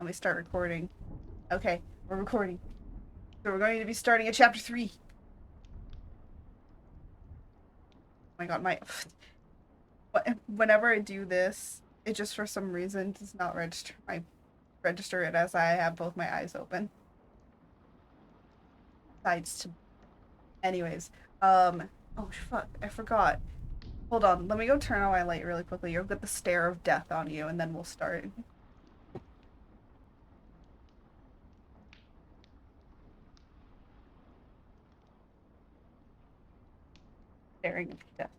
we start recording. Okay, we're recording. So we're going to be starting at chapter 3. Oh my god, whenever I do this, it just for some reason does not register it as I have both my eyes open. Sides to anyways. Oh fuck, I forgot. Hold on, let me go turn on my light really quickly. You'll get the stare of death on you and then we'll start. Staring at death.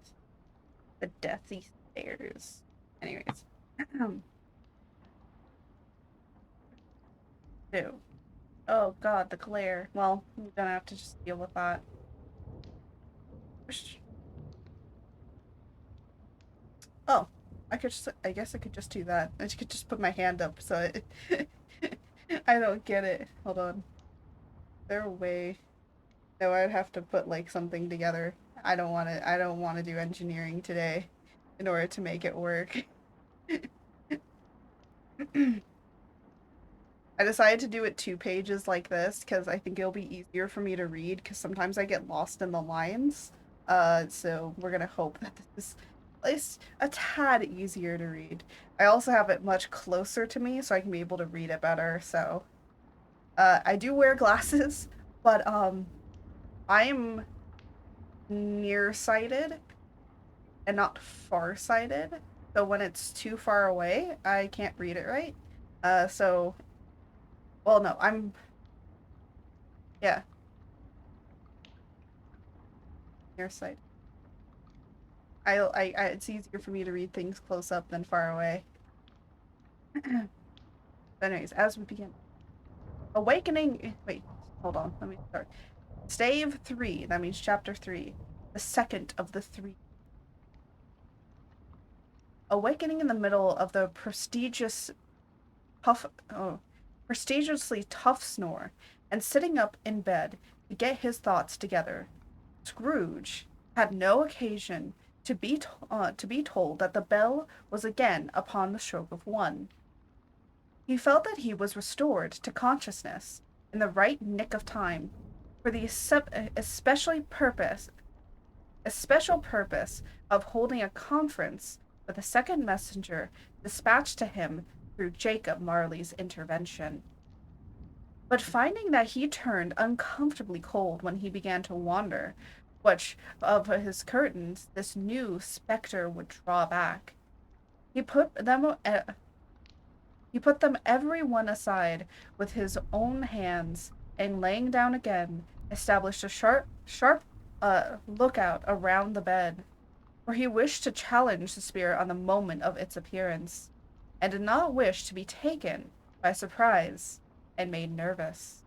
The deathy stares. Anyways. Two. Oh god, the glare. Well, I'm gonna have to just deal with that. Oh, I guess I could just do that. I could just put my hand up so it, I don't get it. Hold on. Is there a way? No, I'd have to put like something together. I don't want to do engineering today in order to make it work. I decided to do it 2 pages like this because I think it'll be easier for me to read because sometimes I get lost in the lines. So we're gonna hope that this is at least a tad easier to read. I also have it much closer to me so I can be able to read it better. So I do wear glasses, but I'm nearsighted and not farsighted. So when it's too far away, I can't read it right. So well, no, yeah, nearsighted. It's easier for me to read things close up than far away. But anyways, as we begin, awakening. Wait, hold on. Let me start. Stave 3. That means chapter 3, the second of the 3. Awakening in the middle of the puff, oh, prestigiously tough snore, and sitting up in bed to get his thoughts together, Scrooge had no occasion to be told that the bell was again upon the stroke of 1. He felt that he was restored to consciousness in the right nick of time for the especial purpose of holding a conference with a second messenger dispatched to him through Jacob Marley's intervention. But finding that he turned uncomfortably cold when he began to wonder which of his curtains this new spectre would draw back, he put them he put them every one aside with his own hands, and laying down again, established a sharp lookout around the bed, for he wished to challenge the spirit on the moment of its appearance, and did not wish to be taken by surprise and made nervous.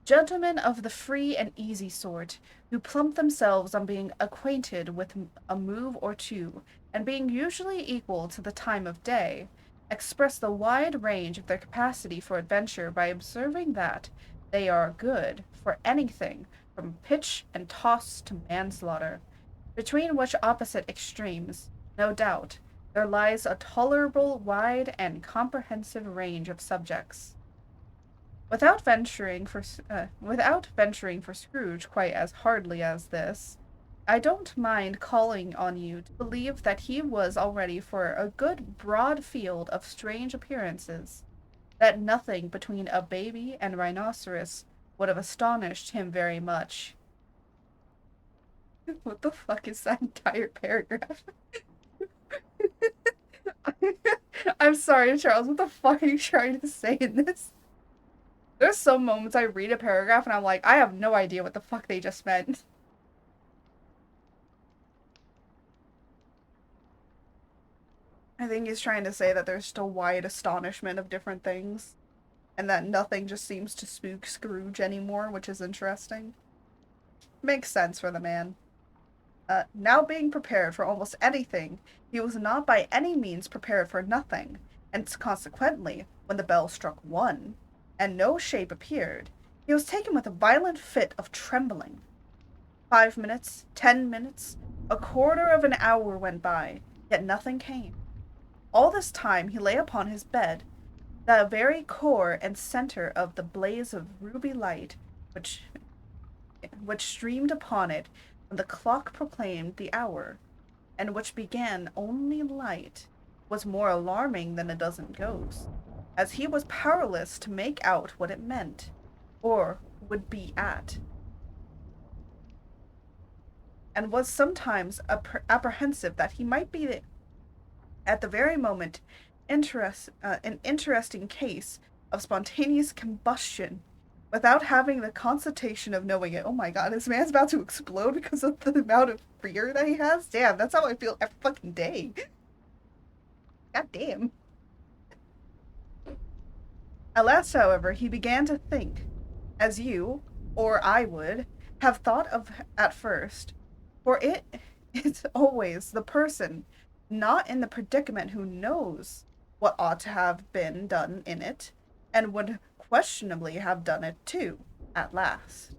Gentlemen of the free and easy sort, who plump themselves on being acquainted with a move or two, and being usually equal to the time of day, express the wide range of their capacity for adventure by observing that they are good for anything from pitch and toss to manslaughter, between which opposite extremes, no doubt, there lies a tolerable wide and comprehensive range of subjects. Without venturing for Scrooge quite as hardly as this, I don't mind calling on you to believe that he was already for a good broad field of strange appearances, that nothing between a baby and rhinoceros would have astonished him very much. What the fuck is that entire paragraph? I'm sorry, Charles. What the fuck are you trying to say in this? There's some moments I read a paragraph and I'm like, I have no idea what the fuck they just meant. I think he's trying to say that there's still wide astonishment of different things, and that nothing just seems to spook Scrooge anymore, which is interesting. Makes sense for the man. Now being prepared for almost anything, he was not by any means prepared for nothing, and consequently, when the bell struck 1, and no shape appeared, he was taken with a violent fit of trembling. 5 minutes, 10 minutes, a quarter of an hour went by, yet nothing came. All this time he lay upon his bed, the very core and center of the blaze of ruby light which which streamed upon it when the clock proclaimed the hour, and which began only light, was more alarming than a dozen ghosts, as he was powerless to make out what it meant, or would be at, and was sometimes apprehensive that he might be at the very moment an interesting case of spontaneous combustion without having the consultation of knowing it. Oh my god, this man's about to explode because of the amount of fear that he has. Damn, that's how I feel every fucking day. God damn. At last, however, he began to think, as you, or I would, have thought of at first, for it's always the person not in the predicament who knows what ought to have been done in it, and would questionably have done it too, at last.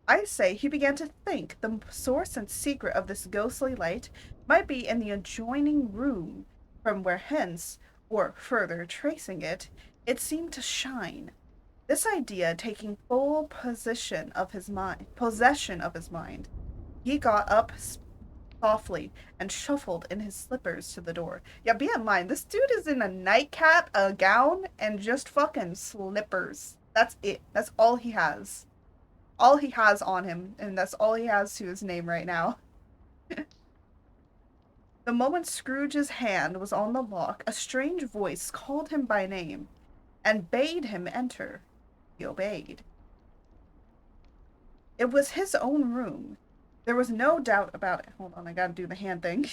I say he began to think the source and secret of this ghostly light might be in the adjoining room, from where hence, or further tracing it, it seemed to shine. This idea taking full possession of his mind, he got up softly and shuffled in his slippers to the door. Yeah, be in mind, this dude is in a nightcap, a gown, and just fucking slippers. That's it. That's all he has. All he has on him, and that's all he has to his name right now. The moment Scrooge's hand was on the lock, a strange voice called him by name and bade him enter. He obeyed. It was his own room. There was no doubt about it. Hold on, I gotta do the hand thing.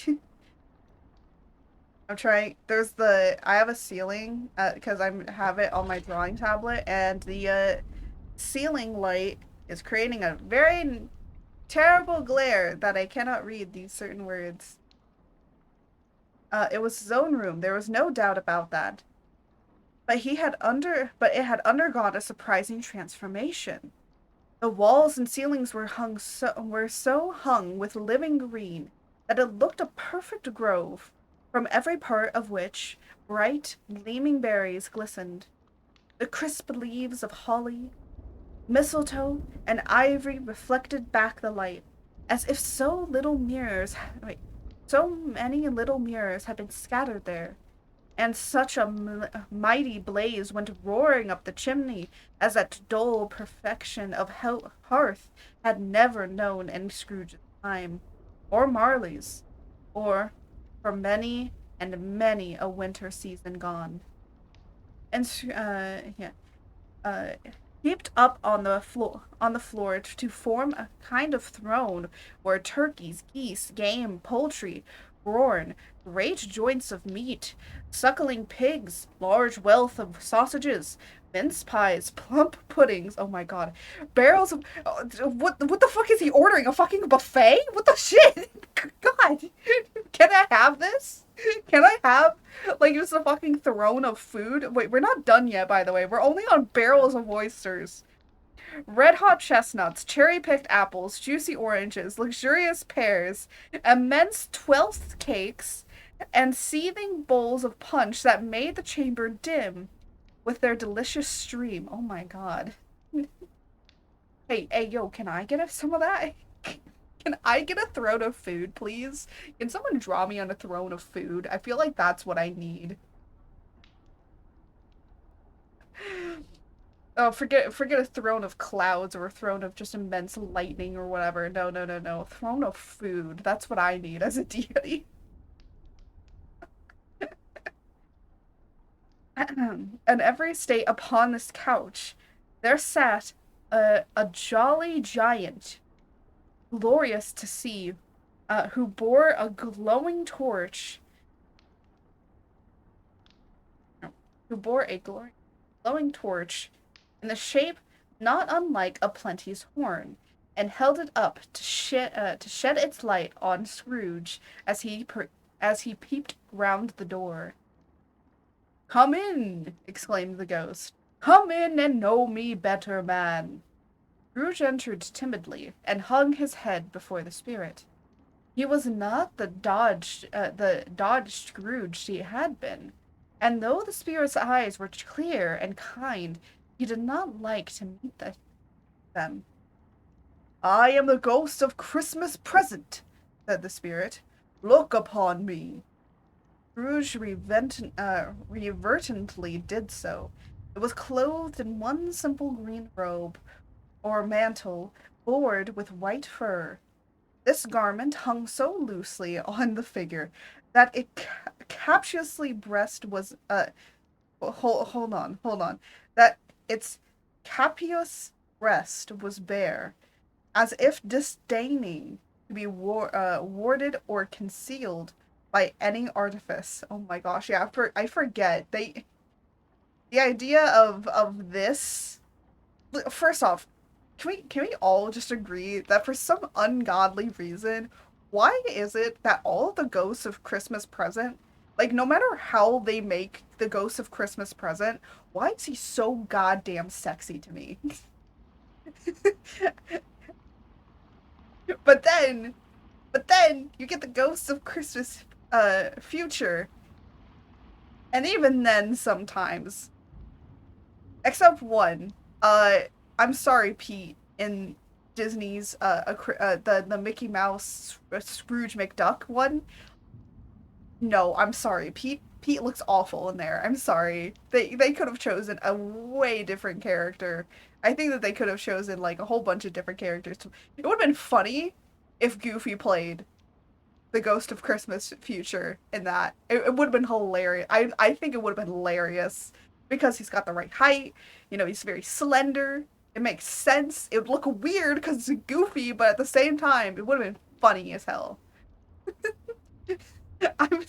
I'm trying. I have a ceiling because I have it on my drawing tablet, and the ceiling light is creating a very terrible glare that I cannot read these certain words. It was his own room. There was no doubt about that. But it had undergone a surprising transformation. The walls and ceilings were so hung with living green that it looked a perfect grove, from every part of which bright, gleaming berries glistened. The crisp leaves of holly, mistletoe, and ivy reflected back the light, as if so many little mirrors had been scattered there, and such a mighty blaze went roaring up the chimney as that dull perfection of hearth had never known in Scrooge's time, or Marley's, or for many and many a winter season gone. And yeah, uh, heaped up on the floor to form a kind of throne where turkeys, geese, game, poultry, brawn, great joints of meat, suckling pigs, large wealth of sausages, mince pies, plump puddings. Oh my god, barrels of what? What the fuck is he ordering? A fucking buffet? What the shit? God, can I have this? Can I have like just a fucking throne of food? Wait, we're not done yet, by the way. We're only on barrels of oysters. Red hot chestnuts, cherry picked apples, juicy oranges, luxurious pears, immense twelfth cakes, and seething bowls of punch that made the chamber dim with their delicious stream. Oh my god. Hey, yo, can I get some of that? Can I get a throne of food, please? Can someone draw me on a throne of food? I feel like that's what I need. Oh, forget a throne of clouds or a throne of just immense lightning or whatever. No, no, no, no. Throne of food. That's what I need as a deity. And every state upon this couch, there sat a jolly giant, glorious to see, who bore a glowing torch, who bore a glowing torch in the shape not unlike a plenty's horn, and held it up to shed its light on Scrooge as he peeped round the door. "Come in!" exclaimed the ghost. "Come in and know me better, man." Scrooge entered timidly, and hung his head before the spirit. He was not the dodged Scrooge he had been, And though the spirit's eyes were clear and kind, he did not like to meet them. "I am the ghost of Christmas present," said the spirit. "Look upon me." Scrooge reverently did so. It was clothed in one simple green robe, or mantle, bordered with white fur. This garment hung so loosely on the figure that its captiously breast was hold on, that its capious breast was bare, as if disdaining to be warded or concealed by any artifice. Oh my gosh, yeah, I forget. The idea of this. First off, can we all just agree that for some ungodly reason, why is it that all of the ghosts of Christmas Present, like no matter how they make the ghost of Christmas Present, why is he so goddamn sexy to me? but then but then you get the ghosts of Christmas future, and even then sometimes, except one, uh I'm sorry, Pete, in Disney's the Mickey Mouse Scrooge McDuck one. No, I'm sorry. Pete looks awful in there. I'm sorry. They could have chosen a way different character. I think that they could have chosen like a whole bunch of different characters. It would have been funny if Goofy played the Ghost of Christmas Future in that. It would have been hilarious. I think it would have been hilarious because he's got the right height. You know, he's very slender. It makes sense. It would look weird because it's goofy, but at the same time, it would have been funny as hell. I'm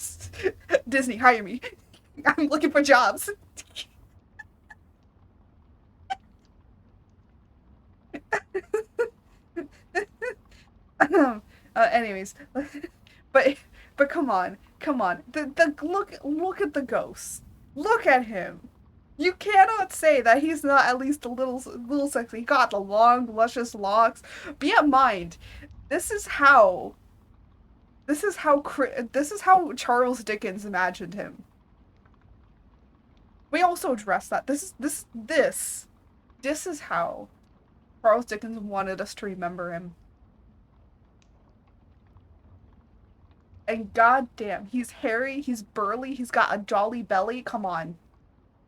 Disney, hire me. I'm looking for jobs. Anyways, but come on, come on. The look at the ghost. Look at him. You cannot say that he's not at least a little sexy. He got the long, luscious locks. Be in mind, this is how this is how Charles Dickens imagined him. We also addressed that. This is how Charles Dickens wanted us to remember him. And goddamn, he's hairy, he's burly, he's got a jolly belly. Come on,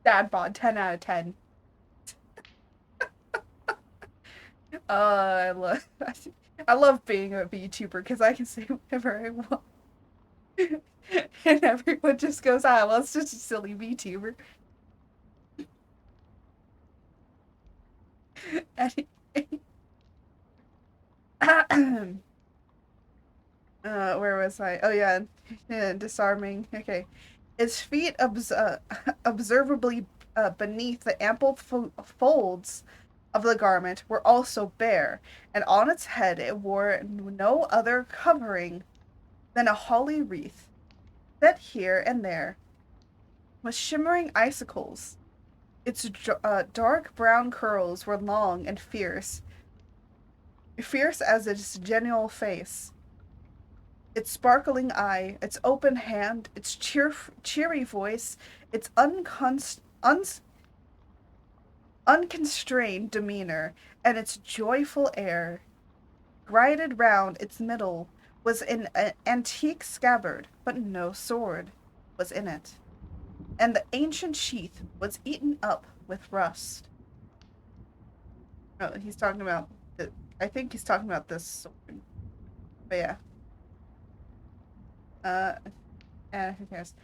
dad bod, 10 out of 10. I love I love being a VTuber because I can say whatever I want. And everyone just goes, "Ah, well, it's just a silly VTuber." Where was I? Oh yeah, disarming. Okay, his feet observably beneath the ample folds of the garment were also bare, and on its head it wore no other covering than a holly wreath, set here and there with shimmering icicles. Its dark brown curls were long and fierce as its genial face. Its sparkling eye, its open hand, its cheery voice, its unconstrained demeanor, and its joyful air. Gilded round its middle was an antique scabbard, but no sword was in it, and the ancient sheath was eaten up with rust. Oh, he's talking about the. I think he's talking about this sword. But yeah. Uh, who cares?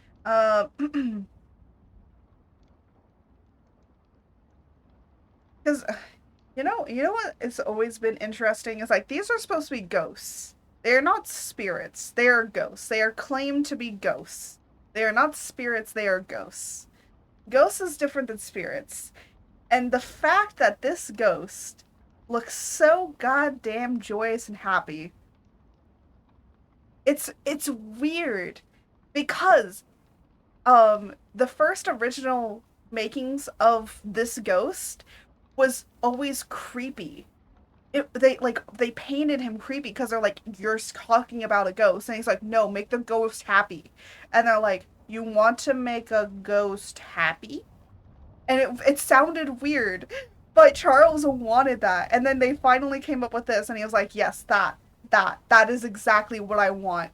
Because you know what? It's always been interesting. Is like these are supposed to be ghosts. They are not spirits. They are ghosts. They are claimed to be ghosts. They are not spirits. They are ghosts. Ghosts is different than spirits. And the fact that this ghost looks so goddamn joyous and happy, it's weird because the first original makings of this ghost was always creepy. They painted him creepy because they're like, you're talking about a ghost, and he's like, no, make the ghost happy, and they're like, you want to make a ghost happy? And it sounded weird, but Charles wanted that. And then they finally came up with this, and he was like, yes, that is exactly what I want.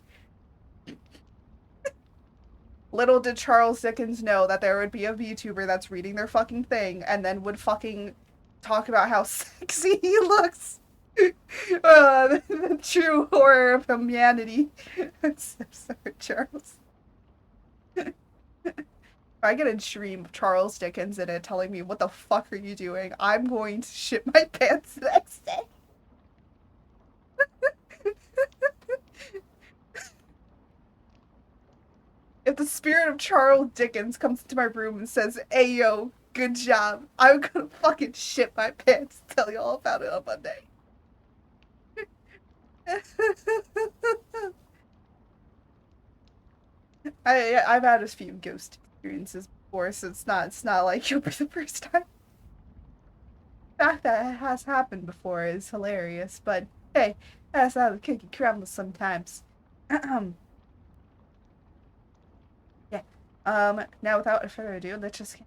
Little did Charles Dickens know that there would be a VTuber that's reading their fucking thing and then would fucking talk about how sexy he looks. The true horror of humanity. I'm so sorry, Charles. If I get a dream of Charles Dickens in it telling me, what the fuck are you doing? I'm going to shit my pants the next day. If the spirit of Charles Dickens comes into my room and says, hey yo, good job, I'm gonna fucking shit my pants and tell you all about it on Monday. I've had a few ghost experiences before, so it's not like you'll be the first time. The fact that it has happened before is hilarious, but hey, that's how the cookie crumbles sometimes. Yeah. Now without further ado, let's just.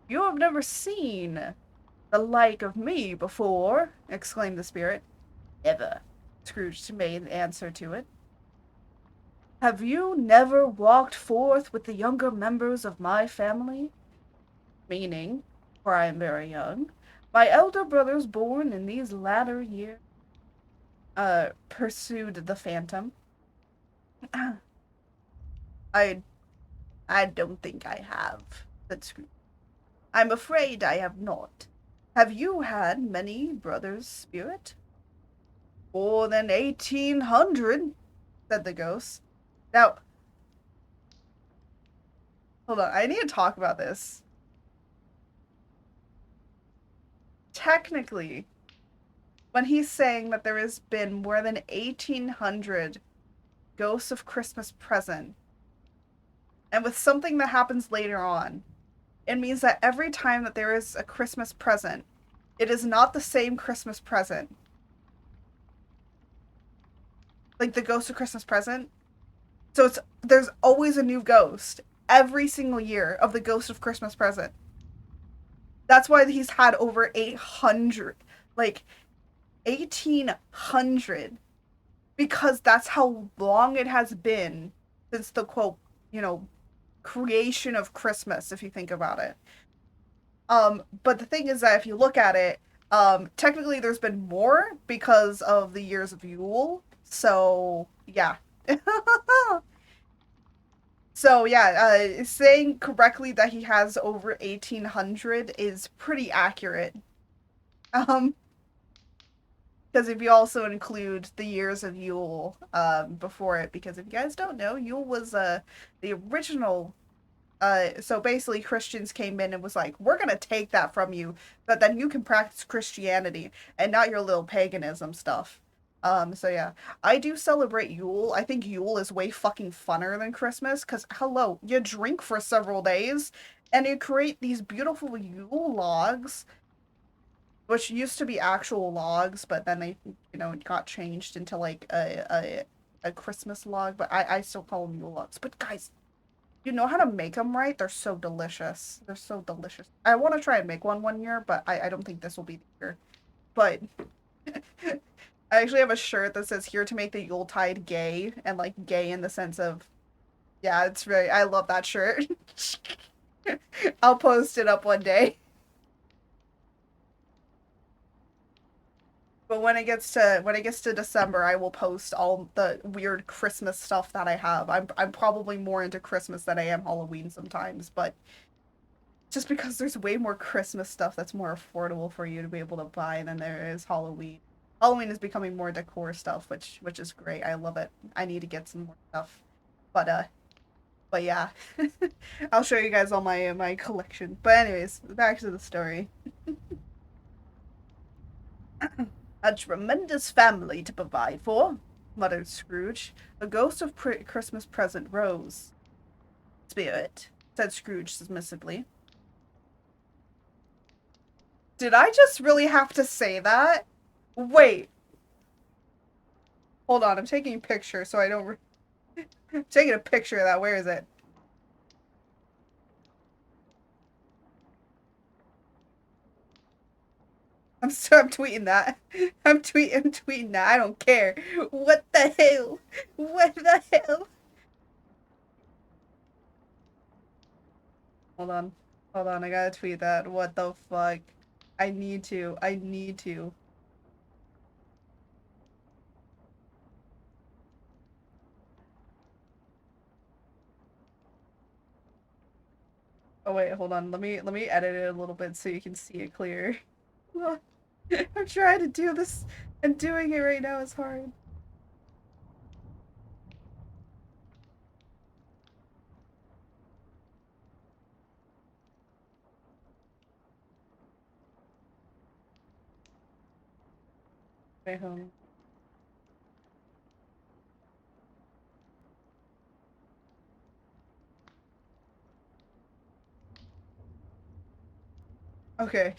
You have never seen the like of me before, exclaimed the spirit. Never, Scrooge made answer to it. Have you never walked forth with the younger members of my family? Meaning, for I am very young, my elder brothers born in these latter years, pursued the phantom. I I don't think I have, said Scrooge. I'm afraid I have not. Have you had many brothers, spirit? More than 1,800, said the ghost. Now, hold on, I need to talk about this. Technically, when he's saying that there has been more than 1,800 Ghosts of Christmas Present, and with something that happens later on, it means that every time that there is a Christmas present, it is not the same Christmas present. Like the Ghost of Christmas Present. So there's always a new ghost every single year of the Ghost of Christmas Present. That's why he's had over 800, like 1,800, because that's how long it has been since the quote, creation of Christmas, if you think about it. But the thing is that if you look at it, technically there's been more because of the years of Yule. So yeah. So yeah, saying correctly that he has over 1,800 is pretty accurate. Um, because if you also include the years of Yule before it, because if you guys don't know, Yule was the original. So basically, Christians came in and was like, "We're gonna take that from you, but then you can practice Christianity and not your little paganism stuff." So yeah, I do celebrate Yule. I think Yule is way fucking funner than Christmas because hello, you drink for several days and you create these beautiful Yule logs, which used to be actual logs, but then they, got changed into like a Christmas log. But I still call them Yule logs. But guys, you know how to make them right? They're so delicious. They're so delicious. I want to try and make one year, but I don't think this will be the year. But I actually have a shirt that says here to make the Yuletide gay, and like gay in the sense of, yeah, it's very, I love that shirt. I'll post it up one day. But when it gets to December, I will post all the weird Christmas stuff that I have. I'm probably more into Christmas than I am Halloween sometimes, but just because there's way more Christmas stuff that's more affordable for you to be able to buy than there is Halloween. Halloween is becoming more decor stuff, which is great. I love it. I need to get some more stuff. But yeah. I'll show you guys all my collection. But anyways, back to the story. A tremendous family to provide for, muttered Scrooge. A ghost of Christmas present rose. Spirit, said Scrooge submissively. Did I just really have to say that? Wait. Hold on, I'm taking a picture so I don't... I'm taking a picture of that. Where is it? I'm tweeting that. I'm tweeting that. I don't care. What the hell? What the hell? Hold on. Hold on, I gotta tweet that. What the fuck? I need to. I need to. Oh wait, hold on. Let me edit it a little bit so you can see it clear. I'm trying to do this, and doing it right now is hard. Wait, hold on. Okay.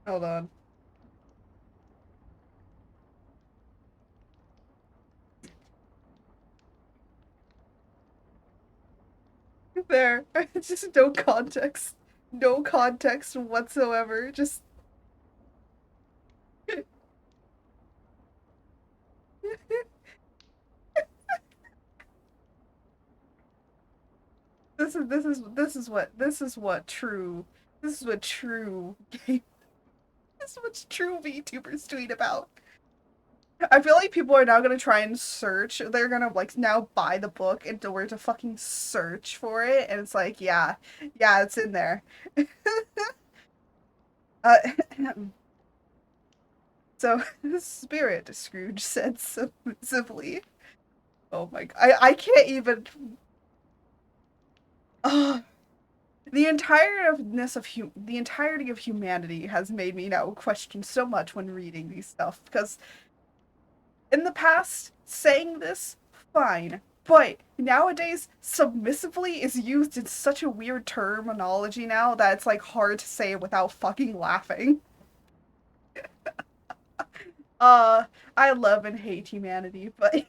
Hold on. There. Just no context. No context whatsoever. Just this is what true game this is what true VTubers tweet about. I feel like people are now gonna try and search. They're gonna like now buy the book in order to fucking search for it, and it's like, yeah, yeah, it's in there. uh, so Spirit, Scrooge said submissively. Oh my god, I can't even. Uh, the the entirety of humanity has made me now question so much when reading these stuff because in the past, saying this, fine. But nowadays, submissively is used in such a weird terminology now that it's like hard to say it without fucking laughing. Uh, I love and hate humanity, but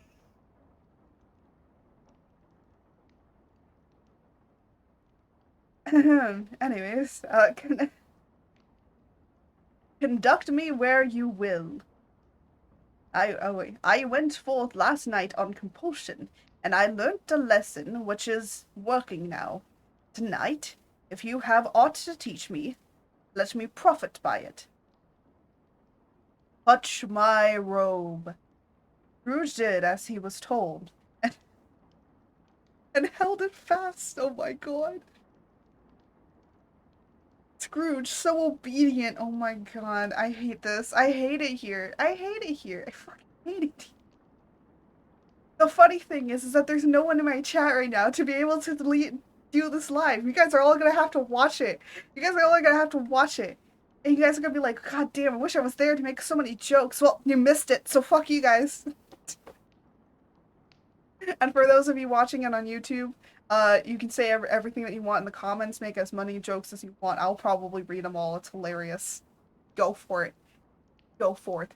anyways, conduct me where you will. I went forth last night on compulsion, and I learnt a lesson which is working now. Tonight, if you have aught to teach me, let me profit by it. Touch my robe. Scrooge did as he was told, and held it fast. Oh my god. Scrooge, so obedient. Oh my god. I hate this. I hate it here. I hate it here. I fucking hate it. The funny thing is that there's no one in my chat right now to be able to do this live. You guys are all gonna have to watch it. You guys are all gonna have to watch it. And you guys are gonna be like, God damn, I wish I was there to make so many jokes. Well, you missed it, so fuck you guys. And for those of you watching it on YouTube, you can say everything that you want in the comments, make as many jokes as you want. I'll probably read them all. It's hilarious. Go for it. Go for it.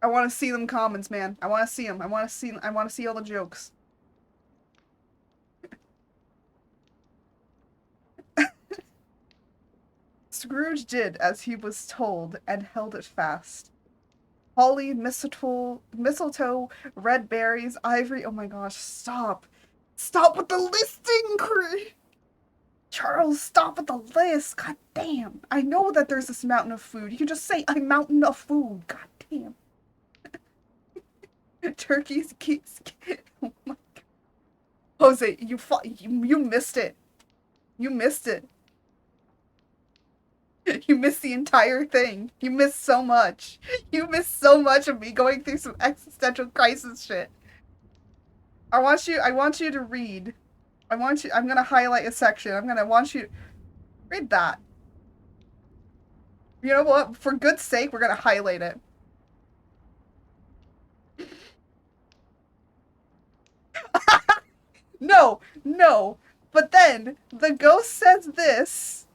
I want to see them comments, man. I want to see them. I want to see all the jokes. Scrooge did as he was told and held it fast. Holly, mistletoe, red berries, ivory. Oh my gosh, stop. Stop with the listing, Charles, stop with the list. God damn. I know that there's this mountain of food. You can just say a mountain of food. God damn. Turkeys, geese. Oh my god. Jose, you missed it. You missed it. You missed the entire thing. You missed so much. You missed so much of me going through some existential crisis shit. I want you to read. I'm gonna highlight a section. Want you to read that. You know what? For good sake, we're gonna highlight it. No, no. But then the ghost says this.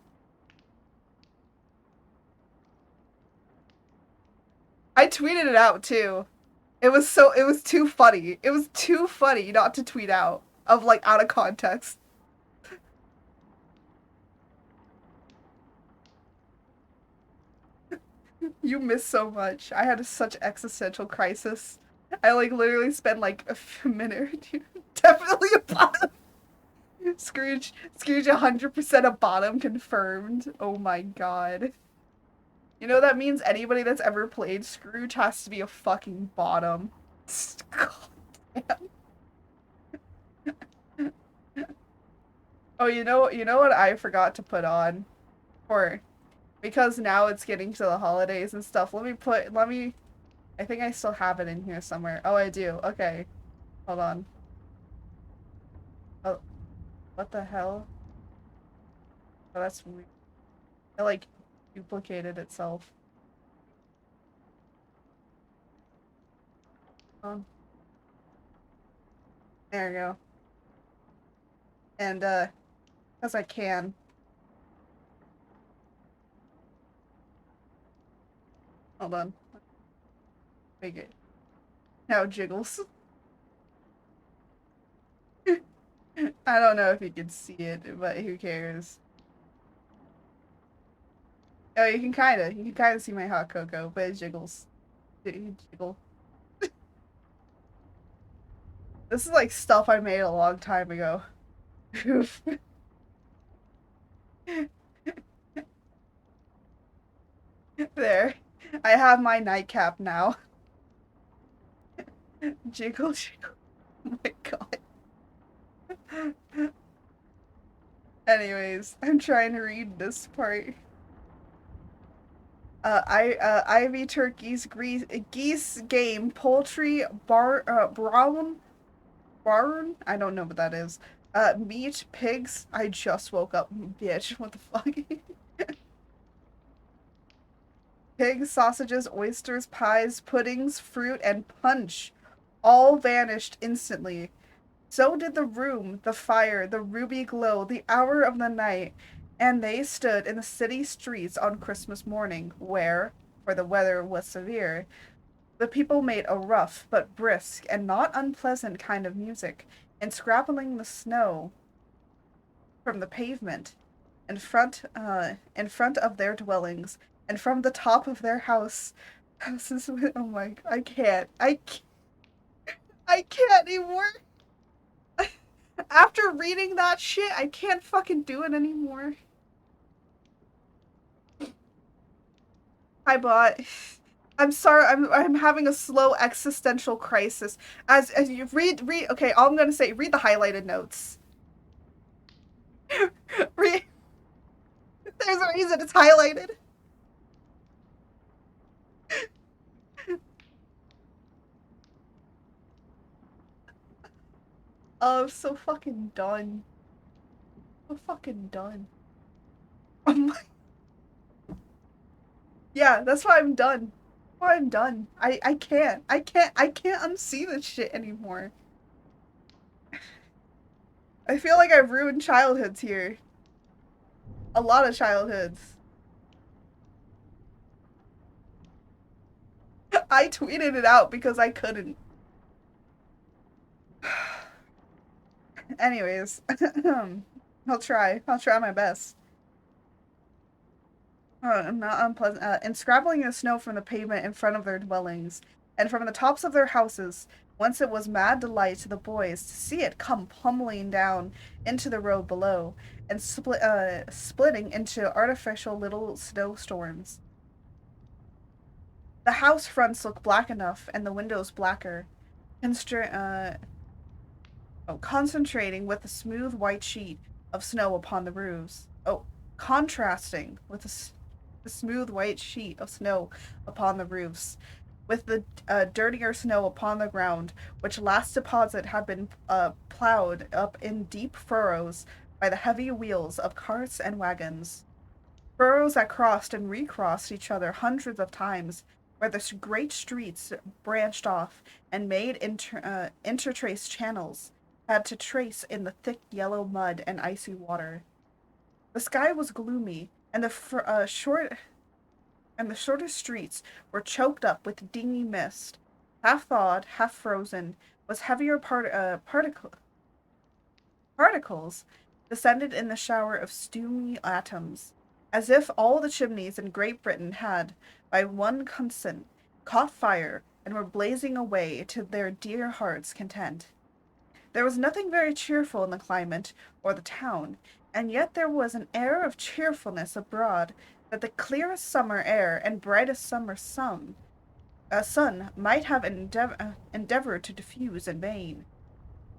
I tweeted it out too. It was too funny. It was too funny not to tweet out of like out of context. You miss so much. I had such existential crisis. I like literally spent like a minute or two. Definitely a bottom. Scrooge 100% a bottom confirmed. Oh my god. You know that means anybody that's ever played Scrooge has to be a fucking bottom. God damn. Oh, you know what I forgot to put on for because now it's getting to the holidays and stuff. Let me I think I still have it in here somewhere. Oh, I do. Okay. Hold on. Oh, what the hell? Oh, that's weird. It like duplicated itself. There you go. And because I can. Hold on. Make it. Now it jiggles. I don't know if you can see it, but who cares? Oh, you can kinda see my hot cocoa, but it jiggles. It jiggle. This is like stuff I made a long time ago. There. I have my nightcap now. Jiggle, jiggle. Oh my god. Anyways, I'm trying to read this part. Ivy turkeys, geese, game, poultry, barn. I don't know what that is. Meat, pigs. I just woke up, bitch. What the fuck? Pigs, sausages, oysters, pies, puddings, fruit, and punch all vanished instantly. So did the room, the fire, the ruby glow, the hour of the night, and they stood in the city streets on Christmas morning, where, for the weather was severe, the people made a rough but brisk and not unpleasant kind of music, and scrabbling the snow from the pavement in front of their dwellings, and from the top of their houses. Oh my! I can't anymore. After reading that shit, I can't fucking do it anymore. Hi, bot. I'm sorry. I'm having a slow existential crisis. As you read. Okay, all I'm gonna say, read the highlighted notes. Read. There's a reason it's highlighted. Oh, I'm so fucking done. So fucking done. Oh my. Yeah, that's why I'm done. That's why I'm done. I can't unsee this shit anymore. I feel like I've ruined childhoods here. A lot of childhoods. I tweeted it out because I couldn't. Anyways, I'll try. I'll try my best. Not unpleasant. And scrabbling the snow from the pavement in front of their dwellings, and from the tops of their houses, whence it was mad delight to the boys to see it come pummeling down into the road below, and splitting into artificial little snowstorms. The house fronts look black enough, and the windows blacker, concentrating with the smooth white sheet of snow upon the roofs. Oh, contrasting with the smooth white sheet of snow upon the roofs, with the dirtier snow upon the ground, which last deposit had been plowed up in deep furrows by the heavy wheels of carts and wagons. Furrows that crossed and recrossed each other hundreds of times, where the great streets branched off and made intertraced channels, had to trace in the thick yellow mud and icy water. The sky was gloomy, and the shorter streets were choked up with dingy mist, half thawed, half frozen, was heavier particles descended in the shower of steamy atoms, as if all the chimneys in Great Britain had, by one consent, caught fire and were blazing away to their dear hearts' content. There was nothing very cheerful in the climate or the town, and yet there was an air of cheerfulness abroad that the clearest summer air and brightest summer sun might have endeavored to diffuse in vain.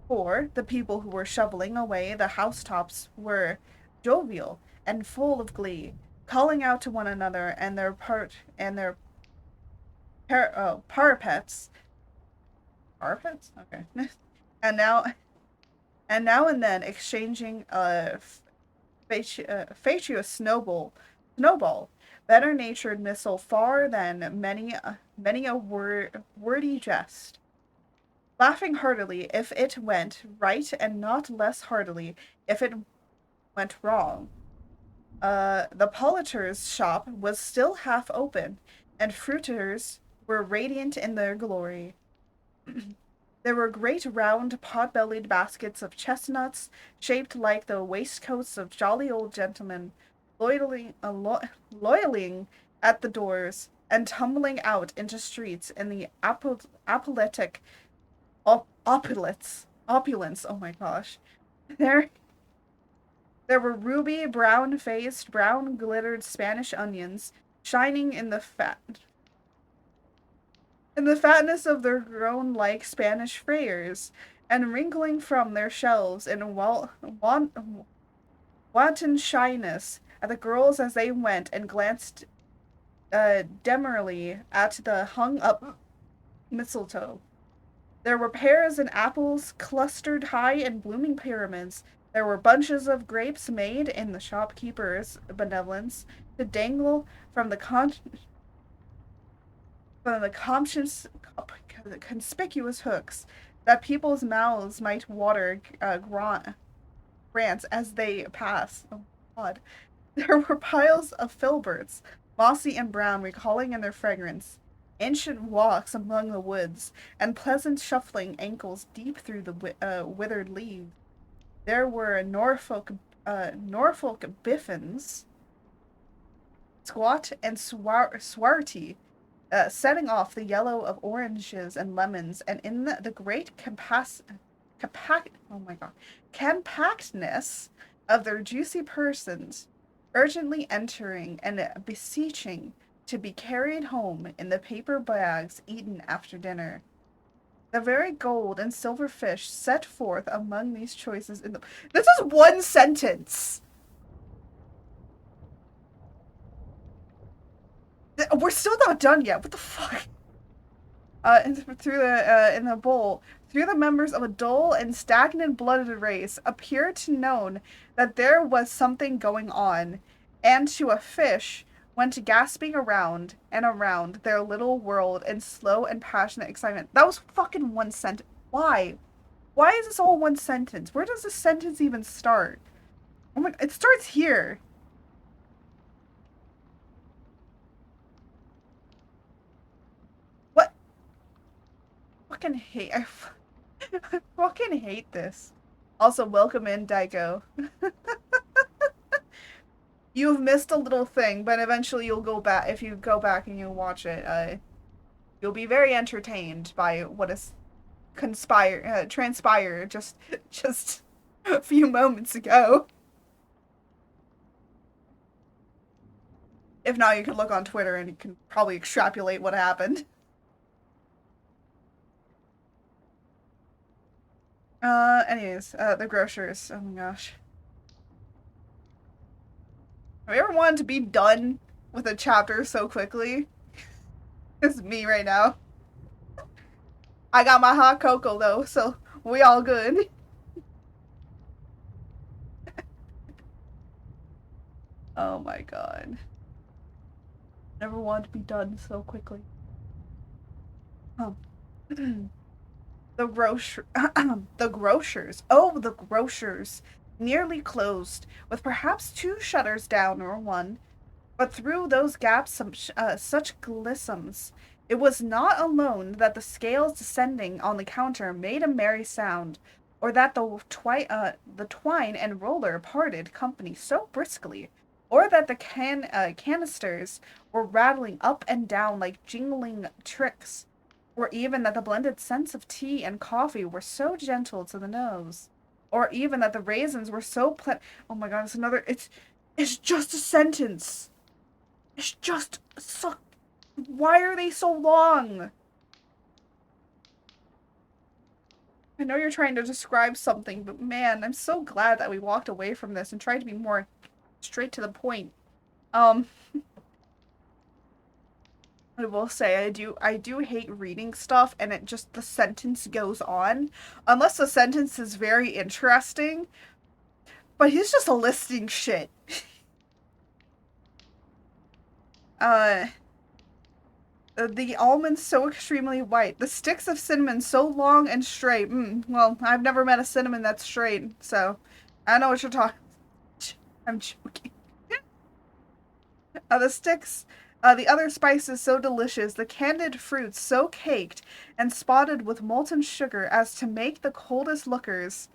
For the people who were shoveling away the housetops were jovial and full of glee, calling out to one another and their parapets. Parapets? Okay. and now and now and then exchanging a fatuous snowball, better natured missile far than many a wordy jest, laughing heartily if it went right and not less heartily if it went wrong. The politer's shop was still half open, and fruiters were radiant in their glory. There were great round pot-bellied baskets of chestnuts, shaped like the waistcoats of jolly old gentlemen, loiteling at the doors, and tumbling out into streets in the apoplectic opulence. Oh my gosh. There there were ruby, brown-faced, brown-glittered Spanish onions shining in the fatness of their grown like Spanish friars, and wrinkling from their shelves in wanton shyness at the girls as they went and glanced demurely at the hung up mistletoe. There were pears and apples clustered high in blooming pyramids. There were bunches of grapes made in the shopkeeper's benevolence to dangle from the conspicuous hooks, that people's mouths might water grants as they pass. Oh God. There were piles of filberts, mossy and brown, recalling in their fragrance ancient walks among the woods, and pleasant shuffling ankles deep through the withered leaves. There were Norfolk biffins, squat and swarty, setting off the yellow of oranges and lemons, and in the great oh my God, compactness of their juicy persons, urgently entering and beseeching to be carried home in the paper bags eaten after dinner. The very gold and silver fish set forth among these choices in the. This is one sentence. We're still not done yet. What the fuck? In the bowl, through the members of a dull and stagnant blooded race, appeared to known that there was something going on, and to a fish went gasping around and around their little world in slow and passionate excitement. That was fucking one sentence. Why? Why is this all one sentence? Where does this sentence even start? Oh my, it starts here. What? Fucking hate. I fucking hate this. Also, welcome in, Daiko. You've missed a little thing, but eventually you'll go back. If you go back and you watch it, you'll be very entertained by what has transpired just a few moments ago. If not, you can look on Twitter and you can probably extrapolate what happened. Anyways, the grocers. Oh my gosh. Have you ever wanted to be done with a chapter so quickly? It's me right now. I got my hot cocoa though, so we all good. Oh my god. Never wanted to be done so quickly. Oh. The grocer the grocers. Oh, the grocers. Nearly closed, with perhaps two shutters down or one. But through those gaps such glissums. It was not alone that the scales descending on the counter made a merry sound, or that the twine and roller parted company so briskly, or that the canisters were rattling up and down like jingling tricks, or even that the blended scents of tea and coffee were so gentle to the nose, or even that the raisins were so Oh my god, it's just a sentence. It's just so. Why are they so long? I know you're trying to describe something, but man, I'm so glad that we walked away from this and tried to be more straight to the point. Um, I will say I do hate reading stuff and it just the sentence goes on. Unless the sentence is very interesting. But he's just listing shit. Uh the almonds so extremely white, the sticks of cinnamon so long and straight. Well, I've never met a cinnamon that's straight, so I don't know what you're talking. I'm joking. The sticks, the other spices so delicious, the candied fruits so caked and spotted with molten sugar as to make the coldest lookers.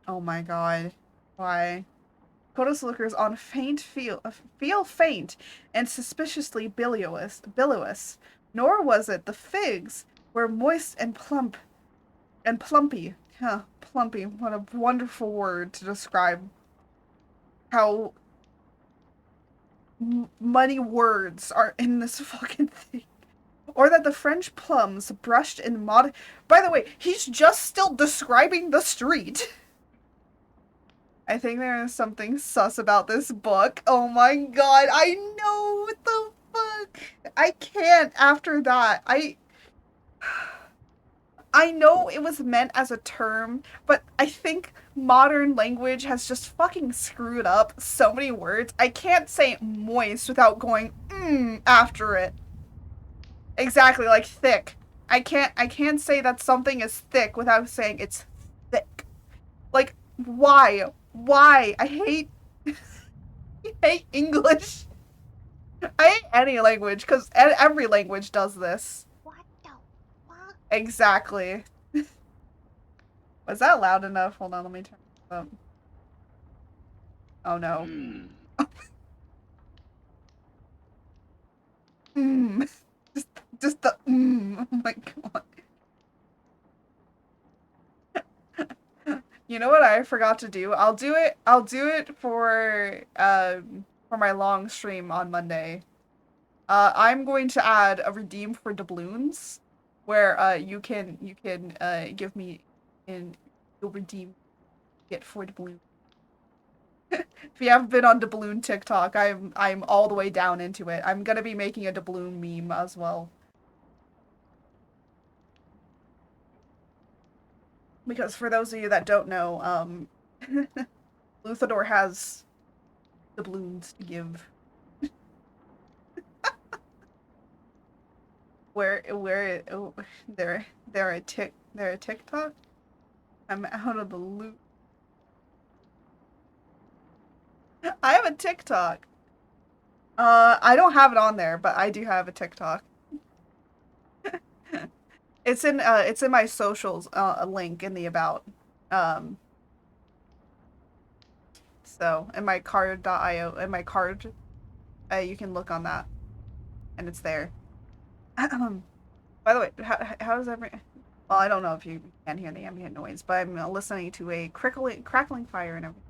Oh my god, why? Coldest lookers on feel faint and suspiciously bilious. Nor was it the figs were moist and plumpy. Huh, plumpy. What a wonderful word to describe how many words are in this fucking thing. Or that the French plums brushed in mod. By the way, he's just still describing the street. I think there is something sus about this book. Oh my god, I know, what the fuck? I can't after that. I know it was meant as a term, but I think modern language has just fucking screwed up so many words. I can't say moist without going after it. Exactly, like thick. I can't say that something is thick without saying it's thick. Like, why? Why? I hate English. I hate any language because every language does this. What the fuck? Exactly. Was that loud enough? Hold on, let me turn it up. Oh no. Mm. Just the Oh my god. You know what I forgot to do? I'll do it for my long stream on Monday. I'm going to add a redeem for doubloons where you can give me and you'll redeem it for doubloons. If you haven't been on doubloon TikTok, I'm all the way down into it. I'm gonna be making a doubloon meme as well. Because for those of you that don't know, Luthador has doubloons to give. Where oh, they're a TikTok. I'm out of the loop. I have a TikTok. I don't have it on there, but I do have a TikTok. It's in my socials, a link in the about. Um, so in my card.io, in my card, you can look on that, and it's there. By the way, how does every? Well, I don't know if you can hear the ambient noise, but I'm listening to a crackling fire and everything.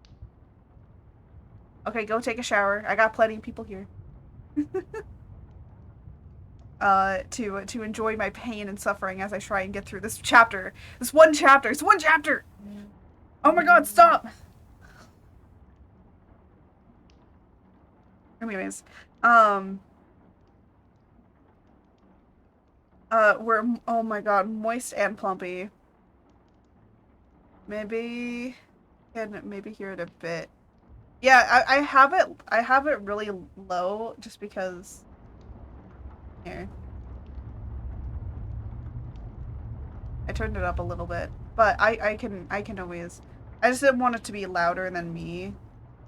Okay, go take a shower. I got plenty of people here. To enjoy my pain and suffering as I try and get through this chapter. This one chapter. It's one chapter. Oh my god, stop. Anyways, um, we're oh my god, moist and plumpy. Maybe can maybe hear it a bit. Yeah, I have it really low just because here. I turned it up a little bit. But I can always I just didn't want it to be louder than me.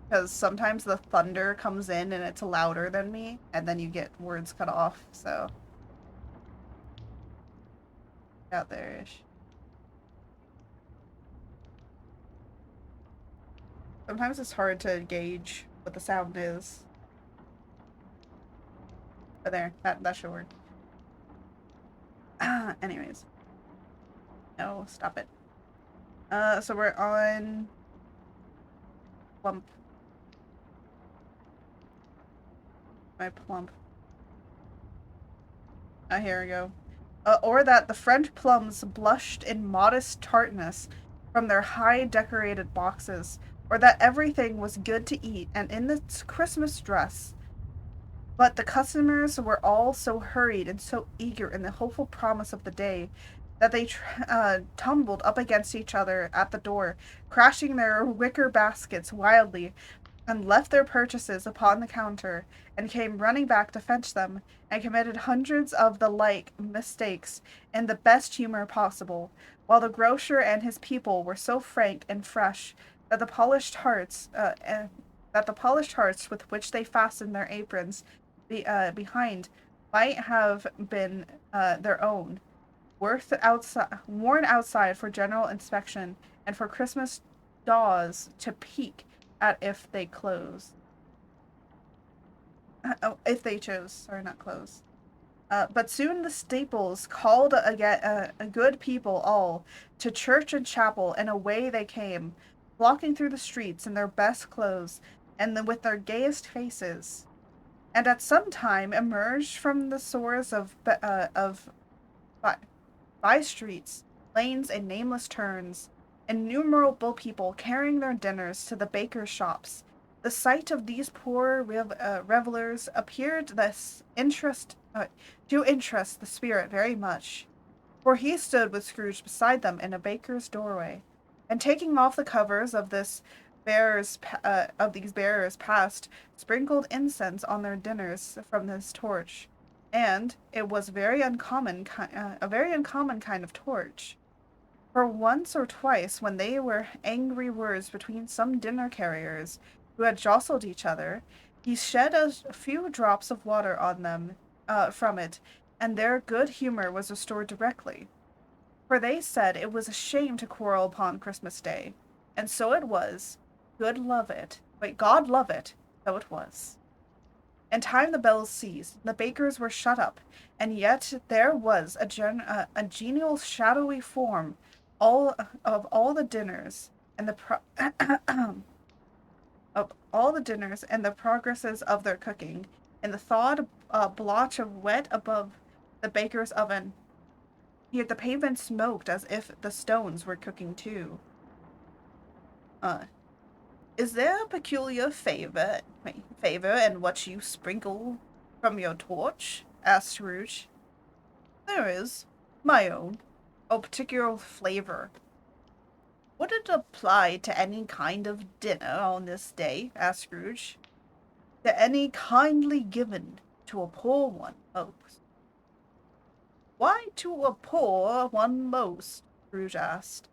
Because sometimes the thunder comes in and it's louder than me, and then you get words cut off, so out there-ish. Sometimes it's hard to gauge what the sound is. But there, that should work. Anyways. No, stop it. So we're on plump. My plump. Here we go. Or that the French plums blushed in modest tartness from their high decorated boxes, or that everything was good to eat and in its Christmas dress. But the customers were all so hurried and so eager in the hopeful promise of the day that they tumbled up against each other at the door, crashing their wicker baskets wildly, and left their purchases upon the counter, and came running back to fetch them, and committed hundreds of the like mistakes in the best humor possible, while the grocer and his people were so frank and fresh that the polished hearts with which they fastened their aprons behind might have been their own, worn outside for general inspection, and for Christmas daws to peek at if they close. Oh, if they chose. Sorry, not close. But soon the Staples called again a good people all to church and chapel, and away they came, flocking through the streets in their best clothes, and with their gayest faces, and at some time emerged from the sores of by streets, lanes, and nameless turns, innumerable people carrying their dinners to the bakers' shops. The sight of these poor revelers appeared to interest the spirit very much, for he stood with Scrooge beside them in a baker's doorway, and taking off the covers of these bearers passed, sprinkled incense on their dinners from his torch, and it was a very uncommon kind of torch. For once or twice, when they were angry words between some dinner carriers who had jostled each other, he shed a few drops of water on them from it, and their good humor was restored directly. For they said it was a shame to quarrel upon Christmas Day, and so it was. God love it, so it was. In time the bells ceased, the bakers were shut up, and yet there was a genial shadowy form all of all the dinners and of all the dinners and the progresses of their cooking, in the thawed blotch of wet above the baker's oven. Yet the pavement smoked as if the stones were cooking too. Uh, is there a peculiar favor in what you sprinkle from your torch? Asked Scrooge. There is. My own. A particular flavor. Would it apply to any kind of dinner on this day? Asked Scrooge. To any kindly given to a poor one most. Why to a poor one most? Scrooge asked.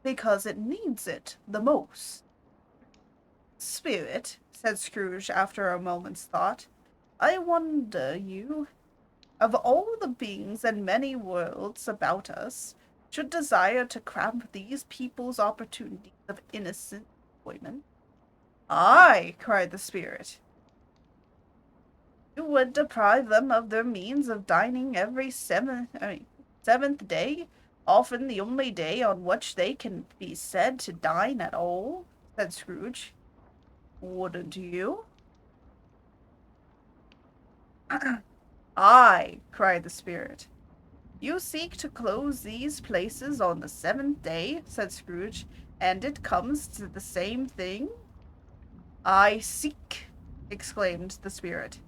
Because it needs it the most. Spirit, said Scrooge after a moment's thought, I wonder you, of all the beings and many worlds about us, should desire to cramp these people's opportunities of innocent enjoyment. Aye, cried the spirit. You would deprive them of their means of dining every seventh day, often the only day on which they can be said to dine at all, said Scrooge. Wouldn't you? Aye, cried the spirit. You seek to close these places on the seventh day, said Scrooge, and it comes to the same thing? I seek, exclaimed the spirit.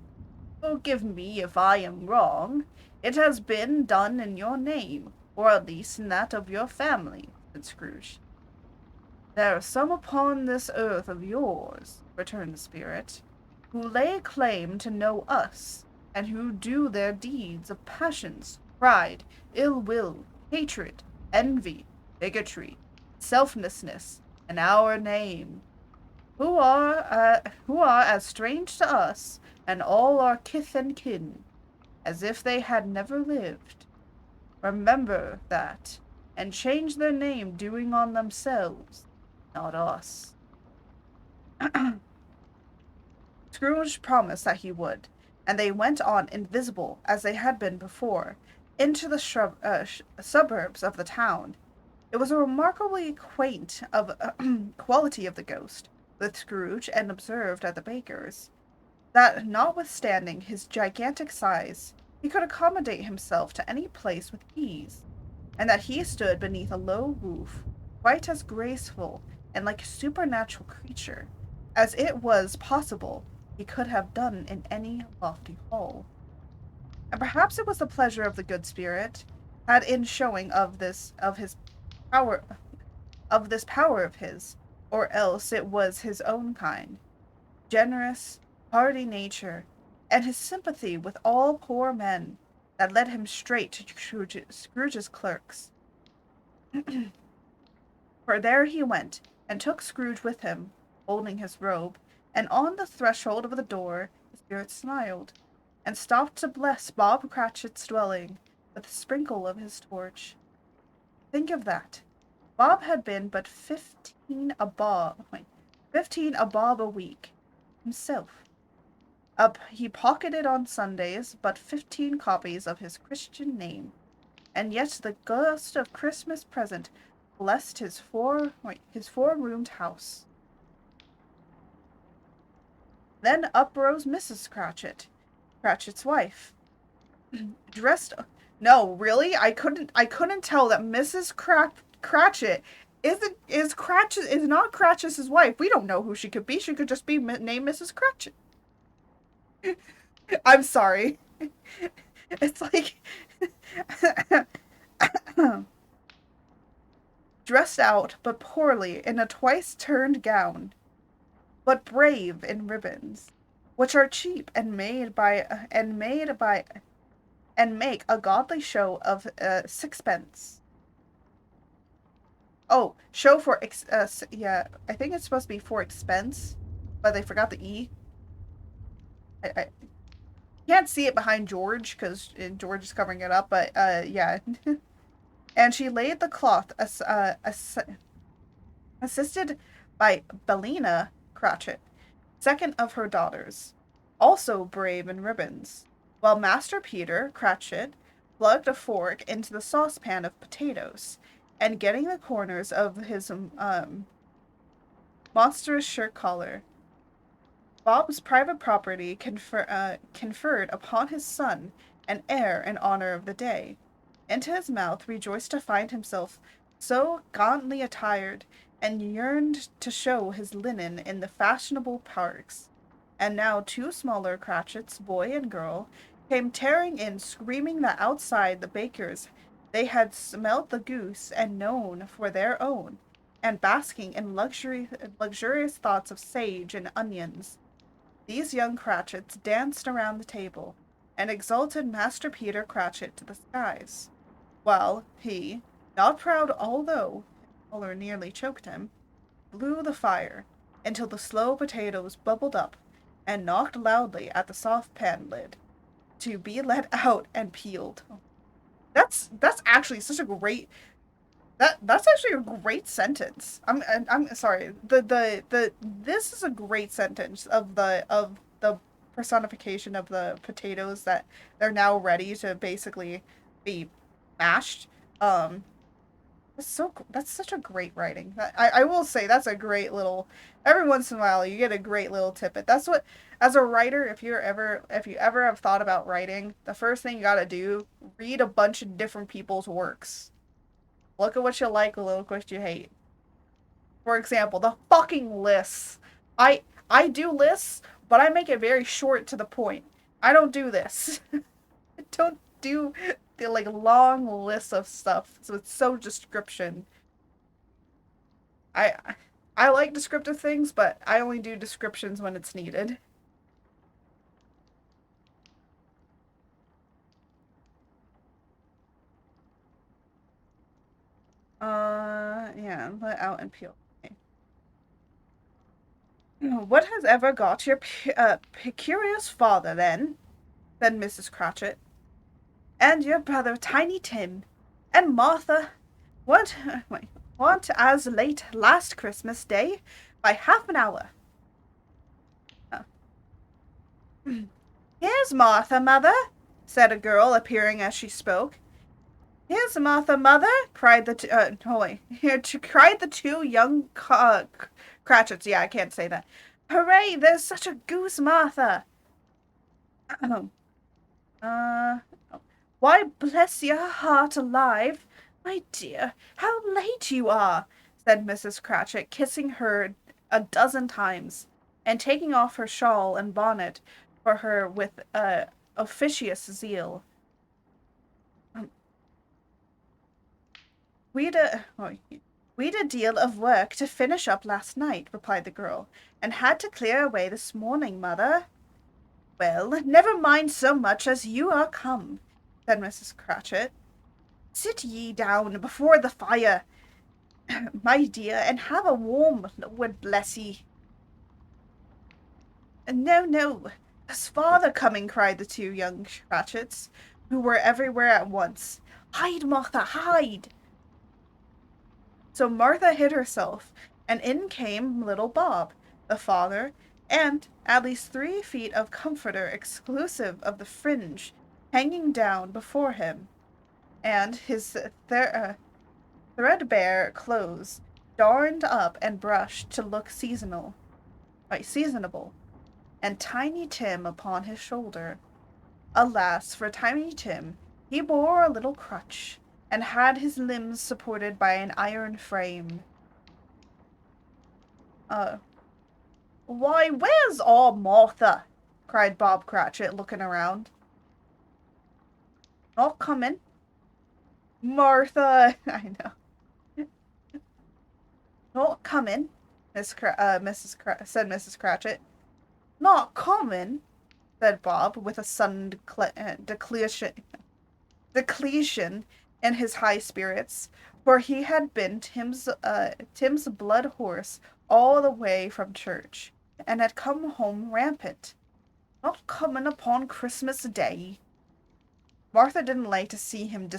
Forgive me if I am wrong. It has been done in your name, or at least in that of your family, said Scrooge. There are some upon this earth of yours, returned the spirit, who lay claim to know us, and who do their deeds of passions, pride, ill will, hatred, envy, bigotry, selflessness, in our name, who are as strange to us and all our kith and kin as if they had never lived. Remember that, and change their name doing on themselves, not us. Scrooge promised that he would, and they went on invisible as they had been before, into the suburbs of the town. It was a remarkably quaint of quality of the ghost, with Scrooge, and observed at the baker's, that notwithstanding his gigantic size, he could accommodate himself to any place with ease, and that he stood beneath a low roof, quite as graceful and like a supernatural creature as it was possible he could have done in any lofty hall. And perhaps it was the pleasure of the good spirit had in showing of his power of this power of his, or else it was his own kind, generous, hardy nature, and his sympathy with all poor men that led him straight to Scrooge's clerks. For there he went, and took Scrooge with him, holding his robe, and on the threshold of the door the spirit smiled, and stopped to bless Bob Cratchit's dwelling with a sprinkle of his torch. Think of that. Bob had been but 15 a bob a week himself. Up he pocketed on Sundays but 15 copies of his Christian name, and yet the ghost of Christmas present blessed his four-roomed house. Then up rose Mrs. Cratchit, Cratchit's wife, dressed. No, really, I couldn't tell that Mrs. Cratchit is not Cratchit's wife. We don't know who she could be. She could just be named Mrs. Cratchit. I'm sorry. It's like dressed out, but poorly, in a twice-turned gown, but brave in ribbons, which are cheap and make a godly show of sixpence. Oh, show for yeah, I think it's supposed to be for expense, but they forgot the e. I can't see it behind George because George is covering it up, but yeah. And she laid the cloth assisted by Bellina Cratchit, second of her daughters, also brave in ribbons, while Master Peter Cratchit plugged a fork into the saucepan of potatoes, and getting the corners of his monstrous shirt collar, Bob's private property conferred upon his son an heir in honor of the day, into his mouth rejoiced to find himself so gauntly attired, and yearned to show his linen in the fashionable parks. And now two smaller Cratchits, boy and girl, came tearing in, screaming that outside the baker's they had smelt the goose and known for their own, and basking in luxurious thoughts of sage and onions. These young Cratchits danced around the table, and exalted Master Peter Cratchit to the skies, while he, not proud although his collar nearly choked him, blew the fire until the slow potatoes bubbled up, and knocked loudly at the soft pan lid, to be let out and peeled. That's actually such a great that's actually a great sentence. I'm sorry. The this is a great sentence of the personification of the potatoes that they're now ready to basically be mashed. Um, that's such a great writing. I will say that's a great little. Every once in a while, you get a great little tidbit. That's what, as a writer, if you ever have thought about writing, the first thing you gotta do, read a bunch of different people's works. Look at what you like, look at what you hate. For example, the fucking lists. I do lists, but I make it very short to the point. I don't do this. I don't do the like long lists of stuff. So it's so description. I I like descriptive things, but I only do descriptions when it's needed. Yeah, let out and peel. Okay. What has ever got your curious father, then? Said Mrs. Cratchit. And your brother, Tiny Tim, and Martha, what, what as late last Christmas Day by half an hour. Uh, Here's Martha, mother, said a girl, appearing as she spoke. Here's Martha, mother, cried the cried the two young Cratchits. Yeah, I can't say that. Hooray! There's such a goose, Martha. uh, Why, bless your heart alive, my dear, how late you are, said Mrs. Cratchit, kissing her a dozen times, and taking off her shawl and bonnet for her with officious zeal. We'd a, oh, we'd a deal of work to finish up last night, replied the girl, and had to clear away this morning, mother. Well, never mind so much as you are come, said Mrs. Cratchit. Sit ye down before the fire, my dear, and have a warm, Lord bless ye. No, no, there's father coming, cried the two young Cratchits, who were everywhere at once. Hide, Martha, hide! So Martha hid herself, and in came little Bob, the father, and at least 3 feet of comforter exclusive of the fringe hanging down before him, and his threadbare clothes darned up and brushed to look seasonable, and Tiny Tim upon his shoulder. Alas for Tiny Tim, he bore a little crutch, and had his limbs supported by an iron frame. Uh, why, where's our Martha? Cried Bob Cratchit, looking around. Not coming. Martha, I know. Not coming, said Mrs. Cratchit. Not coming, said Bob, with a sudden declension in his high spirits, for he had been Tim's blood horse all the way from church, and had come home rampant. Not coming upon Christmas Day. Martha didn't like to see him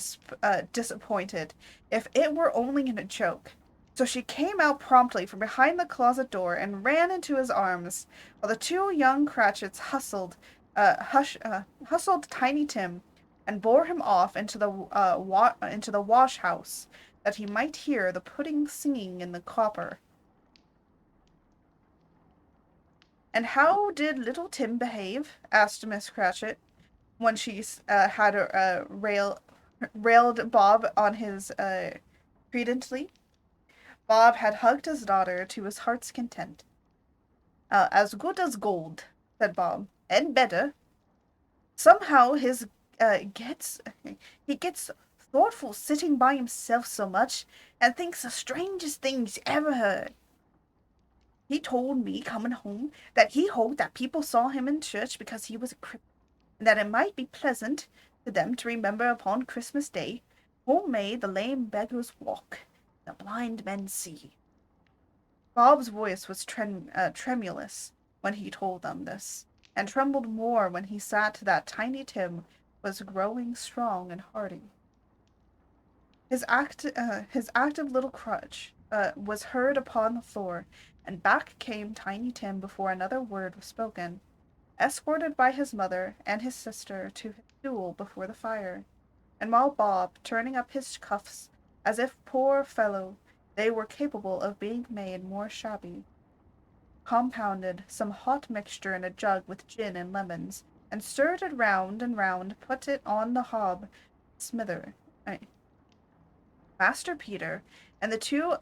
disappointed, if it were only in a joke. So she came out promptly from behind the closet door and ran into his arms, while the two young Cratchits hustled Tiny Tim and bore him off into the wash house, that he might hear the pudding singing in the copper. And how did little Tim behave? Asked Miss Cratchit, when she had railed Bob on his credently. Bob had hugged his daughter to his heart's content. As good as gold, said Bob, and better. Somehow gets he gets thoughtful sitting by himself so much, and thinks the strangest things you ever heard. He told me coming home that he hoped that people saw him in church because he was a cripple, and that it might be pleasant to them to remember upon Christmas Day, whom may the lame beggars walk, the blind men see. Bob's voice was tremulous when he told them this, and trembled more when he saw that Tiny Tim was growing strong and hearty. His active little crutch was heard upon the floor, and back came Tiny Tim before another word was spoken, escorted by his mother and his sister to his stool before the fire, and while Bob, turning up his cuffs, as if, poor fellow, they were capable of being made more shabby, compounded some hot mixture in a jug with gin and lemons, and stirred it round and round, put it on the hob smither. Master Peter and the two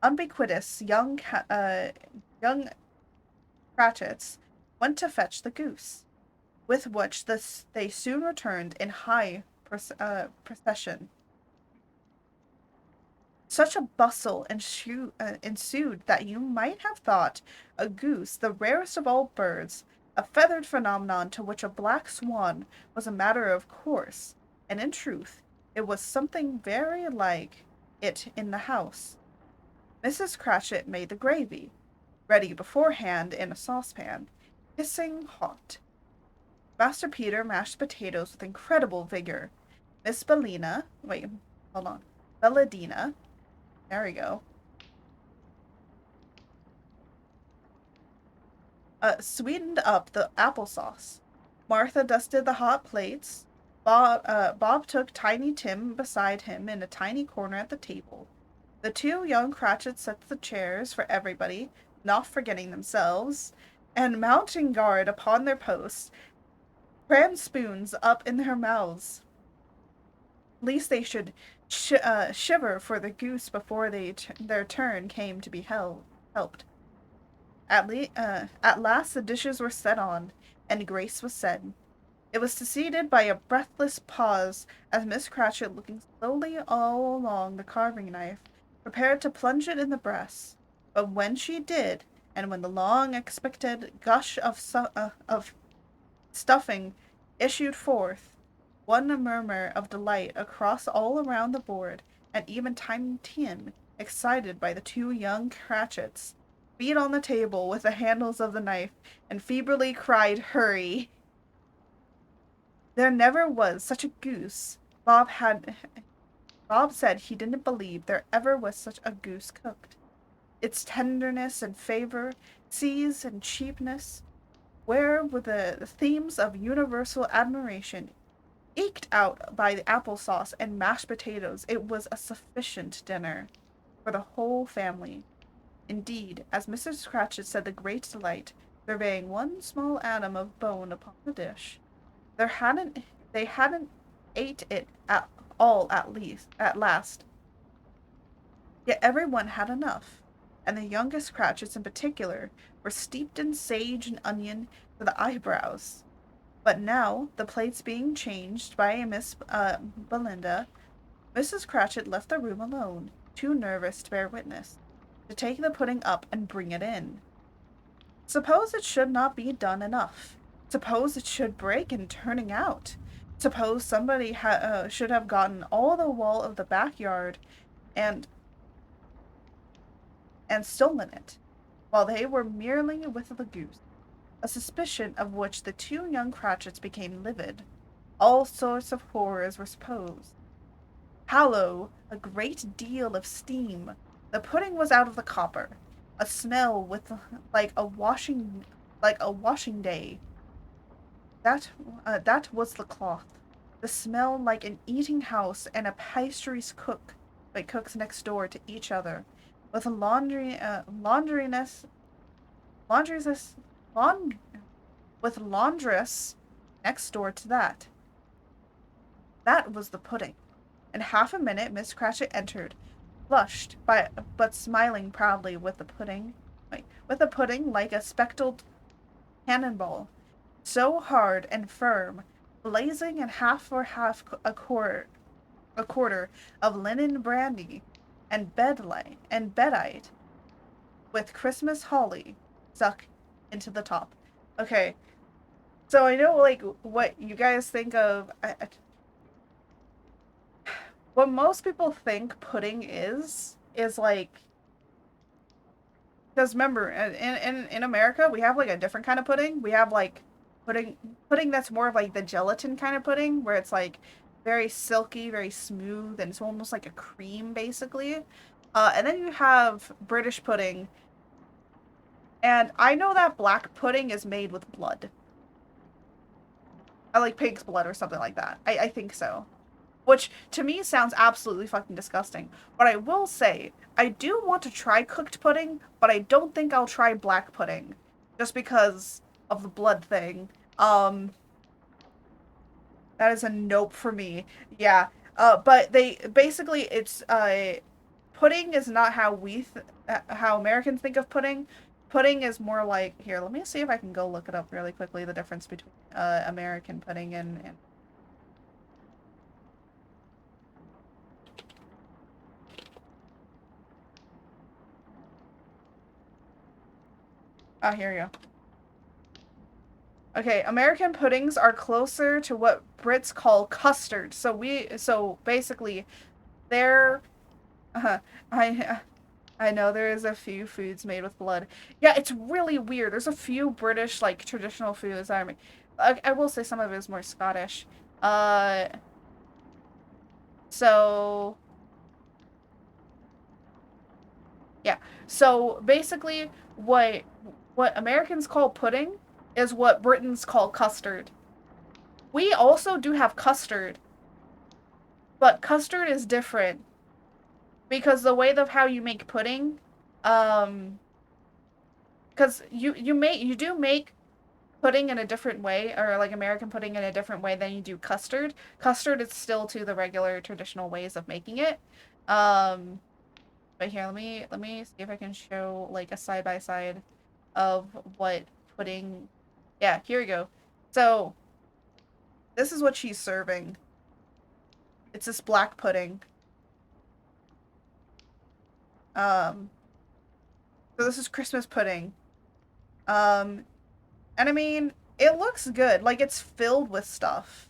ubiquitous young Cratchits went to fetch the goose, with which they soon returned in high procession. Such a bustle ensued that you might have thought a goose the rarest of all birds, a feathered phenomenon to which a black swan was a matter of course, and in truth it was something very like it in the house. Mrs. Cratchit made the gravy, ready beforehand in a saucepan, hissing hot. Master Peter mashed potatoes with incredible vigor. Miss Bellina, wait, hold on, Belladina, there we go, sweetened up the applesauce. Martha dusted the hot plates. Bob took Tiny Tim beside him in a tiny corner at the table. The two young Cratchits set the chairs for everybody, not forgetting themselves, and mounting guard upon their posts, crammed spoons up in their mouths, lest they should shiver for the goose before their turn came to be helped. At last the dishes were set on, and grace was said. It was succeeded by a breathless pause as Miss Cratchit, looking slowly all along the carving knife, prepared to plunge it in the breast. But when she did, and when the long expected gush of stuffing issued forth, one murmur of delight across all around the board, and even Tiny Tim, excited by the two young Cratchits, beat on the table with the handles of the knife, and feebly cried, "Hurry!" There never was such a goose. Bob said he didn't believe there ever was such a goose cooked. Its tenderness and flavor, ease and cheapness, where were the themes of universal admiration, eked out by the applesauce and mashed potatoes, it was a sufficient dinner for the whole family. Indeed, as Mrs. Cratchit said, the great delight, surveying one small atom of bone upon the dish, they hadn't ate it at all at last. Yet everyone had enough, and the youngest Cratchits in particular were steeped in sage and onion to the eyebrows. But now, the plates being changed by Miss Belinda, Mrs. Cratchit left the room alone, too nervous to bear witness, to take the pudding up and bring it in. Suppose it should not be done enough. Suppose it should break in turning out. Suppose somebody should have gotten all the wall of the backyard and stolen it, while they were merely with the goose, a suspicion of which the two young Cratchits became livid. All sorts of horrors were supposed. Hallo! A great deal of steam. The pudding was out of the copper. A smell with like a washing day. That was the cloth. The smell like an eating house and a pastry's cooks next door to each other, with a laundress, with laundress next door to that. That was the pudding. In half a minute Miss Cratchit entered, flushed but smiling proudly with the pudding like a speckled cannonball, so hard and firm, blazing in half for half a quarter of linen brandy, and bedite with Christmas holly stuck into the top. Okay, so I know like what you guys think of. What most people think pudding is like, because remember in America we have like a different kind of pudding. We have like pudding that's more of like the gelatin kind of pudding where it's like very silky, very smooth, and it's almost like a cream basically. And then you have British pudding, and I know that black pudding is made with blood. I like pig's blood or something like that. I think so. Which to me sounds absolutely fucking disgusting. But I will say, I do want to try cooked pudding, but I don't think I'll try black pudding. Just because of the blood thing. That is a nope for me. Yeah. But they basically it's pudding is not how how Americans think of pudding. Pudding is more like, here, let me see if I can go look it up really quickly, the difference between American pudding and Ah, here you go. Okay, American puddings are closer to what Brits call custard. So basically, they're, I, I know there is a few foods made with blood. Yeah, it's really weird. There's a few British like traditional foods. I will say some of it is more Scottish. Uh, so yeah. So basically, what Americans call pudding is what Britons call custard. We also do have custard, but custard is different because the way of how you make pudding, um, because you do make pudding in a different way, or like American pudding in a different way than you do custard. Custard is still to the regular traditional ways of making it. Um, but here, let me see if I can show like a side by side of what pudding. Yeah, here we go. So this is what she's serving. It's this black pudding. Um, so this is Christmas pudding. Um, and I mean, it looks good. Like it's filled with stuff.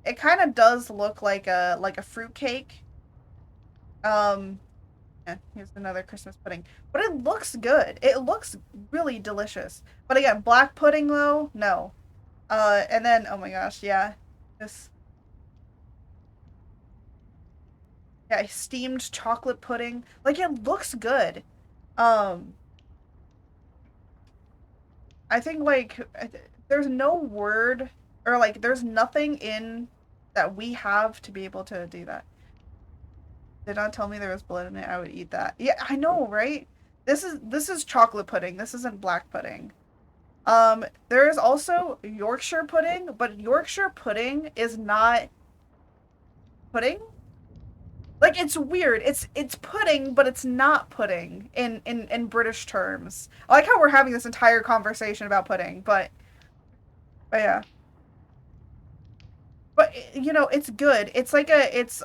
It kind of does look like a fruit cake. Um, yeah, here's another Christmas pudding. But it looks good. It looks really delicious. But again, black pudding though, no. And then oh my gosh, yeah. This yeah, steamed chocolate pudding. Like it looks good. Um, I think like there's no word or like there's nothing in that we have to be able to do that. Did not tell me there was blood in it, I would eat that. Yeah, I know, right? This is chocolate pudding. This isn't black pudding. There is also Yorkshire pudding, but Yorkshire pudding is not pudding. Like it's weird. It's pudding, but it's not pudding in British terms. I like how we're having this entire conversation about pudding, but yeah. But you know, it's good. It's like a it's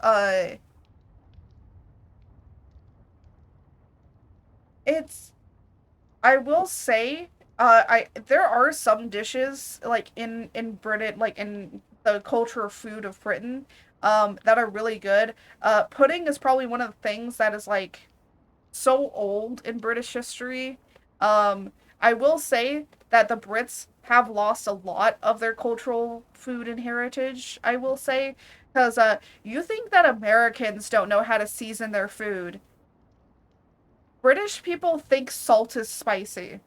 I will say, I there are some dishes like in Britain, like in the culture of food of Britain, that are really good. Pudding is probably one of the things that is like so old in British history. I will say that the Brits have lost a lot of their cultural food and heritage. I will say, because you think that Americans don't know how to season their food. British people think salt is spicy.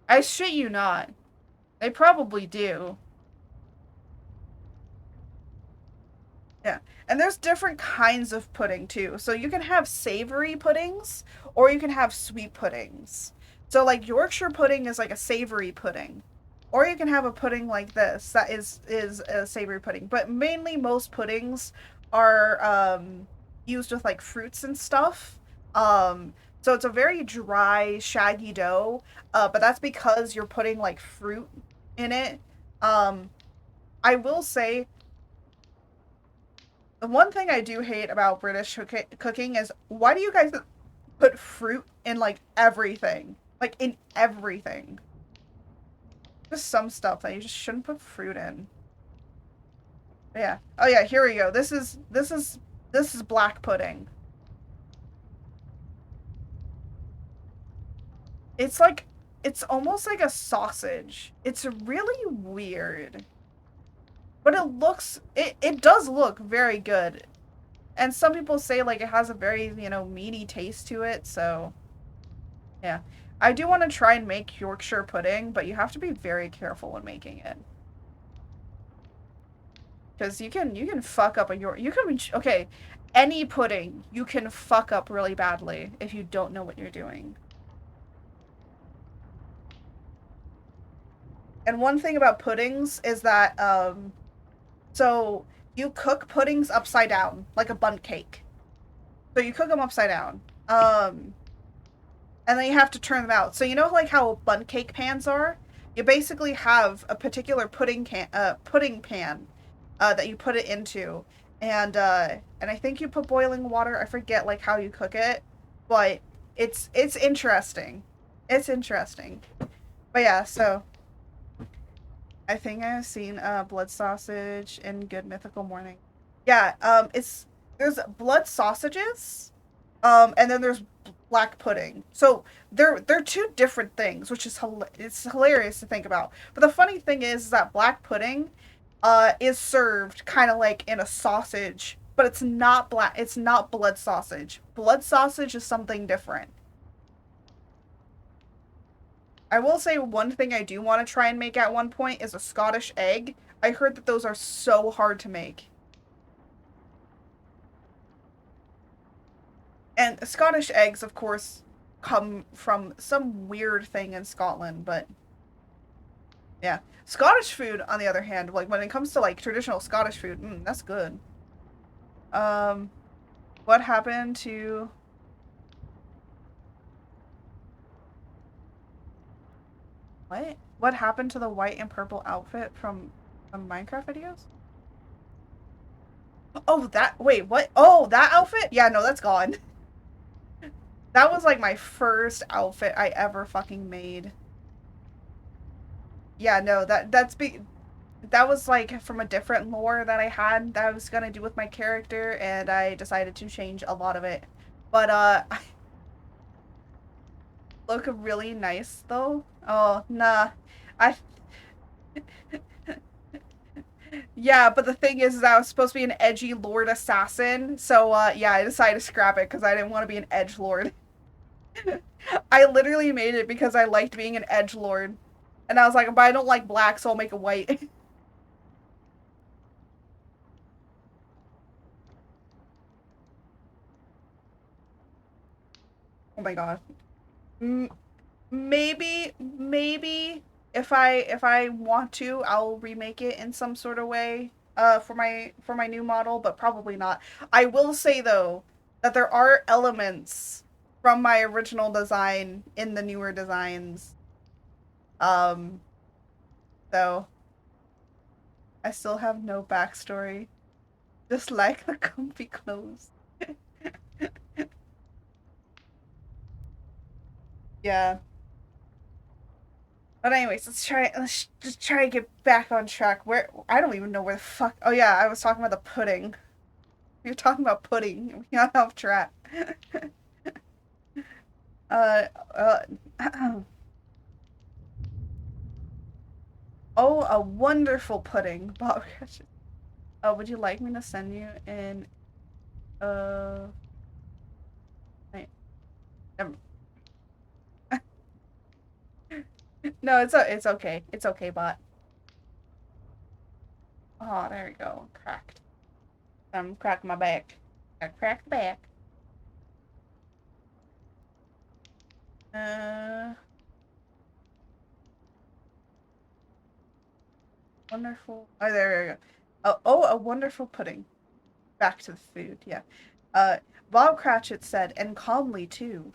I shit you not. They probably do. Yeah. And there's different kinds of pudding too. So you can have savory puddings or you can have sweet puddings. So like Yorkshire pudding is like a savory pudding. Or you can have a pudding like this that is a savory pudding. But mainly most puddings are used with like fruits and stuff. So it's a very dry, shaggy dough. But that's because you're putting like fruit in it. Um, I will say the one thing I do hate about British cooking is why do you guys put fruit in like everything? Like in everything. Just some stuff that you just shouldn't put fruit in. But yeah. Oh yeah, here we go. This is black pudding. It's like it's almost like a sausage. It's really weird. But it does look very good. And some people say like it has a very, meaty taste to it, so yeah. I do want to try and make Yorkshire pudding, but you have to be very careful when making it. Because you can fuck up a York you can okay, any pudding you can fuck up really badly if you don't know what you're doing. And one thing about puddings is that so you cook puddings upside down, like a bundt cake. So you cook them upside down. And then you have to turn them out. So you know like how bundt cake pans are? You basically have a particular pudding pan that you put it into. And I think you put boiling water. I forget like how you cook it, but it's interesting. It's interesting. But yeah, so I think I've seen blood sausage in Good Mythical Morning. Yeah, there's blood sausages, and then there's black pudding. So they're two different things, which is it's hilarious to think about. But the funny thing is that black pudding is served kind of like in a sausage, but it's not black. It's not blood sausage. Blood sausage is something different. I will say one thing I do want to try and make at one point is a Scottish egg. I heard that those are so hard to make. And Scottish eggs, of course, come from some weird thing in Scotland, but yeah. Scottish food, on the other hand, like when it comes to like traditional Scottish food, that's good. Um, what happened to what? What happened to the white and purple outfit from Minecraft videos? Oh, that wait, what? Oh, that outfit? Yeah, no, that's gone. That was like my first outfit I ever fucking made. Yeah, no, that was like from a different lore that I had that I was gonna do with my character, and I decided to change a lot of it. But I look really nice though. Oh, nah. I Yeah, but the thing is that I was supposed to be an edgy lord assassin, so yeah, I decided to scrap it because I didn't want to be an edge lord. I literally made it because I liked being an edge lord. And I was like, but I don't like black, so I'll make it white. Oh my god. M maybe if I want to, I'll remake it in some sort of way for my new model, but probably not. I will say though that there are elements from my original design in the newer designs. Um so I still have no backstory. Just like the comfy clothes. Yeah. But anyways, let's just try to get back on track. Where I don't even know where the fuck. Oh yeah, I was talking about the pudding. We were talking about pudding. We got off track. uh, uh oh, a wonderful pudding. Bob, would you like me to send you in uh wait, um, no, it's okay. It's okay, bot. Oh, there we go. Cracked. I'm cracking my back. I cracked the back. Uh Wonderful. Oh, there we go. Oh, a wonderful pudding. Back to the food, yeah. Uh, Bob Cratchit said, and calmly too,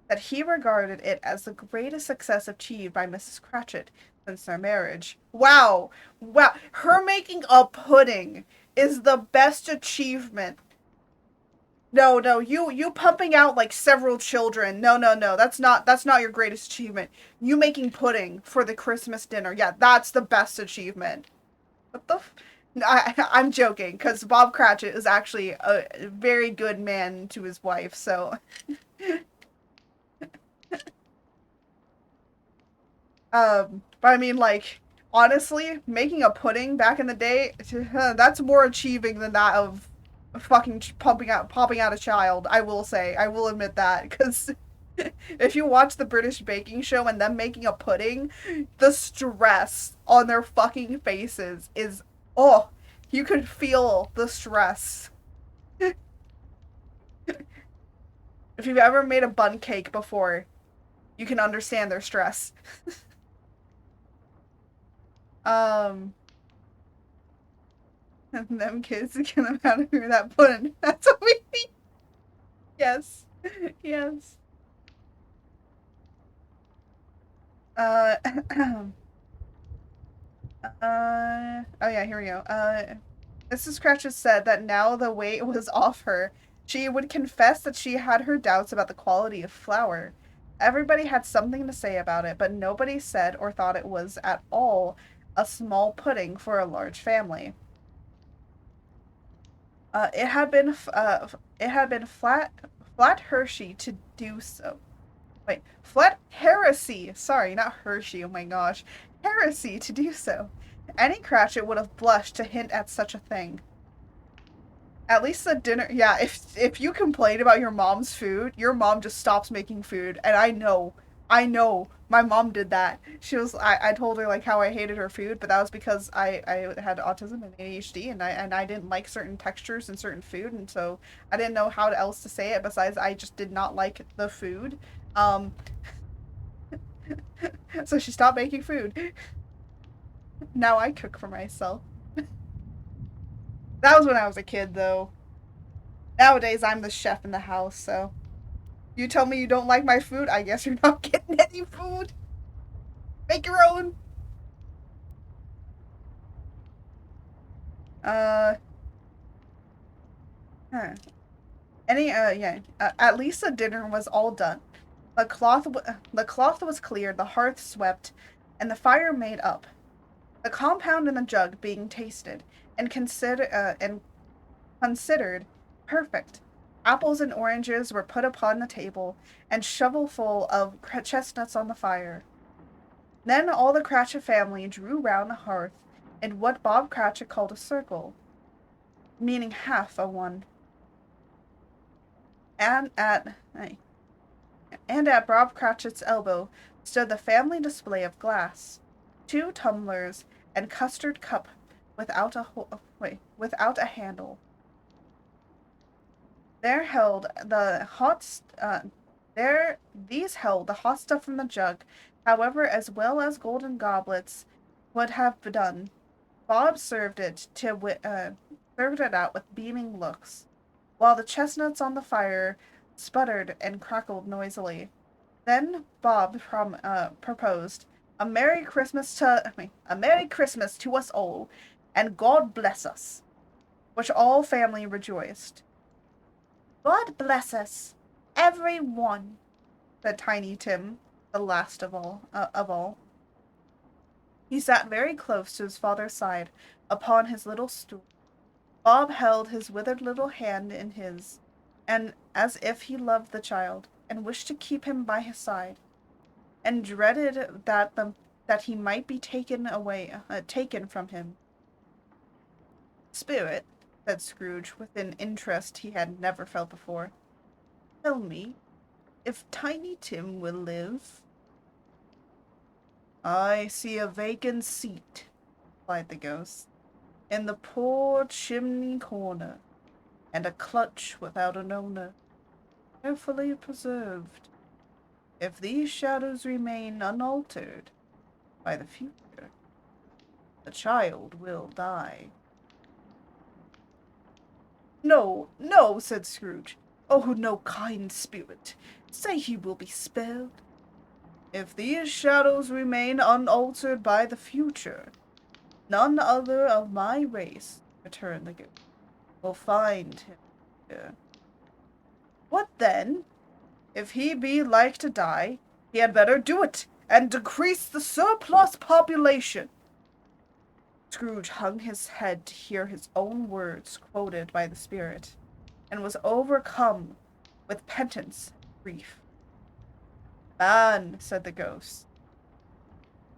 that he regarded it as the greatest success achieved by Mrs. Cratchit since their marriage. Wow! Wow! Her making a pudding is the best achievement. No, no, you pumping out like several children. No, no, no. That's not your greatest achievement. You making pudding for the Christmas dinner. Yeah, that's the best achievement. What the? I'm joking because Bob Cratchit is actually a very good man to his wife. So, but I mean, like, honestly, making a pudding back in the day, that's more achieving than that of fucking popping out a child. I will say, I will admit that because if you watch the British baking show and them making a pudding, the stress on their fucking faces is, oh, you could feel the stress. If you've ever made a bun cake before, you can understand their stress. Um, and them kids get them out of here that pudding. That's what we need. Yes. Yes. Uh, oh yeah, here we go. Mrs. Cratchit said that now the weight was off her. She would confess that she had her doubts about the quality of flour, Everybody had something to say about it, but nobody said or thought it was at all a small pudding for a large family. It had been flat Hershey to do so. Wait, flat heresy. Sorry, not Hershey. Oh my gosh, heresy to do so. Any Cratchit would have blushed to hint at such a thing. At least the dinner. Yeah, if you complain about your mom's food, your mom just stops making food. And I know, my mom did that. I told her like how I hated her food, but that was because I had autism and ADHD, and I didn't like certain textures and certain food, and so I didn't know how else to say it besides I just did not like the food. Um, so she stopped making food. Now I cook for myself. That was when I was a kid, though. Nowadays, I'm the chef in the house, so you tell me you don't like my food, I guess you're not getting any food. Make your own. Uh, huh. Yeah. At least the dinner was all done. The cloth was cleared, the hearth swept, and the fire made up. The compound in the jug being tasted and considered perfect. Apples and oranges were put upon the table, and shovelful of chestnuts on the fire. Then all the Cratchit family drew round the hearth in what Bob Cratchit called a circle, meaning half a one. And at Bob Cratchit's elbow stood the family display of glass, 2 tumblers, and custard cup without a handle. There held the hot there these held the hot stuff from the jug, however, as well as golden goblets would have done. Bob served it out with beaming looks, while the chestnuts on the fire sputtered and crackled noisily. Then Bob proposed a Merry Christmas to us all, and God bless us, which all family rejoiced. God bless us, every one, said Tiny Tim, the last of all. He sat very close to his father's side, upon his little stool. Bob held his withered little hand in his, and as if he loved the child, and wished to keep him by his side, and dreaded that he might be taken from him. Spirit, said Scrooge, with an interest he had never felt before, tell me, if Tiny Tim will live. I see a vacant seat, replied the ghost, in the poor chimney corner, and a clutch without an owner, carefully preserved. If these shadows remain unaltered by the future, the child will die. No, no, said Scrooge. Oh, no, kind spirit, say he will be spared. If these shadows remain unaltered by the future, none other of my race, returned the ghost, will find him here. What then? If he be like to die, he had better do it, and decrease the surplus population. Scrooge hung his head to hear his own words quoted by the spirit, and was overcome with penitence and grief. Man, said the ghost,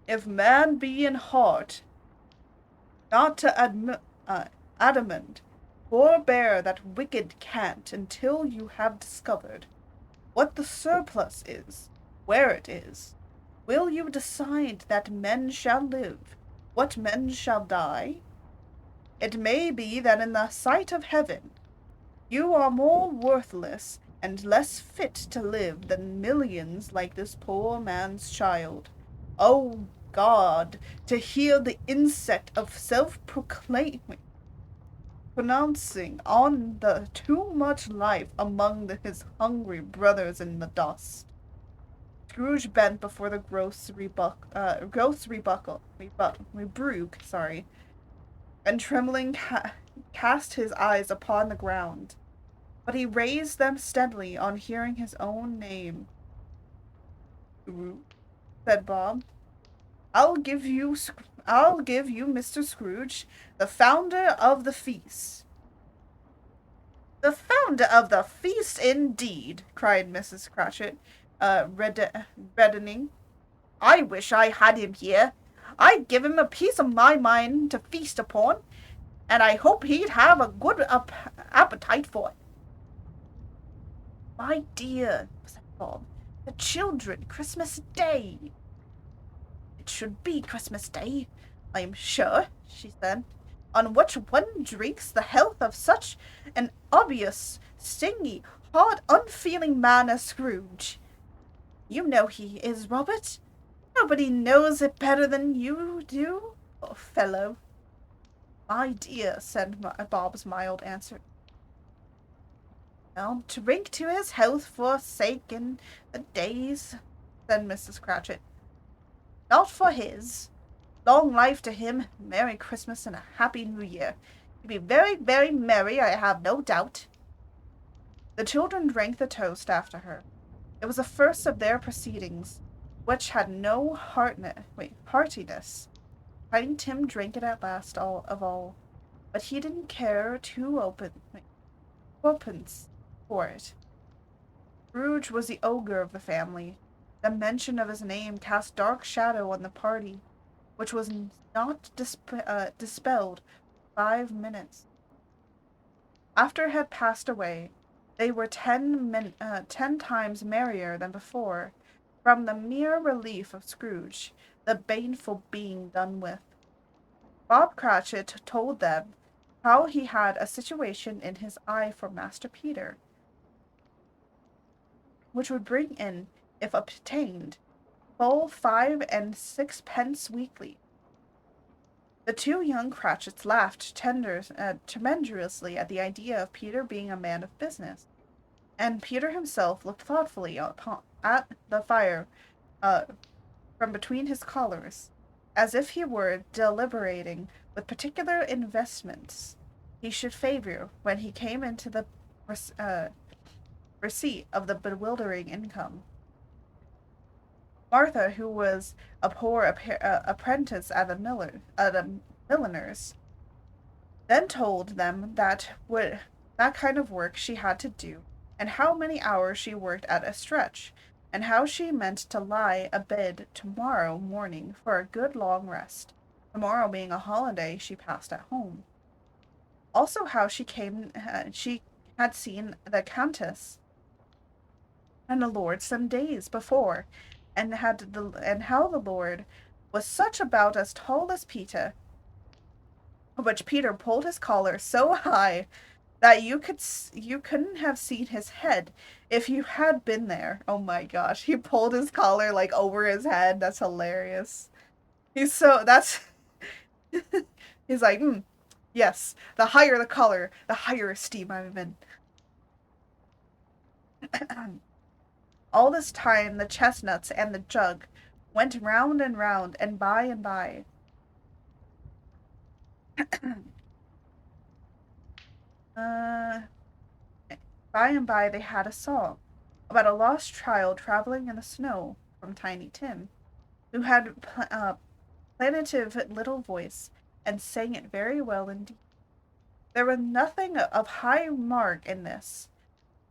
if man be in heart not to adamant, forbear that wicked cant until you have discovered what the surplus is, where it is. Will you decide that men shall live, what men shall die? It may be that in the sight of heaven you are more worthless and less fit to live than millions like this poor man's child. Oh God, to hear the insect of self-proclaiming pronouncing on the too much life among his hungry brothers in the dust. Scrooge bent before the rebuke, and trembling cast his eyes upon the ground. But he raised them steadily on hearing his own name. said Bob. I'll give you, Mr. Scrooge, the founder of the feast. The founder of the feast, indeed, cried Mrs. Cratchit, reddening. I wish I had him here. I'd give him a piece of my mind to feast upon, and I hope he'd have a good appetite for it. My dear, said Bob, the children, Christmas Day. It should be Christmas Day, I am sure, she said, on which one drinks the health of such an obvious, stingy, hard, unfeeling man as Scrooge. You know he is, Robert. Nobody knows it better than you do, poor fellow. My dear, said Bob's mild answer. Well, drink to his health for sake in the days, said Mrs. Cratchit. Not for his. Long life to him, Merry Christmas, and a Happy New Year. He'll be very, very merry, I have no doubt. The children drank the toast after her. It was the first of their proceedings, which had no heartiness. Tiny Tim drank it at last all, but he didn't care twopence for it. Scrooge was the ogre of the family. The mention of his name cast dark shadow on the party, which was not dispelled 5 minutes. After it had passed away, they were 10 times merrier than before, from the mere relief of Scrooge, the baneful being done with. Bob Cratchit told them how he had a situation in his eye for Master Peter, which would bring in, if obtained, full 5 and 6 pence weekly. The two young Cratchits laughed tremendously at the idea of Peter being a man of business, and Peter himself looked thoughtfully at the fire from between his collars, as if he were deliberating with particular investments he should favor when he came into the receipt of the bewildering income. Martha, who was a poor apprentice at the milliner's, then told them that kind of work she had to do, and how many hours she worked at a stretch, and how she meant to lie abed tomorrow morning for a good long rest, tomorrow being a holiday she passed at home. Also how she had seen the Countess and the Lord some days before, and how the Lord was such about as tall as Peter, which Peter pulled his collar so high that you couldn't have seen his head if you had been there. Oh my gosh, he pulled his collar like over his head. That's hilarious. He's like, yes, the higher the collar, the higher esteem I'm in. All this time the chestnuts and the jug went round and round, and by and by they had a song about a lost child traveling in the snow from Tiny Tim, who had a plaintive little voice and sang it very well indeed. There was nothing of high mark in this.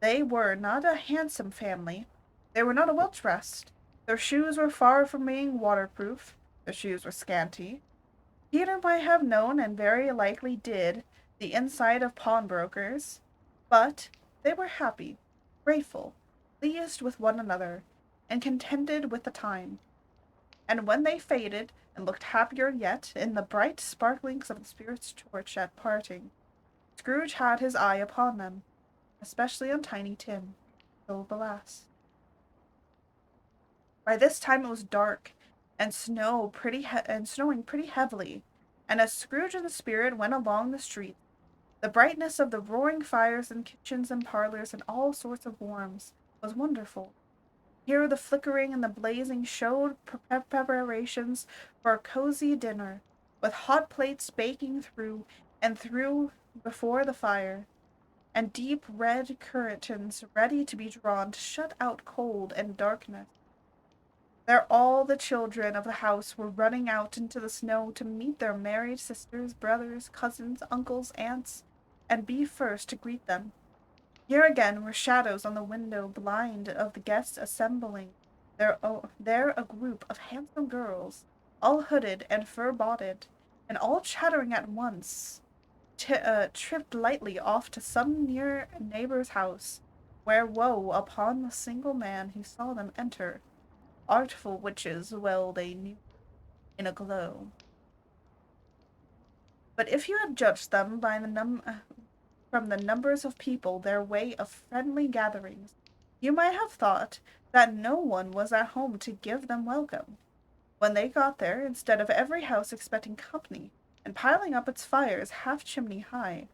They were not a handsome family. They were not well dressed. Their shoes were far from being waterproof. Their shoes were scanty. Peter might have known, and very likely did, the inside of pawnbrokers, but they were happy, grateful, pleased with one another, and contented with the time. And when they faded, and looked happier yet in the bright sparklings of the spirit's torch at parting, Scrooge had his eye upon them, especially on Tiny Tim, till the last. By this time it was dark, and snowing pretty heavily, and as Scrooge and the spirit went along the street, the brightness of the roaring fires in kitchens and parlors and all sorts of warms was wonderful. Here the flickering and the blazing showed preparations for a cozy dinner, with hot plates baking through before the fire, and deep red curtains ready to be drawn to shut out cold and darkness. There all the children of the house were running out into the snow to meet their married sisters, brothers, cousins, uncles, aunts, and be first to greet them. Here again were shadows on the window blind of the guests assembling. There a group of handsome girls, all hooded and fur-botted, and all chattering at once, tripped lightly off to some near neighbor's house, where woe upon the single man who saw them enter. Artful witches well they knew in a glow. But if you had judged them by from the numbers of people, their way of friendly gatherings, you might have thought that no one was at home to give them welcome. When they got there, instead of every house expecting company, and piling up its fires half chimney high,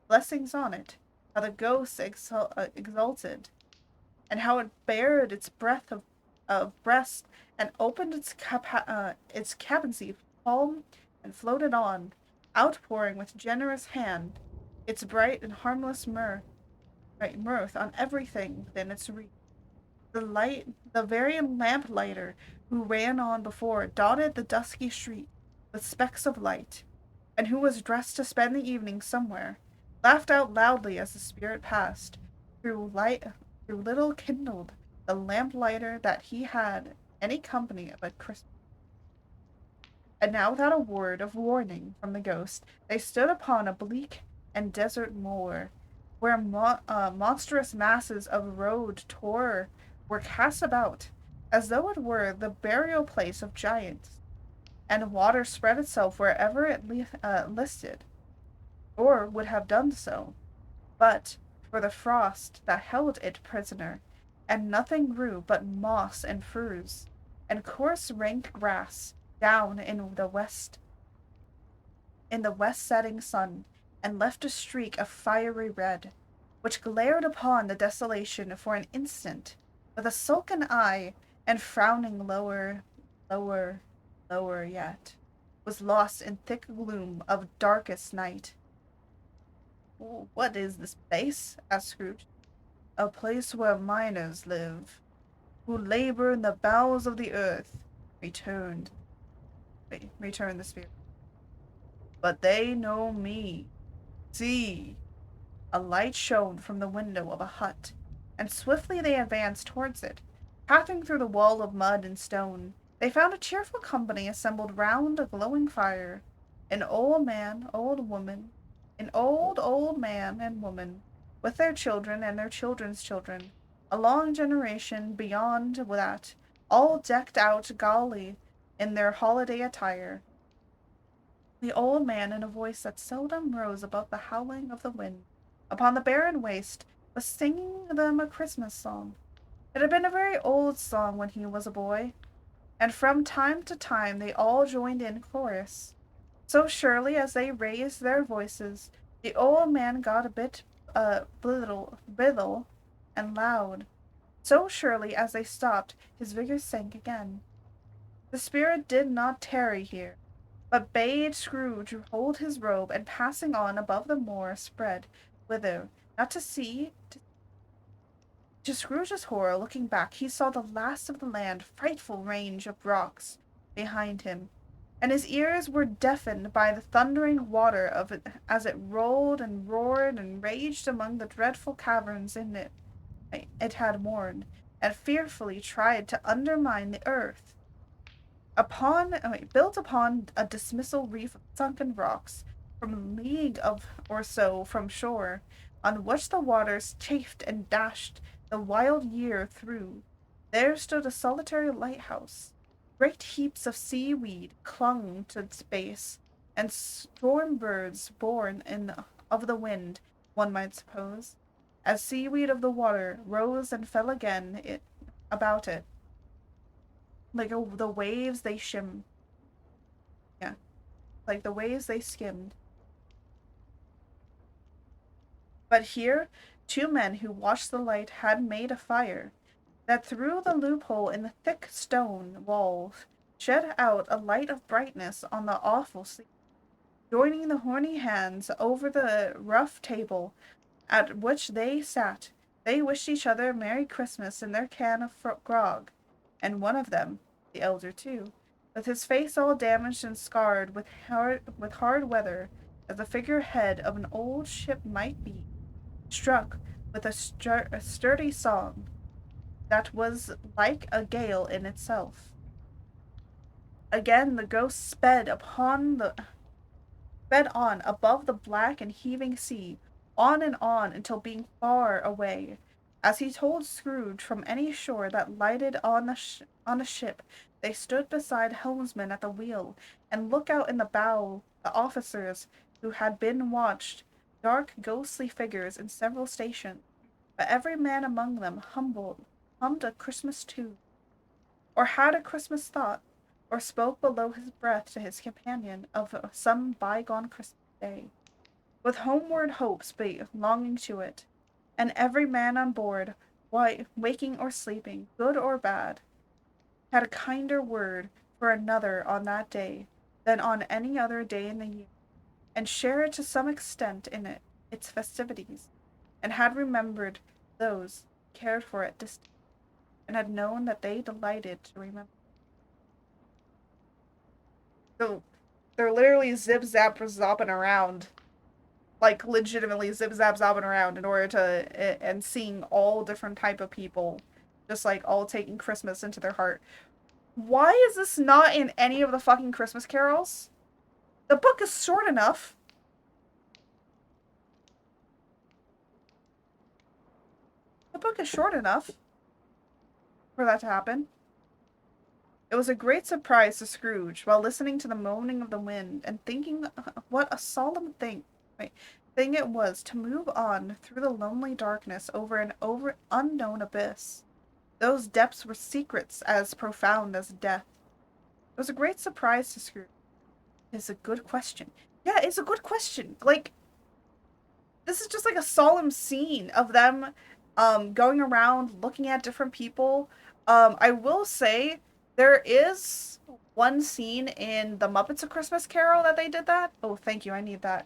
blessings on it, how the ghosts exulted, and how it bared its breast and opened its capacy palm and floated on, outpouring with generous hand its bright and harmless mirth on everything within its reach. The very lamplighter who ran on before dotted the dusky street with specks of light, and who was dressed to spend the evening somewhere, laughed out loudly as the spirit passed, through little kindled the lamplighter that he had any company of at Christmas. And now without a word of warning from the ghost, they stood upon a bleak and desert moor, where monstrous masses of road tore were cast about, as though it were the burial place of giants, and water spread itself wherever it listed, or would have done so, but for the frost that held it prisoner, and nothing grew but moss and furze, and coarse rank grass down in the west setting sun, and left a streak of fiery red, which glared upon the desolation for an instant, with a sullen eye, and frowning lower yet, was lost in thick gloom of darkest night. "What is this place?" asked Scrooge. "A place where miners live, who labor in the bowels of the earth," returned returned the spirit. "But they know me. See!" A light shone from the window of a hut, and swiftly they advanced towards it. Passing through the wall of mud and stone, they found a cheerful company assembled round a glowing fire. An old man, old man and woman, with their children and their children's children, a long generation beyond that, all decked out gaily in their holiday attire. The old man, in a voice that seldom rose above the howling of the wind upon the barren waste, was singing them a Christmas song. It had been a very old song when he was a boy, and from time to time they all joined in chorus. So surely as they raised their voices, the old man got a bit brittle and loud. So surely as they stopped, his vigor sank again. The spirit did not tarry here, but bade Scrooge hold his robe, and passing on above the moor, spread whither, not to see. To Scrooge's horror, looking back, he saw the last of the land, frightful range of rocks behind him, and his ears were deafened by the thundering water of it as it rolled and roared and raged among the dreadful caverns in it had mourned, and fearfully tried to undermine the earth. Built upon a dismal reef of sunken rocks, from a league or so from shore, on which the waters chafed and dashed the wild year through, there stood a solitary lighthouse. Great heaps of seaweed clung to its base, and storm birds born of the wind, one might suppose, as seaweed of the water rose and fell again about it, like the waves they shimmed. Yeah, like the waves they skimmed. But here, two men who watched the light had made a fire, that through the loophole in the thick stone walls shed out a light of brightness on the awful sea. Joining the horny hands over the rough table at which they sat, they wished each other Merry Christmas in their can of grog, and one of them, the elder too, with his face all damaged and scarred with hard weather, as the figurehead of an old ship might be, struck with a sturdy song that was like a gale in itself. Again the ghost sped on above the black and heaving sea, on and on until being far away, as he told Scrooge, from any shore that lighted on a ship, they stood beside helmsman at the wheel, and look out in the bow the officers who had been watched, dark ghostly figures in several stations, but every man among them hummed a Christmas tune, or had a Christmas thought, or spoke below his breath to his companion of some bygone Christmas day, with homeward hopes belonging to it, and every man on board, waking or sleeping, good or bad, had a kinder word for another on that day than on any other day in the year, and shared to some extent in its festivities, and had remembered those cared for it distant, and had known that they delighted to remember. So they're literally zip zap zopping around, like legitimately zip zap zopping around in order to and seeing all different type of people, just like all taking Christmas into their heart. Why is this not in any of the fucking Christmas carols? The book is short enough. The book is short enough for that to happen. It was a great surprise to Scrooge, while listening to the moaning of the wind, and thinking what a solemn thing it was to move on through the lonely darkness over an unknown abyss. Those depths were secrets as profound as death. It was a great surprise to Scrooge. It's a good question. Yeah, it's a good question. Like, this is just like a solemn scene of them going around looking at different people. I will say there is one scene in the Muppets A Christmas Carol that they did that. Oh, thank you. I need that.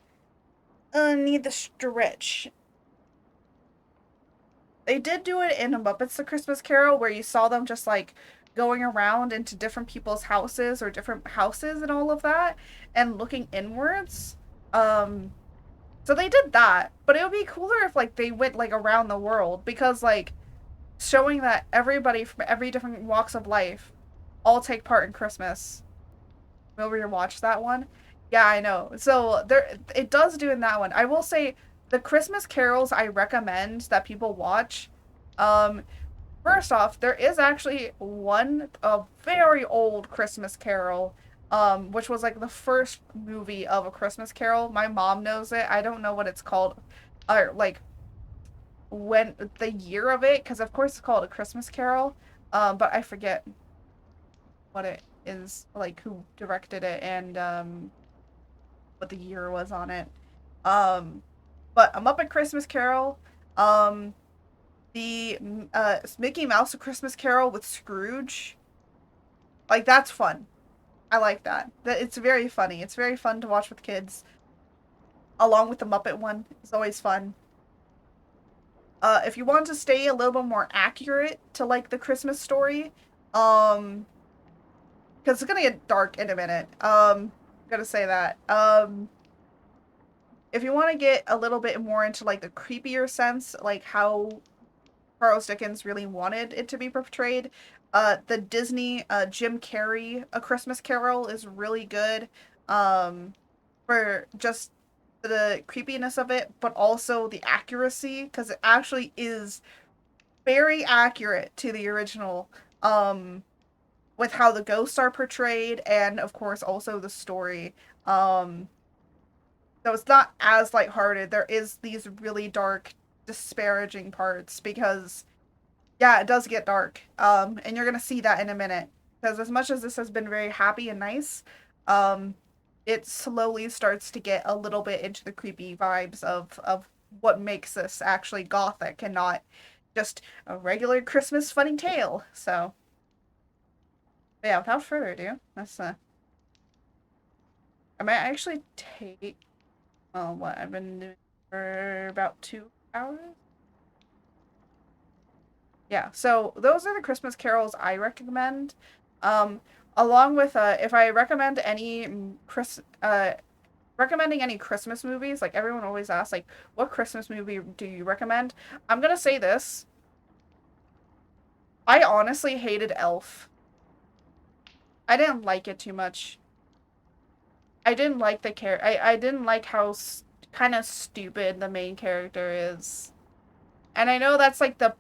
Need the stretch. They did do it in a Muppets A Christmas Carol where you saw them just like going around into different people's houses or different houses and all of that and looking inwards. So they did that, but it would be cooler if like they went like around the world, because like showing that everybody from every different walks of life all take part in Christmas. Will we watch that one? Yeah, I know. So there, it does do in that one. I will say the Christmas carols I recommend that people watch. Um, First off, there is actually a very old Christmas Carol, which was like the first movie of A Christmas Carol. My mom knows it. I don't know what it's called, or like when the year of it, because of course it's called A Christmas Carol. But I forget what it is, like who directed it and what the year was on it. Um, but I'm up at Christmas Carol. Um, the Mickey Mouse A Christmas Carol with Scrooge. Like that's fun. I like that. It's very funny. It's very fun to watch with kids. Along with the Muppet one. It's always fun. If you want to stay a little bit more accurate to like the Christmas story, because it's gonna get dark in a minute. Gotta say that. If you want to get a little bit more into like the creepier sense, like how Charles Dickens really wanted it to be portrayed. The Disney Jim Carrey A Christmas Carol is really good for just the creepiness of it, but also the accuracy, because it actually is very accurate to the original with how the ghosts are portrayed, and of course also the story. So it's not as lighthearted. There is these really dark, disparaging parts because yeah, it does get dark. And you're gonna see that in a minute. Because as much as this has been very happy and nice, um, it slowly starts to get a little bit into the creepy vibes of what makes this actually gothic and not just a regular Christmas funny tale. So, but yeah, without further ado, I might actually take what I've been doing for about 2 hours. Yeah, so those are the Christmas carols I recommend. Along with if I recommend any recommending any Christmas movies, like everyone always asks, like, what Christmas movie do you recommend? I'm gonna say this. I honestly hated Elf. I didn't like it too much. I didn't like the I didn't like how kind of stupid the main character is. And I know that's like the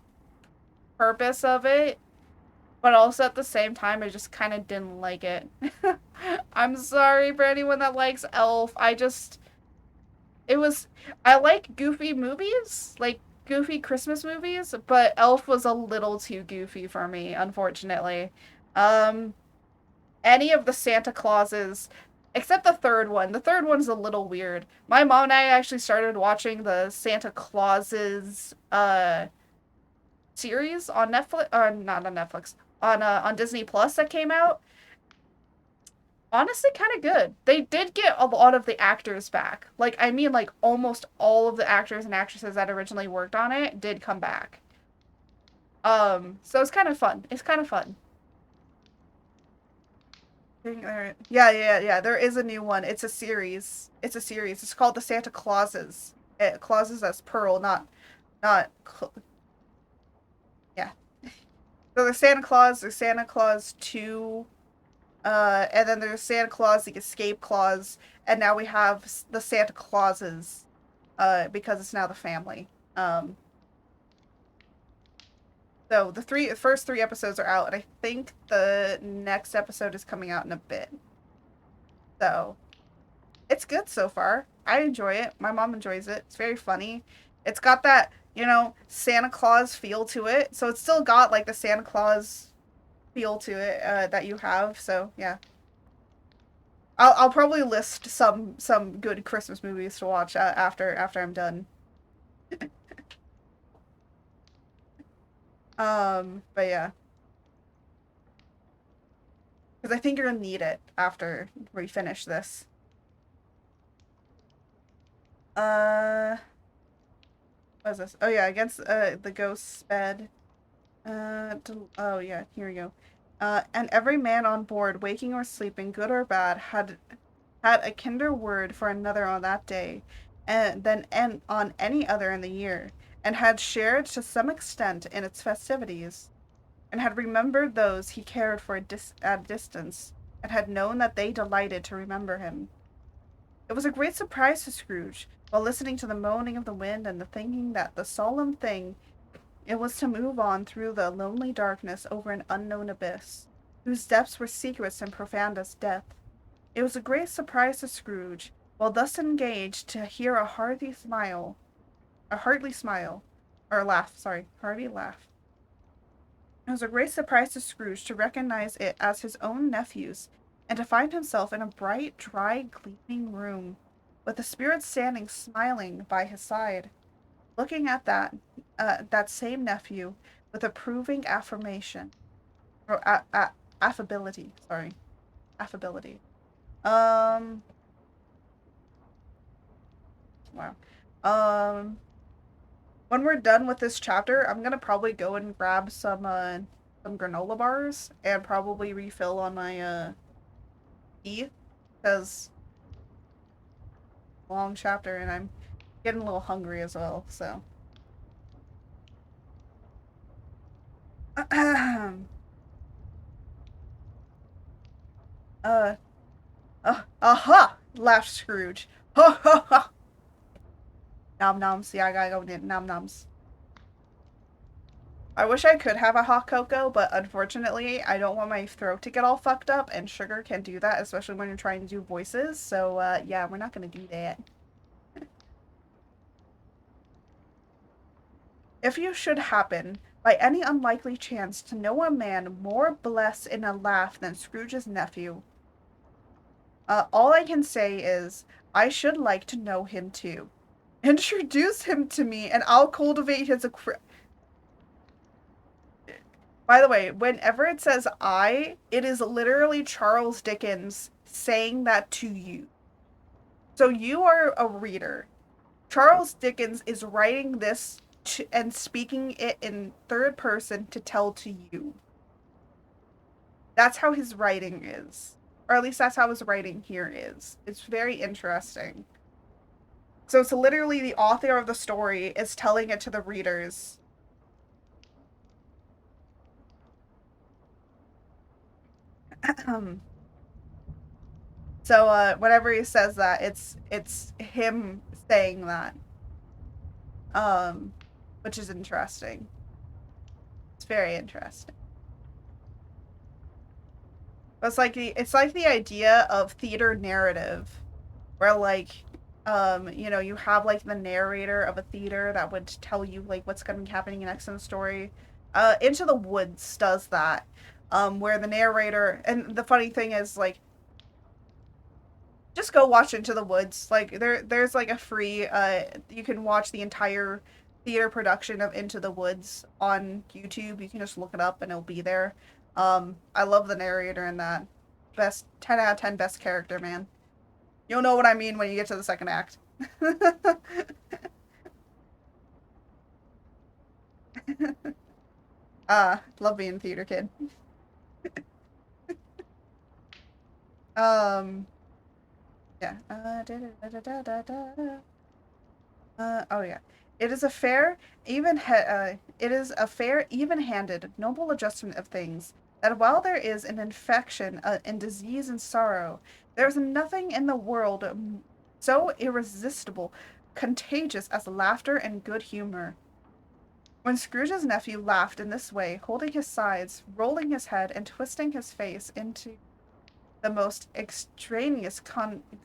purpose of it, but also at the same time, I just kind of didn't like it. I'm sorry for anyone that likes Elf. It was, I like goofy movies, like goofy Christmas movies, but Elf was a little too goofy for me, unfortunately. Um, any of the Santa Clauses, except the third one. The third one's a little weird. My mom and I actually started watching the Santa Clauses series on Netflix, or not on Netflix, on Disney Plus that came out. Honestly, kind of good. They did get a lot of the actors back. Like, I mean, like almost all of the actors and actresses that originally worked on it did come back. So it's kind of fun. It's kind of fun. Yeah, yeah. There is a new one. It's a series. It's a series. It's called the Santa Clauses. Clauses as Pearl, not. Yeah. So there's Santa Claus. There's Santa Claus 2. And then there's Santa Claus, the Escape Clause, and now we have the Santa Clauses, because it's now the family. So the first three episodes are out, and I think the next episode is coming out in a bit. So it's good so far. I enjoy it. My mom enjoys it. It's very funny. It's got that, Santa Claus feel to it. So it's still got like the Santa Claus feel to it that you have. So yeah. I'll probably list some good Christmas movies to watch after I'm done. But yeah, because I think you're gonna need it after we finish this. Uh, what is this? Oh yeah, against the ghost sped. Oh yeah, here we go. And every man on board, waking or sleeping, good or bad, had a kinder word for another on that day, and than and on any other in the year, and had shared to some extent in its festivities, and had remembered those he cared for at a distance, and had known that they delighted to remember him. It was a great surprise to Scrooge, while listening to the moaning of the wind and the thinking that the solemn thing it was to move on through the lonely darkness over an unknown abyss, whose depths were secrets and profound as death. It was a great surprise to Scrooge, while thus engaged, to hear a hearty smile, or laugh, sorry, hearty laugh. It was a great surprise to Scrooge to recognize it as his own nephew's, and to find himself in a bright, dry, gleaming room, with the spirit standing smiling by his side, looking at that same nephew with approving affirmation, or affability. Sorry, affability. Um, wow. Um, when we're done with this chapter, I'm gonna probably go and grab some granola bars and probably refill on my tea, because long chapter and I'm getting a little hungry as well. So, uh, aha! Laughed Scrooge. Ha ha ha! Nom noms. Yeah, I gotta go get nom noms. I wish I could have a hot cocoa, but unfortunately, I don't want my throat to get all fucked up, and sugar can do that, especially when you're trying to do voices. So, yeah, we're not gonna do that. If you should happen, by any unlikely chance, to know a man more blessed in a laugh than Scrooge's nephew, all I can say is, I should like to know him too. Introduce him to me, and I'll cultivate his. By the way, whenever it says I, it is literally Charles Dickens saying that to you. So you are a reader. Charles Dickens is writing this and speaking it in third person to tell to you. That's how his writing is. Or at least that's how his writing here is. It's very interesting. So it's literally the author of the story is telling it to the readers. So whenever he says that, it's him saying that. Which is interesting. It's very interesting. It's like the idea of theater narrative, where like, you know, you have like the narrator of a theater that would tell you like what's going to be happening next in the story. Into the Woods does that, where the narrator, and the funny thing is like, just go watch Into the Woods. Like there's like a free, you can watch the entire theater production of Into the Woods on YouTube. You can just look it up and it'll be there. I love the narrator in that. Best 10 out of 10 best character, man. You'll know what I mean when you get to the second act. Love being a theater kid. Yeah. Oh yeah. It is a fair, it is a fair, even-handed, noble adjustment of things, that while there is an infection, and disease and sorrow, there is nothing in the world so irresistible, contagious as laughter and good humor. When Scrooge's nephew laughed in this way, holding his sides, rolling his head, and twisting his face into the most extraneous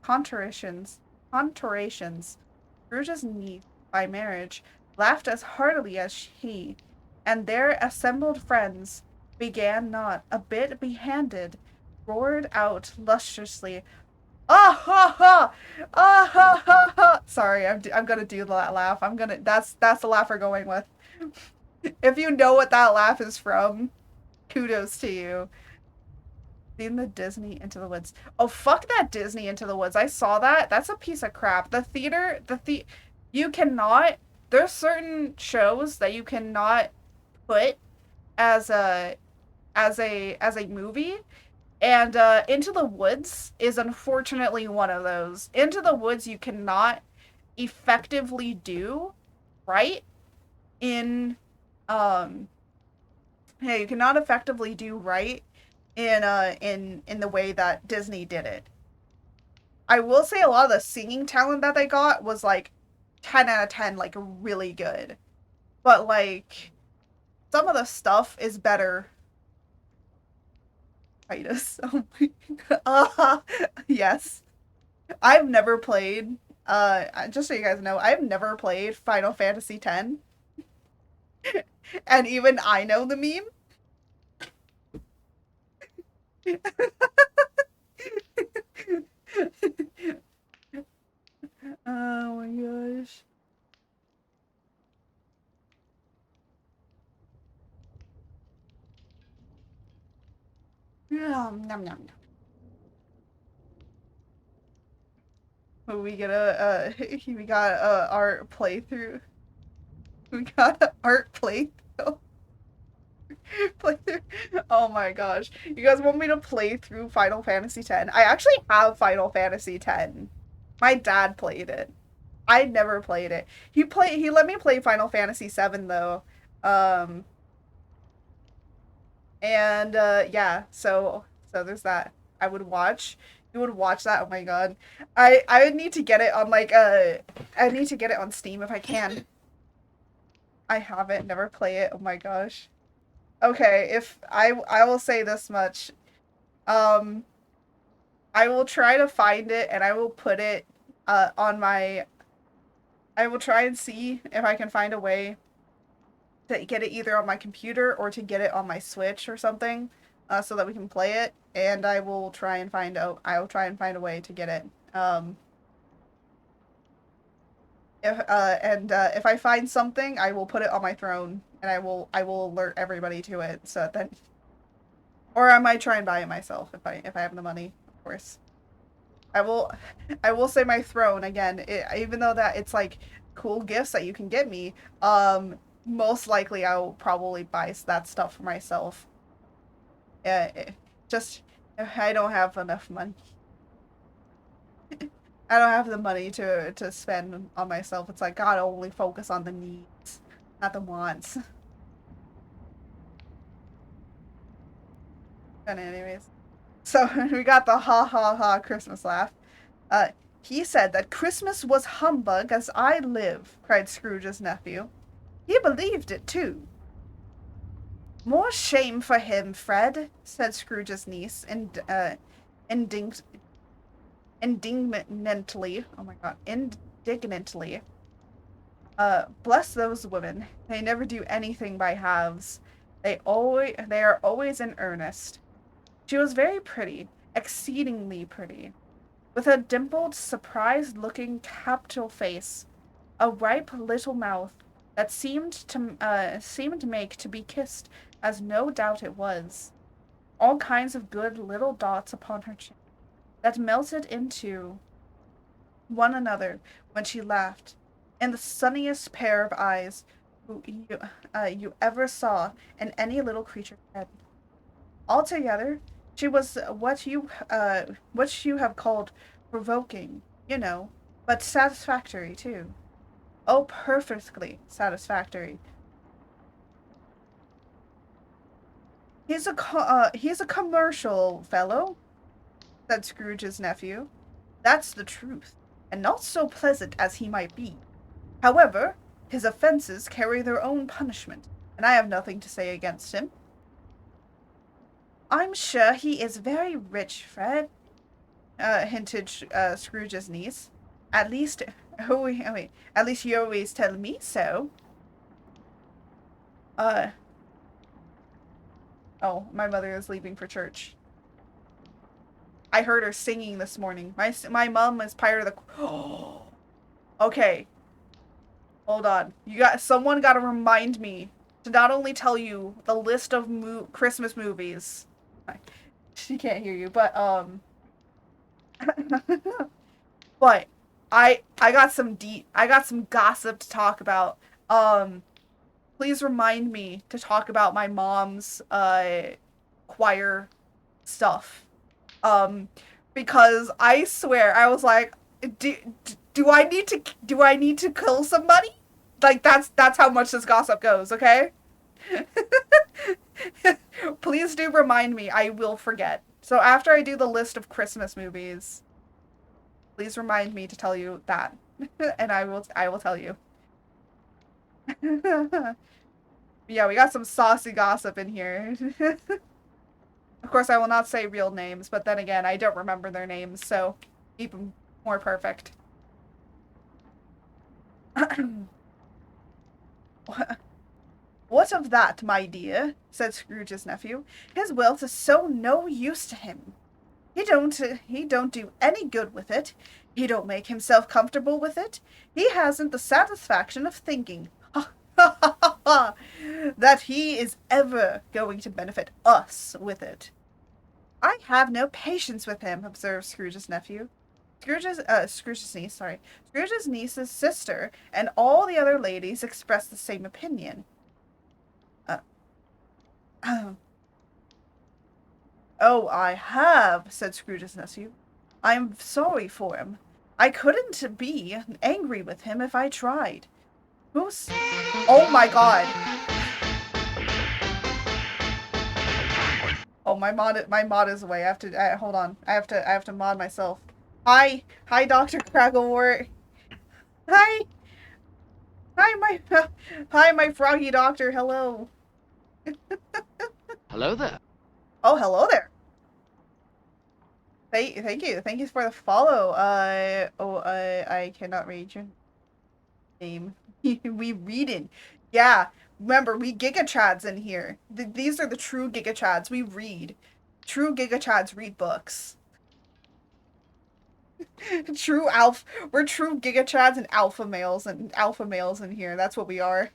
contortions, Scrooge's niece, by marriage, laughed as heartily as he, and their assembled friends began not a bit behanded, roared out lusciously, "Ah ha ha! Ah ha ha ha!" Sorry, I'm gonna do that laugh. That's the laugh we're going with. If you know what that laugh is from, kudos to you. Seen the Disney Into the Woods. Oh, fuck that Disney Into the Woods. I saw that. That's a piece of crap. You cannot, there's certain shows that you cannot put as a movie, and Into the Woods is unfortunately one of those. Into the Woods you cannot effectively do right in yeah, you cannot effectively do right in the way that Disney did it. I will say a lot of the singing talent that they got was like 10 out of 10, like really good. But like some of the stuff is better. Titus. Oh my god. Yes. I've never played just so you guys know, I've never played Final Fantasy X. And even I know the meme. Oh my gosh. Nom, nom, nom. We get we got a art playthrough. We got an art playthrough. Playthrough. Oh my gosh. You guys want me to play through Final Fantasy X? I actually have Final Fantasy X. My dad played it. I never played it. He let me play Final Fantasy VII though. Um and yeah, so there's that. I would watch. You would watch that. Oh my god. I would need to get it on like I need to get it on Steam if I can. I haven't, never play it. Oh my gosh. Okay, if I will say this much. Um I will try to find it and I will put it on my I will try and see if I can find a way to get it either on my computer or to get it on my Switch or something, so that we can play it. And I will try and find out. I will try and find a way to get it. If I find something, I will put it on my throne, and I will alert everybody to it. So then, or I might try and buy it myself if I have the money, of course. I will say my throne again. Even though that it's like cool gifts that you can get me, most likely I will probably buy that stuff for myself. Just, I don't have enough money. I don't have the money to spend on myself. It's like, gotta only focus on the needs, not the wants. But anyways. So we got the ha ha ha Christmas laugh. Uh, he said that Christmas was humbug as I live, cried Scrooge's nephew. He believed it too. More shame for him, Fred, said Scrooge's niece, indig- indignantly. Oh my god, indignantly. Bless those women. They never do anything by halves. They are always in earnest. She was very pretty, exceedingly pretty, with a dimpled, surprised-looking capital face, a ripe little mouth that seemed to make to be kissed, as no doubt it was. All kinds of good little dots upon her chin that melted into one another when she laughed, and the sunniest pair of eyes you ever saw in any little creature's head. Altogether, she was what you have called provoking, you know, but satisfactory too. Oh, perfectly satisfactory. He's a commercial fellow, said Scrooge's nephew. That's the truth, and not so pleasant as he might be. However, his offences carry their own punishment, and I have nothing to say against him. I'm sure he is very rich, Fred, hinted Scrooge's niece. At least, at least you always tell me so. Uh, oh, my mother is leaving for church. I heard her singing this morning. My mom is part of the. Oh, okay. Hold on. Someone got to remind me to not only tell you the list of Christmas movies. She can't hear you, but but I got some gossip to talk about. Please remind me to talk about my mom's choir stuff. Um because I swear I was like, do, do I need to kill somebody? Like that's how much this gossip goes, okay? Please do remind me. I will forget. So after I do the list of Christmas movies, please remind me to tell you that. And I will tell you. Yeah, we got some saucy gossip in here. Of course, I will not say real names, but then again, I don't remember their names, so even more perfect. What of that, my dear? Said Scrooge's nephew. His wealth is so no use to him. He don't do any good with it. He don't make himself comfortable with it. He hasn't the satisfaction of thinking that he is ever going to benefit us with it. I have no patience with him, observed Scrooge's nephew. Scrooge's niece, sorry. Scrooge's niece's sister and all the other ladies expressed the same opinion. Uh, oh, I have, said Scrooge's nephew. I'm sorry for him. I couldn't be angry with him if I tried. Who's... Oh my god. Oh, my mod is away. I have to, hold on. I have to mod myself. Hi, Dr. Cragglewort. Hi, hi, my froggy doctor. Hello. Hello there. Oh, hello there. Thank you for the follow. I cannot read your name. We reading. Yeah, remember, we gigachads in here. These are the true gigachads. We read. True gigachads read books. We're true gigachads and alpha males in here. That's what we are.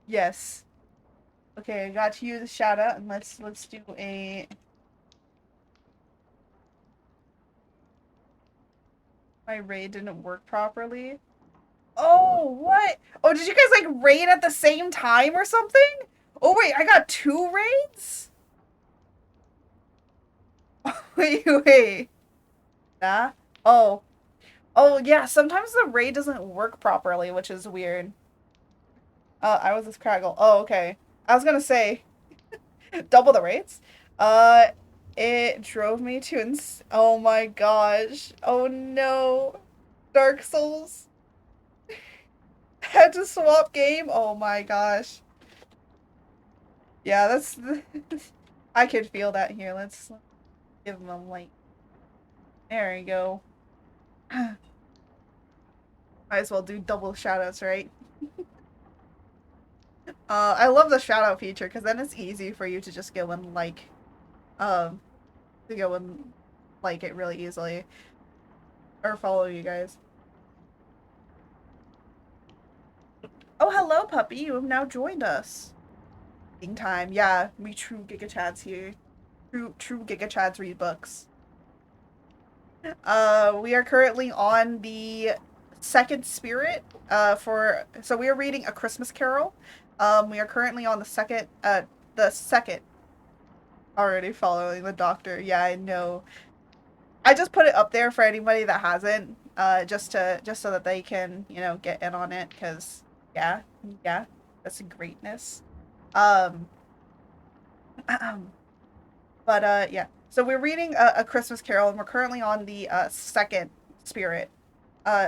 Yes. Okay, I got you the shout out, and let's do a My raid didn't work properly. Oh, what? Oh, did you guys like raid at the same time or something? Oh wait, I got 2 raids? Wait. Nah. Oh. Oh yeah, sometimes the raid doesn't work properly, which is weird. I was this Craggle. Oh, okay. I was gonna say double the rates. Uh, it drove me to oh my gosh. Oh no. Dark Souls. Had to swap game. Oh my gosh. Yeah, that's I could feel that here. Let's give him a light. There you go. Might as well do double shoutouts, right? I love the shoutout feature because then it's easy for you to just go and um, to go and like it really easily or follow you guys. Oh, hello, puppy. You have now joined us. Big time. Yeah, we true Giga Chads here. True Giga Chads read books. We are currently on the second spirit. So we are reading A Christmas Carol. We are currently on the second. Already following the doctor. Yeah, I know. I just put it up there for anybody that hasn't, just so that they can, get in on it. Cause yeah, yeah, that's greatness. Um, but yeah. So we're reading a Christmas Carol, and we're currently on the second spirit,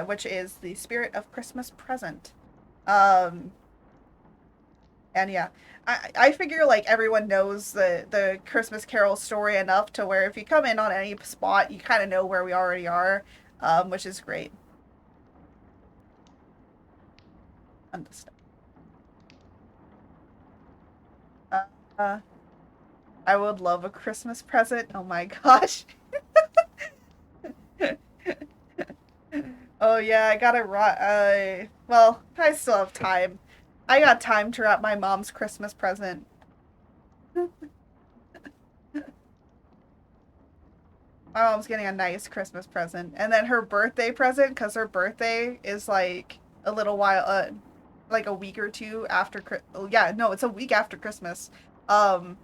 which is the spirit of Christmas present. Um, and yeah, I figure like everyone knows the Christmas Carol story enough to where if you come in on any spot, you kind of know where we already are, which is great. Understand. Uh, uh, I would love a Christmas present. Oh my gosh. Oh yeah, I gotta well, I still have time. I got time to wrap my mom's Christmas present. My mom's getting a nice Christmas present, and then her birthday present, because her birthday is like a little while, like a week or two after. Oh, yeah, no, it's a week after Christmas. Um,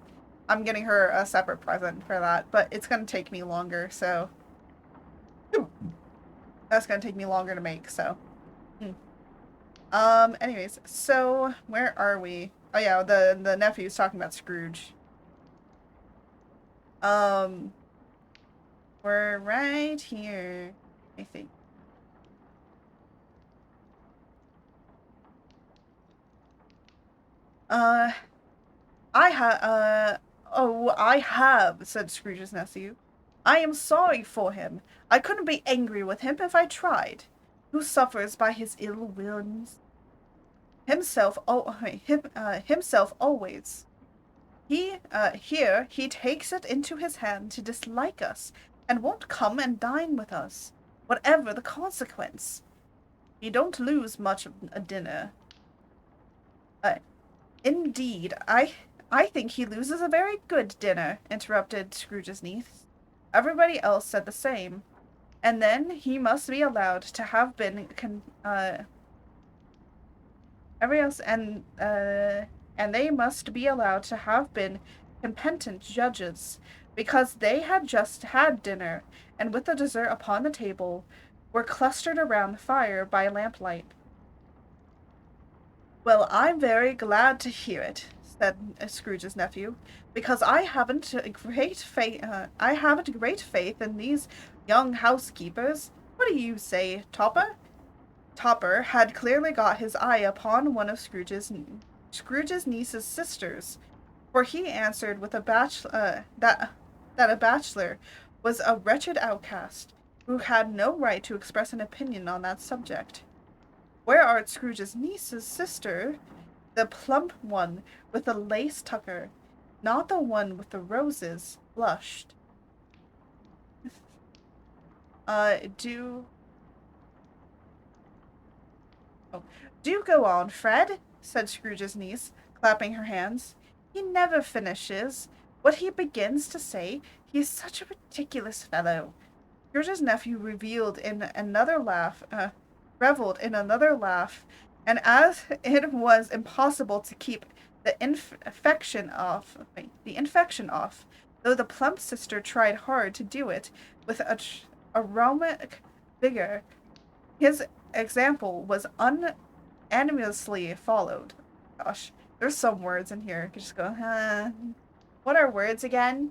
I'm getting her a separate present for that, but it's gonna take me longer, so that's gonna take me longer to make. So, hmm. Anyways, so where are we? Oh yeah, the nephew's talking about Scrooge. Um, we're right here, I think. Uh, I have, said Scrooge's nephew. I am sorry for him. I couldn't be angry with him if I tried. Who suffers by his ill wills? Himself always. He takes it into his hand to dislike us, and won't come and dine with us, whatever the consequence. He don't lose much of a dinner. Uh, Indeed, I think he loses a very good dinner, interrupted Scrooge's niece. Everybody else said the same. And then he must be allowed to have been every else and they must be allowed to have been competent judges, because they had just had dinner, and with the dessert upon the table, were clustered around the fire by lamplight. Well, I'm very glad to hear it, said Scrooge's nephew, because I haven't great faith in these young housekeepers. What do you say, Topper? Topper had clearly got his eye upon one of Scrooge's niece's sisters, for he answered with a that a bachelor was a wretched outcast who had no right to express an opinion on that subject. Where art Scrooge's niece's sister? The plump one with the lace tucker, not the one with the roses, blushed. Do oh, do go on, Fred, said Scrooge's niece, clapping her hands. He never finishes. What he begins to say, he is such a ridiculous fellow. Scrooge's nephew reveled in another laugh, and as it was impossible to keep the infection off, though the plump sister tried hard to do it with aromatic vigor, his example was unanimously followed. Gosh, there's some words in here. I could just go, huh? What are words again?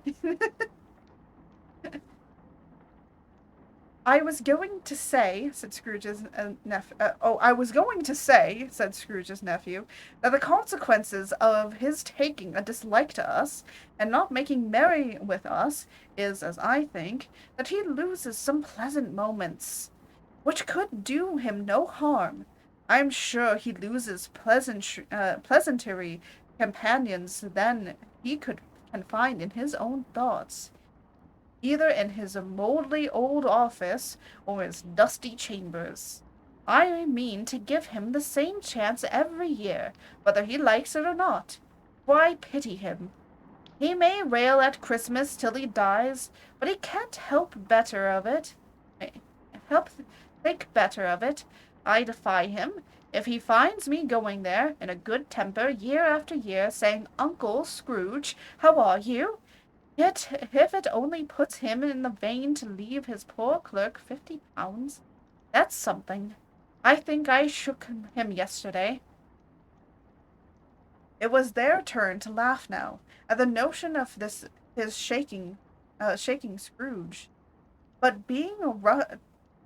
I was going to say, said Scrooge's nephew. I was going to say, said Scrooge's nephew, that the consequences of his taking a dislike to us and not making merry with us is, as I think, that he loses some pleasant moments, which could do him no harm. I'm sure he loses pleasantry companions than he can find in his own thoughts, either in his mouldy old office or his dusty chambers. I mean to give him the same chance every year, whether he likes it or not. For I pity him. He may rail at Christmas till he dies, but he can't help better of it. Help think better of it. I defy him. If he finds me going there in a good temper year after year, saying, Uncle Scrooge, how are you? Yet if it only puts him in the vein to leave his poor clerk £50, that's something. I think I shook him yesterday. It was their turn to laugh now, at the notion of his shaking Scrooge. But being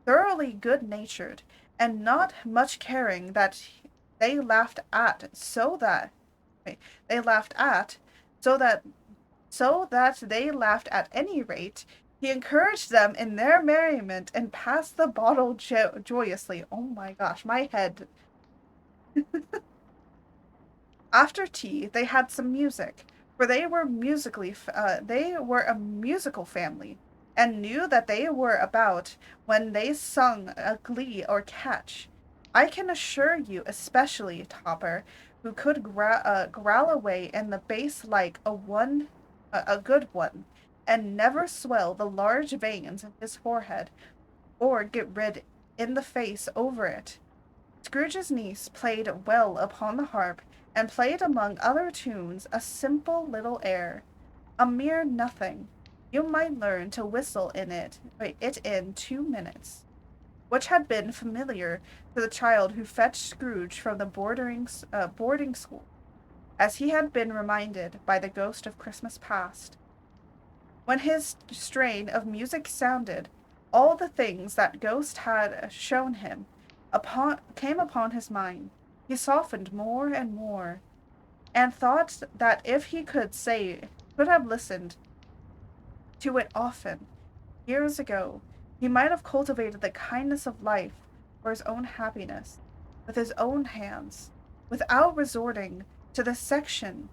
thoroughly good-natured, and not much caring that they laughed at, so that they laughed at, so that they laughed at any rate, he encouraged them in their merriment and passed the bottle joyously. Oh my gosh, my head. After tea, they had some music, for they were a musical family, and knew that they were about when they sung a glee or catch. I can assure you, especially Topper, who could growl away in the bass like a good one, and never swell the large veins in his forehead, or get red in the face over it. Scrooge's niece played well upon the harp, and played among other tunes a simple little air, a mere nothing. You might learn to whistle it in 2 minutes, which had been familiar to the child who fetched Scrooge from the boarding school, as he had been reminded by the ghost of Christmas past. When his strain of music sounded, all the things that ghost had shown him came upon his mind. He softened more and more, and thought that if he could have listened to it often, years ago, he might have cultivated the kindness of life for his own happiness, with his own hands, without resorting to the sexton's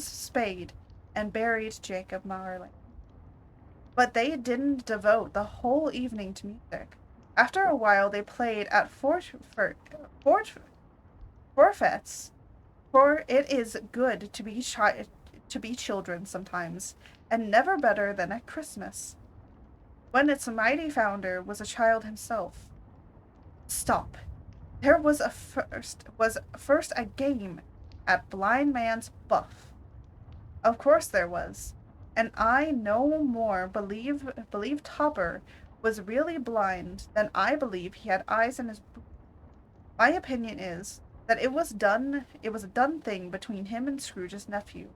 spade, and buried Jacob Marley. But they didn't devote the whole evening to music. After a while they played at forfeits, for it is good to be children sometimes, and never better than at Christmas, when its mighty founder was a child himself. Stop. There was first a game at blind man's buff. Of course there was, and I no more believe Topper was really blind than I believe he had eyes in his boot. My opinion is that it was a done thing between him and Scrooge's nephew,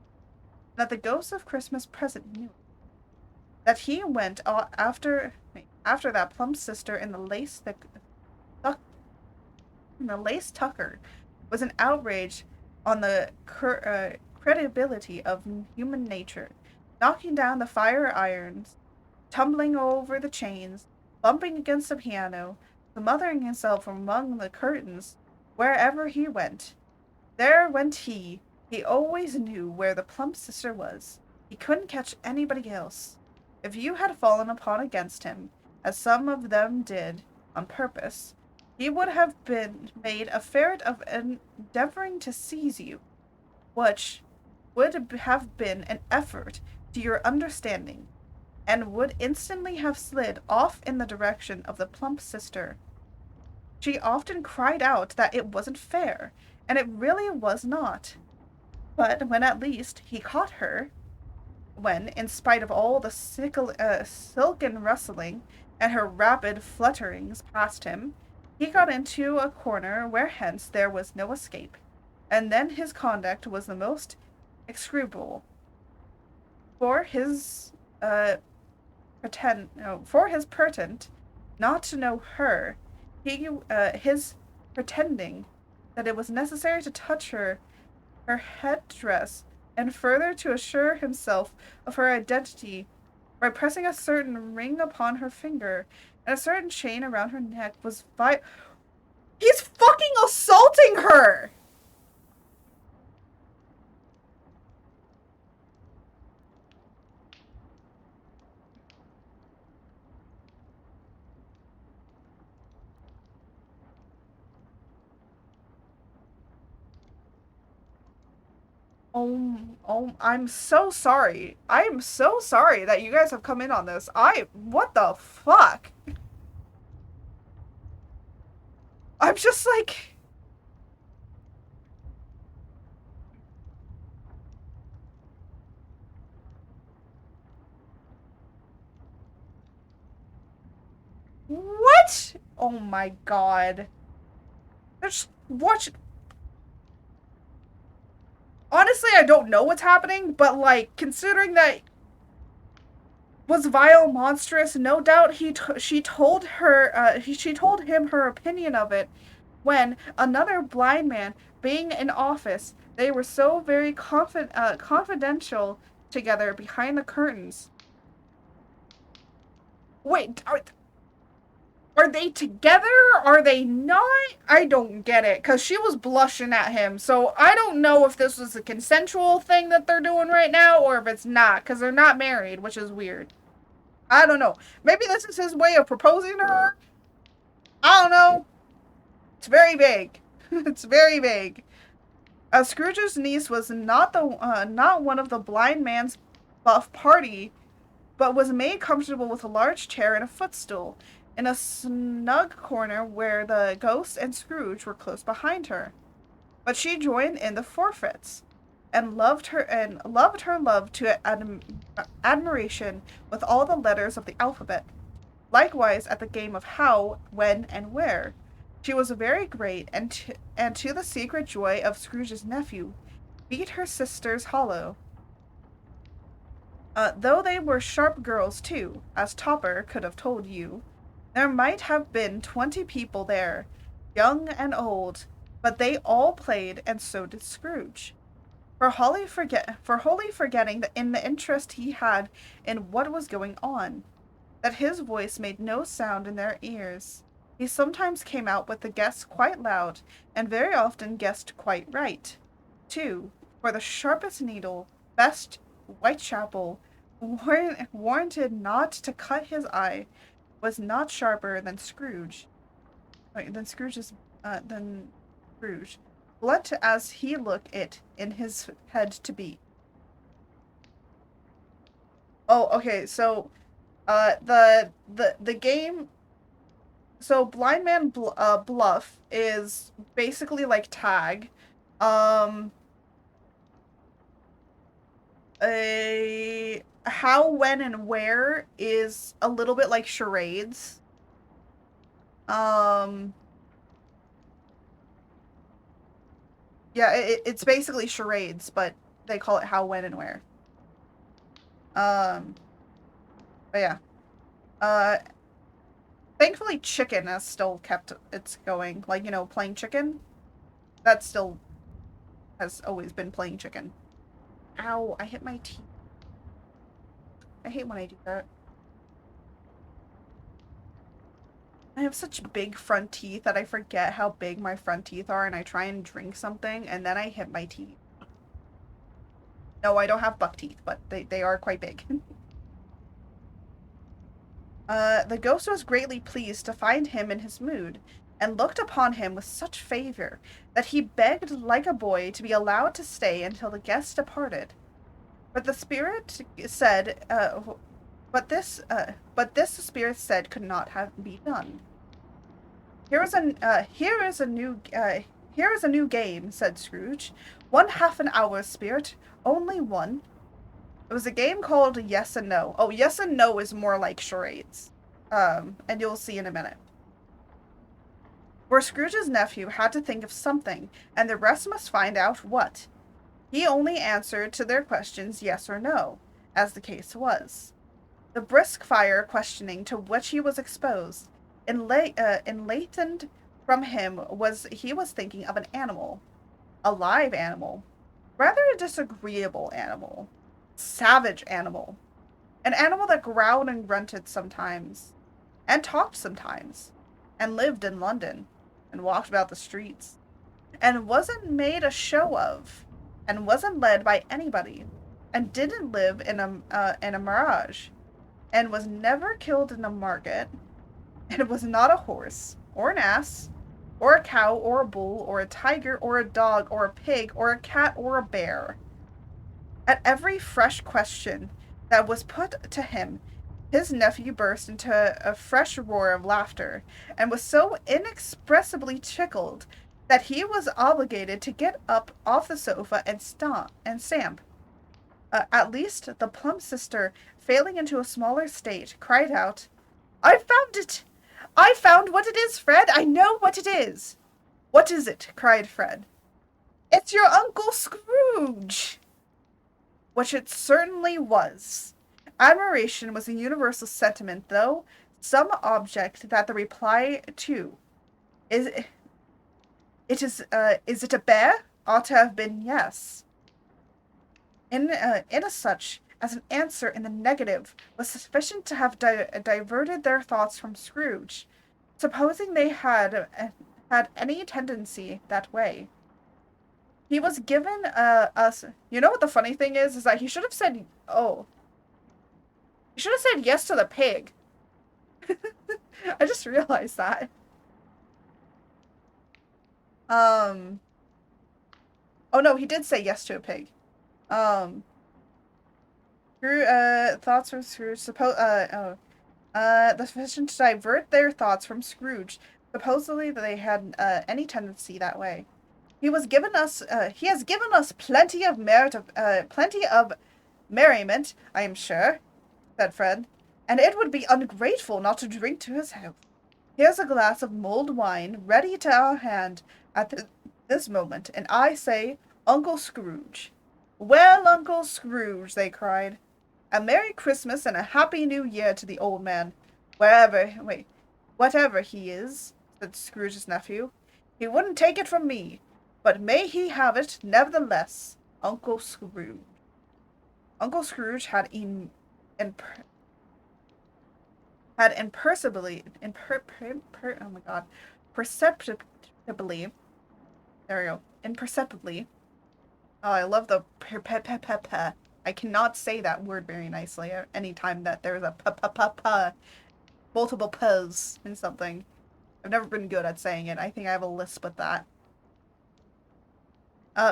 that the ghost of Christmas present knew, that he went after that plump sister in the lace tucker was an outrage on the credibility of human nature, knocking down the fire irons, tumbling over the chains, bumping against the piano, smothering himself among the curtains wherever he went. There went he. He always knew where the plump sister was. He couldn't catch anybody else. If you had fallen upon against him, as some of them did, on purpose, he would have been made a ferret of endeavoring to seize you, which would have been an effort to your understanding. and would instantly have slid off in the direction of the plump sister. She often cried out that it wasn't fair, and it really was not. But when at least he caught her, when, in spite of all the silken rustling and her rapid flutterings past him, he got into a corner where hence there was no escape, and then his conduct was the most execrable. For his for his pretent not to know her, his pretending that it was necessary to touch her headdress, and further to assure himself of her identity by pressing a certain ring upon her finger and a certain chain around her neck was He's fucking assaulting her! I'm so sorry. I am so sorry that you guys have come in on this. What the fuck? I'm just like, what? Oh my god. Just watch. Honestly, I don't know what's happening, but like, considering that was vile, monstrous, no doubt she told him her opinion of it when another blind man being in office, they were so very confidential together behind the curtains. Wait, are they together? Are they not? I don't get it, because she was blushing at him, so I don't know if this was a consensual thing that they're doing right now, or if it's not, because they're not married, which is weird. I don't know. Maybe this is his way of proposing to her? I don't know. It's very vague. It's very vague. Scrooge's niece was not one of the blind man's buff party, but was made comfortable with a large chair and a footstool, in a snug corner where the ghost and Scrooge were close behind her. But she joined in the forfeits, and loved her love to admiration with all the letters of the alphabet. Likewise at the game of how, when, and where. She was very great, and to the secret joy of Scrooge's nephew, beat her sisters hollow. Though they were sharp girls too, as Topper could have told you, there might have been 20 people there, young and old, but they all played, and so did Scrooge. For wholly forgetting that in the interest he had in what was going on, that his voice made no sound in their ears. He sometimes came out with the guess quite loud, and very often guessed quite right, too, for the sharpest needle, best Whitechapel, warranted not to cut his eye, was not sharper than Scrooge. Than Scrooge. Blunt as he looked it in his head to be. Oh, okay, so the game, so Blind Man Bluff is basically like tag. A how, when, and where is a little bit like charades. Yeah, it's basically charades, but they call it how, when, and where. But yeah. Thankfully chicken has still kept its going. Like, you know, playing chicken. That still has always been playing chicken. Ow, I hit my teeth. I hate when I do that. I have such big front teeth that I forget how big my front teeth are, and I try and drink something, and then I hit my teeth. No, I don't have buck teeth, but they are quite big. The ghost was greatly pleased to find him in his mood, and looked upon him with such favor that he begged like a boy to be allowed to stay until the guest departed. But the spirit said, But this the spirit said could not have be done. Here is a new game," said Scrooge. "One half an hour, spirit. Only one." It was a game called Yes and No. Oh, Yes and No is more like charades. And you'll see in a minute. For Scrooge's nephew had to think of something, and the rest must find out what. He only answered to their questions yes or no, as the case was. The brisk fire questioning to which he was exposed, enlightened from him he was thinking of an animal, a live animal, rather a disagreeable animal, savage animal, an animal that growled and grunted sometimes, and talked sometimes, and lived in London, and walked about the streets, and wasn't made a show of, and wasn't led by anybody, and didn't live in a mirage, and was never killed in a market, and was not a horse, or an ass, or a cow, or a bull, or a tiger, or a dog, or a pig, or a cat, or a bear. At every fresh question that was put to him, his nephew burst into a fresh roar of laughter, and was so inexpressibly tickled that he was obligated to get up off the sofa and stamp. At least the plump sister, failing into a smaller state, cried out, "I found it! I found what it is, Fred! I know what it is!" "What is it?" cried Fred. "It's your Uncle Scrooge!" Which it certainly was. Admiration was a universal sentiment, though some object that the reply to is is it a bear ought to have been yes. In a such as an answer in the negative was sufficient to have diverted their thoughts from Scrooge, supposing they had any tendency that way. He was given us. You know what the funny thing is that he should have said, "Oh, he should have said yes to the pig." I just realized that. Um. Oh no, he did say yes to a pig. Um. Thoughts from Scrooge. The sufficient to divert their thoughts from Scrooge. Supposedly they had any tendency that way. He has given us plenty of merriment, I am sure, said Fred, and it would be ungrateful not to drink to his health. Here's a glass of mulled wine ready to our hand at this moment, and I say, Uncle Scrooge. Well, Uncle Scrooge, they cried. A Merry Christmas and a Happy New Year to the old man, whatever he is, said Scrooge's nephew. He wouldn't take it from me, but may he have it, nevertheless, Uncle Scrooge. Uncle Scrooge had perceptibly, there we go, imperceptibly. Oh, I love the I cannot say that word very nicely anytime that there's a multiple p's in something. I've never been good at saying it. I think I have a lisp with that.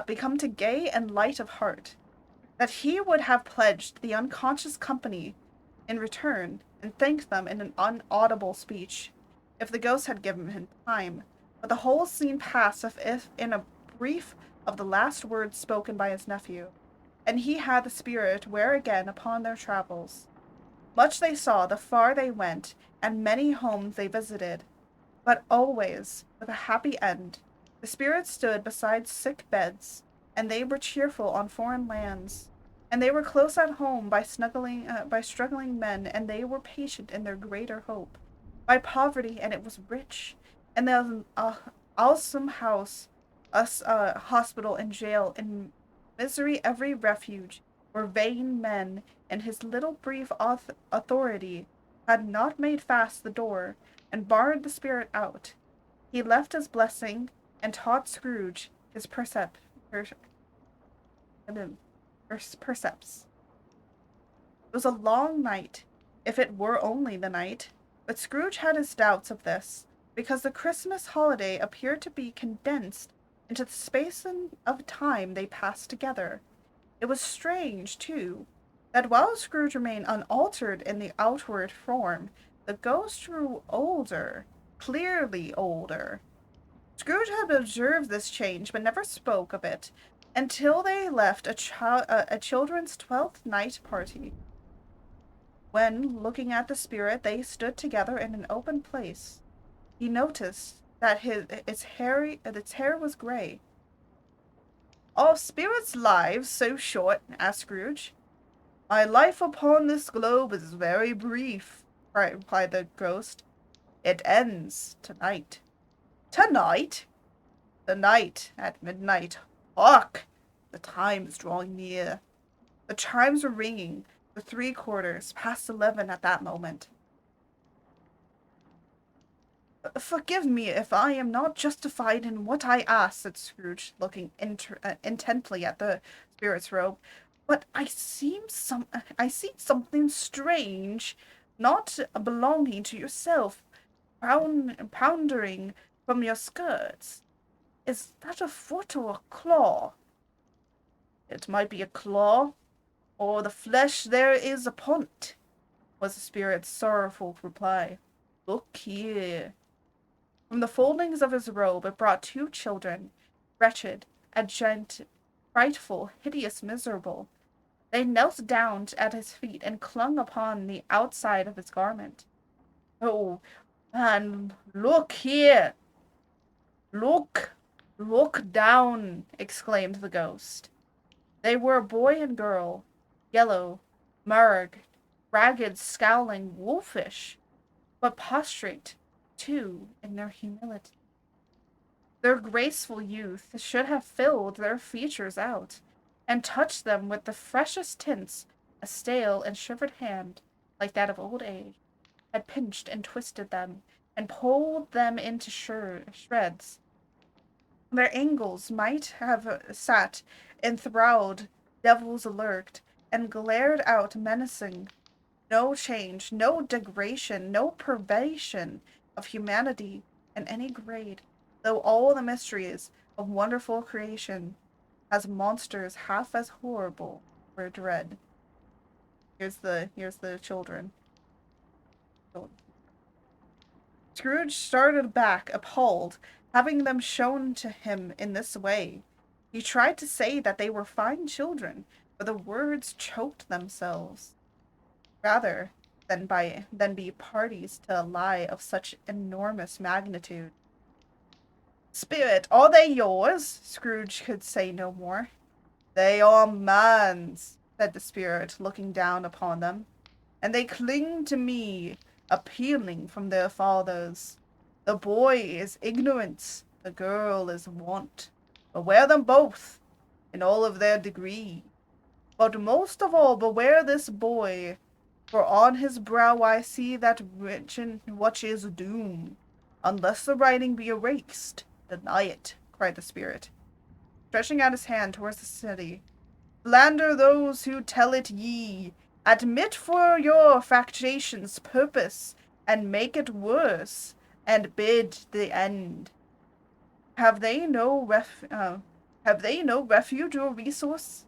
Become to gay and light of heart, that he would have pledged the unconscious company in return, and thanked them in an unaudible speech, if the ghost had given him time. But the whole scene passed as if in a brief of the last words spoken by his nephew, and he had the spirit wear again upon their travels. Much they saw, the far they went, and many homes they visited, but always with a happy end. The spirit stood beside sick beds, and they were cheerful on foreign lands, and they were close at home by struggling men, and they were patient in their greater hope. By poverty, and it was rich, and there was an awesome house, hospital and jail, in misery every refuge, were vain men, and his little brief authority had not made fast the door, and barred the spirit out. He left his blessing, and taught Scrooge his percepts. It was a long night, if it were only the night, but Scrooge had his doubts of this, because the Christmas holiday appeared to be condensed into the space of time they passed together. It was strange, too, that while Scrooge remained unaltered in the outward form, the ghost grew older, clearly older. Scrooge had observed this change, but never spoke of it until they left a children's 12th night party. When, looking at the spirit, they stood together in an open place, he noticed that its hair was gray. "Are spirits' lives so short?" asked Scrooge. "My life upon this globe is very brief," replied the ghost. "It ends tonight." "Tonight?" "Tonight, at midnight. Hark! The time is drawing near." The chimes were ringing the 3/4 past 11 at that moment. "Forgive me if I am not justified in what I ask," said Scrooge, looking intently at the spirit's robe, "but I see something strange, not belonging to yourself, pounding from your skirts. Is that a foot or a claw?" "It might be a claw, or the flesh there is upon it," was the spirit's sorrowful reply. "Look here." From the foldings of his robe it brought 2 children, wretched, abject, frightful, hideous, miserable. They knelt down at his feet and clung upon the outside of his garment. "Oh, man, look here! Look down!" exclaimed the ghost. They were a boy and girl, yellow, marred, ragged, scowling, wolfish, but prostrate, too, in their humility. Their graceful youth should have filled their features out, and touched them with the freshest tints a stale and shivered hand, like that of old age, had pinched and twisted them, and pulled them into shreds. Their angles might have sat enthralled devils alert, and glared out menacing. No change, no degradation, no perversion of humanity in any grade, though all the mysteries of wonderful creation, as monsters half as horrible, were dread. Here's the children. Scrooge started back, appalled, having them shown to him in this way. He tried to say that they were fine children, but the words choked themselves. Rather than be parties to a lie of such enormous magnitude. "Spirit, are they yours?" Scrooge could say no more. "They are man's," said the spirit, looking down upon them, "and they cling to me, appealing from their fathers. The boy is ignorance, the girl is want. Beware them both, in all of their degree. But most of all beware this boy, for on his brow I see that written which is doom. Unless the writing be erased, deny it," cried the spirit, stretching out his hand towards the city. "Slander those who tell it ye. Admit for your factious purpose, and make it worse, and bid the end. Have they no refuge or resource?"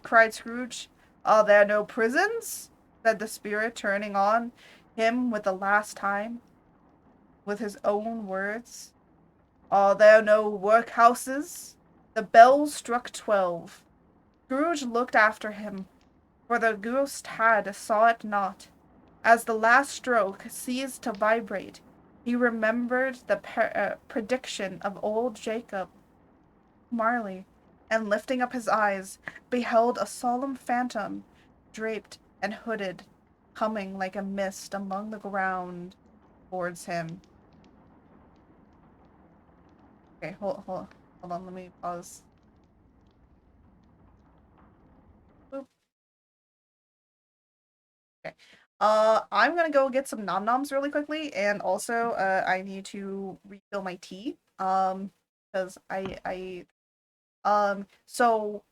cried Scrooge. "Are there no prisons?" said the spirit, turning on him with the last time, with his own words. "Are there no workhouses?" The bell struck 12. Scrooge looked after him, for the ghost saw it not. As the last stroke ceased to vibrate, he remembered the prediction of old Jacob Marley, and lifting up his eyes, beheld a solemn phantom, draped and hooded, coming like a mist among the ground towards him. Okay, hold on, let me pause. Boop. Okay. I'm gonna go get some nom noms really quickly, and also, I need to refill my tea. Because so,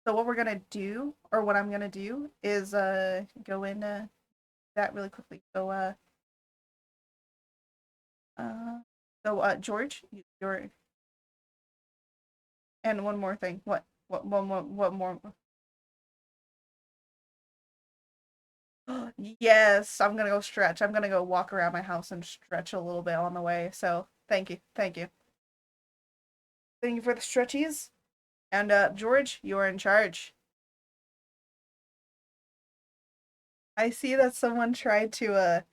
so what we're gonna do, or what I'm gonna do, is go into that really quickly. Uh, George, you're, and one more thing. What more? Yes, I'm gonna go stretch. I'm gonna go walk around my house and stretch a little bit on the way. So thank you. Thank you. Thank you for the stretchies. And George, you're in charge. I see that someone tried to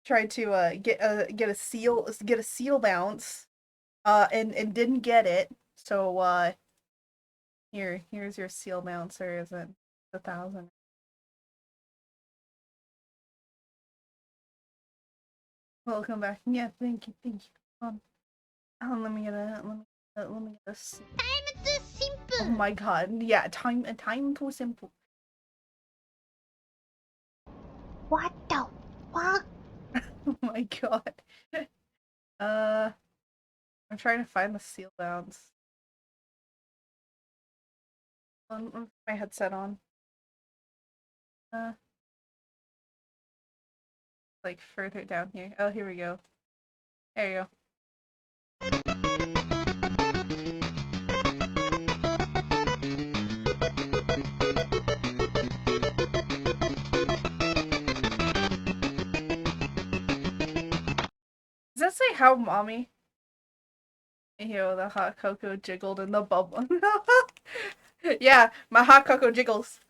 get a seal bounce and didn't get it. So here's your seal bouncer. Is it 1,000? Welcome back. Yeah, thank you, thank you. Let me get a seal. Time too simple. Oh my god. Yeah, time too simple. What the fuck? Oh my god. I'm trying to find the seal bounce. Let me put my headset on. Like further down here. Oh, here we go. There you go. Does that say how mommy? Yo, the hot cocoa jiggled in the bubble. Yeah, my hot cocoa jiggles.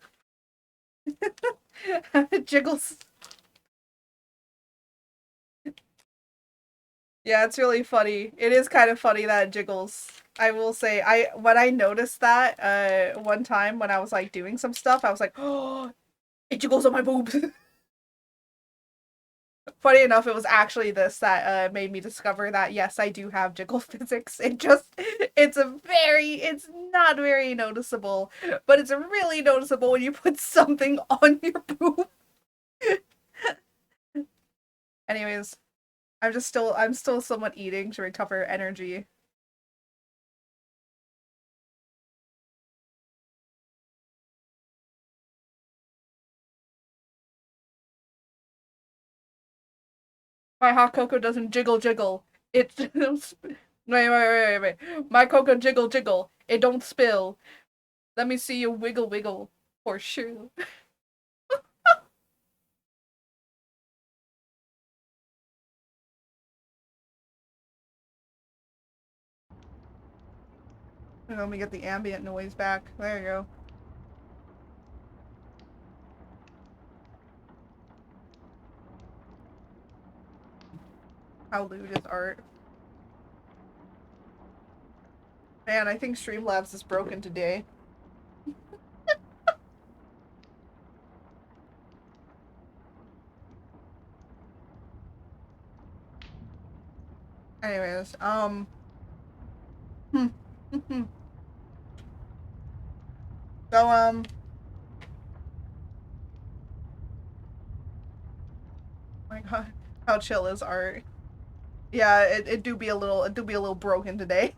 Jiggles. Yeah, it's really funny. It is kind of funny that it jiggles. I will say, when I noticed that one time when I was like doing some stuff, I was like, oh, it jiggles on my boobs. Funny enough, it was actually this that made me discover that yes, I do have jiggle physics. It's not very noticeable, but it's really noticeable when you put something on your boob. Anyways, I'm still somewhat eating to recover energy. My hot cocoa doesn't jiggle jiggle. It wait. My cocoa jiggle jiggle. It don't spill. Let me see you wiggle wiggle for sure. Let me get the ambient noise back. There you go. How lewd is art? Man, I think Streamlabs is broken today. Anyways, so, my god, how chill is art? Yeah, it do be a little broken today.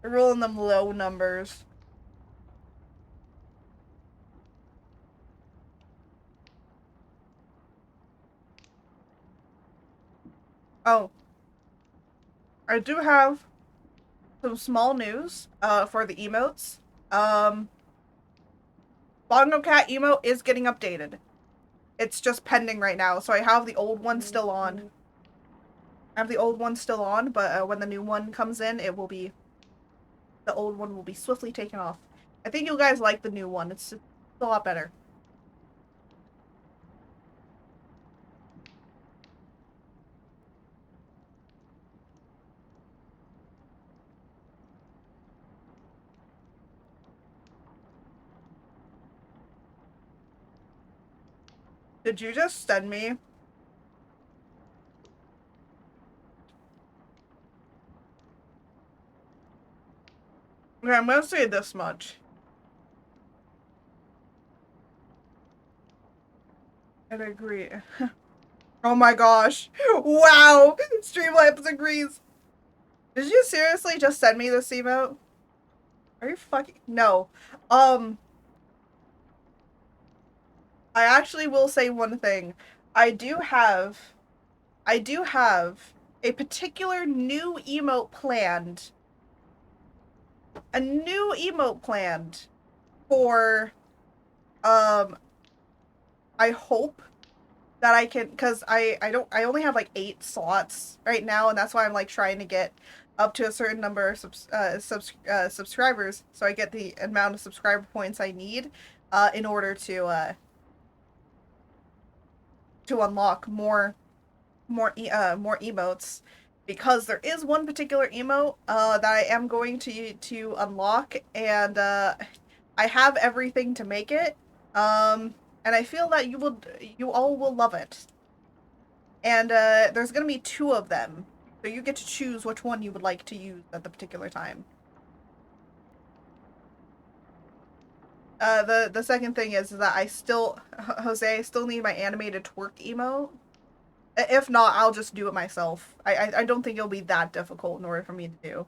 We're rolling them low numbers. Oh, I do have some small news for the emotes. Bongo Cat emote is getting updated. It's just pending right now, so I have the old one still on. I have the old one still on, but when the new one comes in, the old one will be swiftly taken off. I think you guys like the new one. It's a lot better. Did you just send me? Okay, I'm gonna say this much. I agree. Oh my gosh. Wow! Streamlabs agrees. Did you seriously just send me this emote? Are you fucking... No. I actually will say one thing. I do have a particular new emote planned a new emote planned for, I hope that I can, because I only have like 8 slots right now, and that's why I'm like trying to get up to a certain number of subscribers, so I get the amount of subscriber points I need in order to unlock more emotes, because there is one particular emote that I am going to unlock, and I have everything to make it, and I feel that you all will love it. And there's gonna be 2 of them, so you get to choose which one you would like to use at the particular time. The second thing is that Jose, I still need my animated twerk emote. If not, I'll just do it myself. I don't think it'll be that difficult in order for me to do.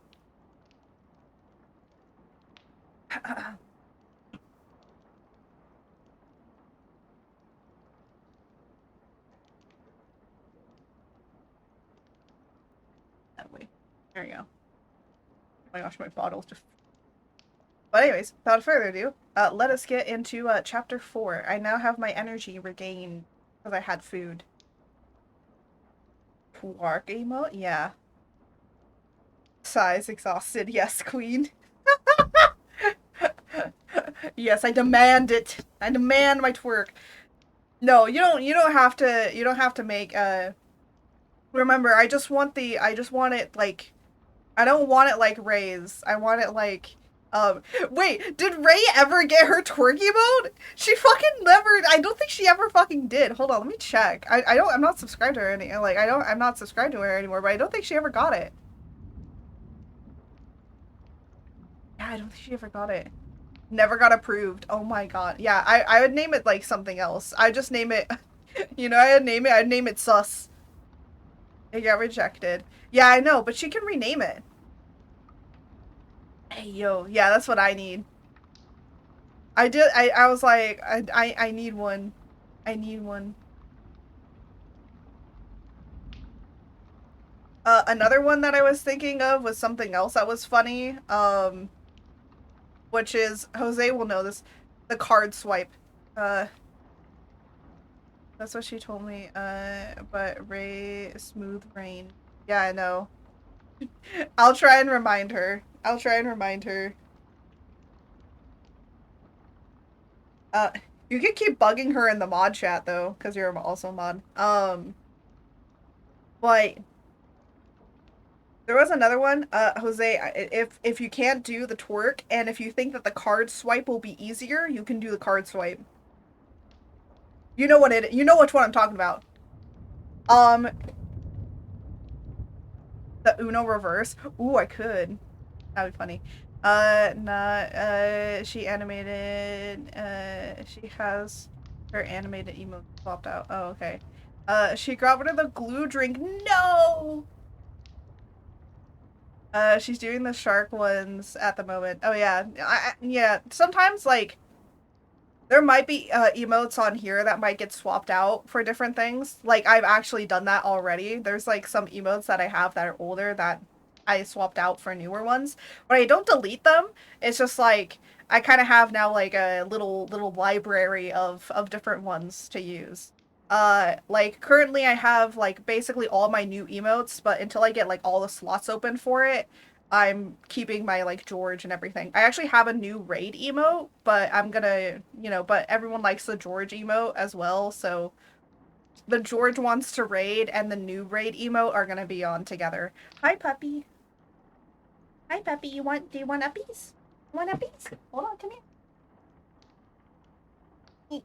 That way. There you go. Oh my gosh, my bottle's just. But anyways, without further ado, let us get into chapter 4. I now have my energy regained because I had food. Twerk emote? Yeah. Sighs, exhausted. Yes, queen. Yes, I demand it. I demand my twerk. No, you don't have to make remember, I just want it like, I don't want it like Ray's. I want it like wait, did Ray ever get her twerky mode? She fucking never, I don't think she ever fucking did. Hold on, let me check. I'm not subscribed to her I'm not subscribed to her anymore, but I don't think she ever got it. Yeah, I don't think she ever got it. Never got approved. Oh my god. Yeah, I would name it like something else. I just name it I'd name it sus. It got rejected. Yeah, I know, but she can rename it. Hey yo, yeah, that's what I need. I was like, I need one. I need one. Another one that I was thinking of was something else that was funny. Which is, Jose will know this, the card swipe. That's what she told me. But Ray Smooth Rain. Yeah, I know. I'll try and remind her. I'll try and remind her. Uh, you can keep bugging her in the mod chat though, because you're also mod. But there was another one, Jose. If you can't do the twerk, and if you think that the card swipe will be easier, you can do the card swipe. You know you know which one I'm talking about. Um, the Uno reverse. Ooh, I could. That'd be funny. She animated, she has her animated emote swapped out. Oh, okay. She got rid of the glue drink. No! She's doing the shark ones at the moment. Oh, yeah. Yeah, sometimes, like, there might be, emotes on here that might get swapped out for different things. Like, I've actually done that already. There's, like, some emotes that I have that are older that I swapped out for newer ones, but I don't delete them. It's just like I kind of have now like a little library of different ones to use. Like currently I have like basically all my new emotes, but until I get like all the slots open for it, I'm keeping my like George and everything. I actually have a new raid emote, but I'm gonna, but everyone likes the George emote as well, so the George wants to raid and the new raid emote are gonna be on together. Hi, puppy. Hi, puppy. Do you want uppies? You want uppies? Hold on, come here.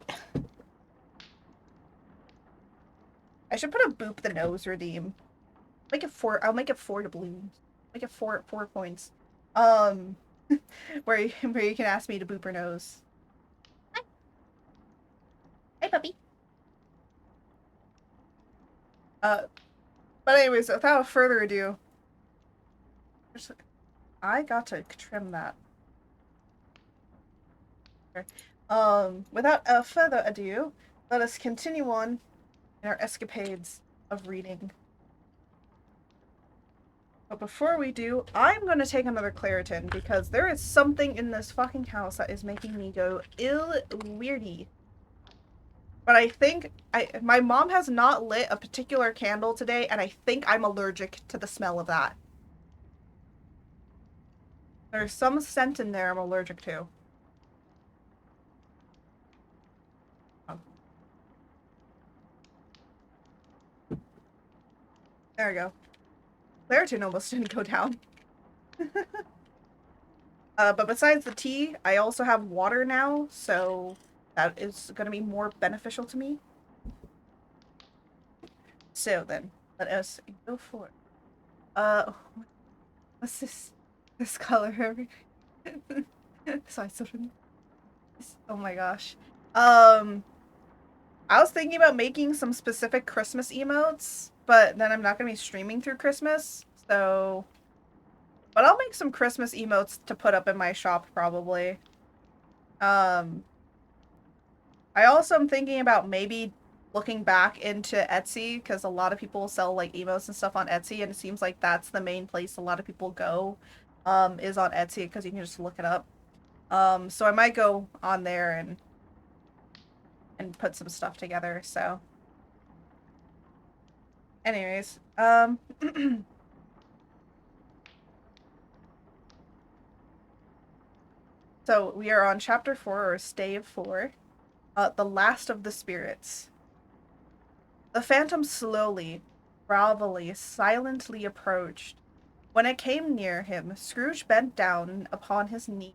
I should put a boop the nose redeem. I'll make it 4 doubloons. Make it 4 points. Um, where you can ask me to boop her nose. Hi. Hey, puppy. But anyways, without further ado, I got to trim that. Without further ado, let us continue on in our escapades of reading. But before we do, I'm gonna take another Claritin because there is something in this fucking house that is making me go weirdy. But I think my mom has not lit a particular candle today, and I think I'm allergic to the smell of that. There's some scent in there I'm allergic to. Oh. There we go. Claritin almost didn't go down. But besides the tea, I also have water now, so that is going to be more beneficial to me. So then, let us go for it. What's this color? Sorry, oh my gosh. I was thinking about making some specific Christmas emotes, but then I'm not going to be streaming through Christmas, so... But I'll make some Christmas emotes to put up in my shop, probably. I also am thinking about maybe looking back into Etsy, because a lot of people sell, like, emotes and stuff on Etsy, and it seems like that's the main place a lot of people go, is on Etsy, because you can just look it up. So I might go on there and put some stuff together, so... Anyways, so we are on chapter 4, or stave 4, the last of the spirits. The phantom slowly, gravelly, silently approached. When it came near him, Scrooge bent down upon his knee,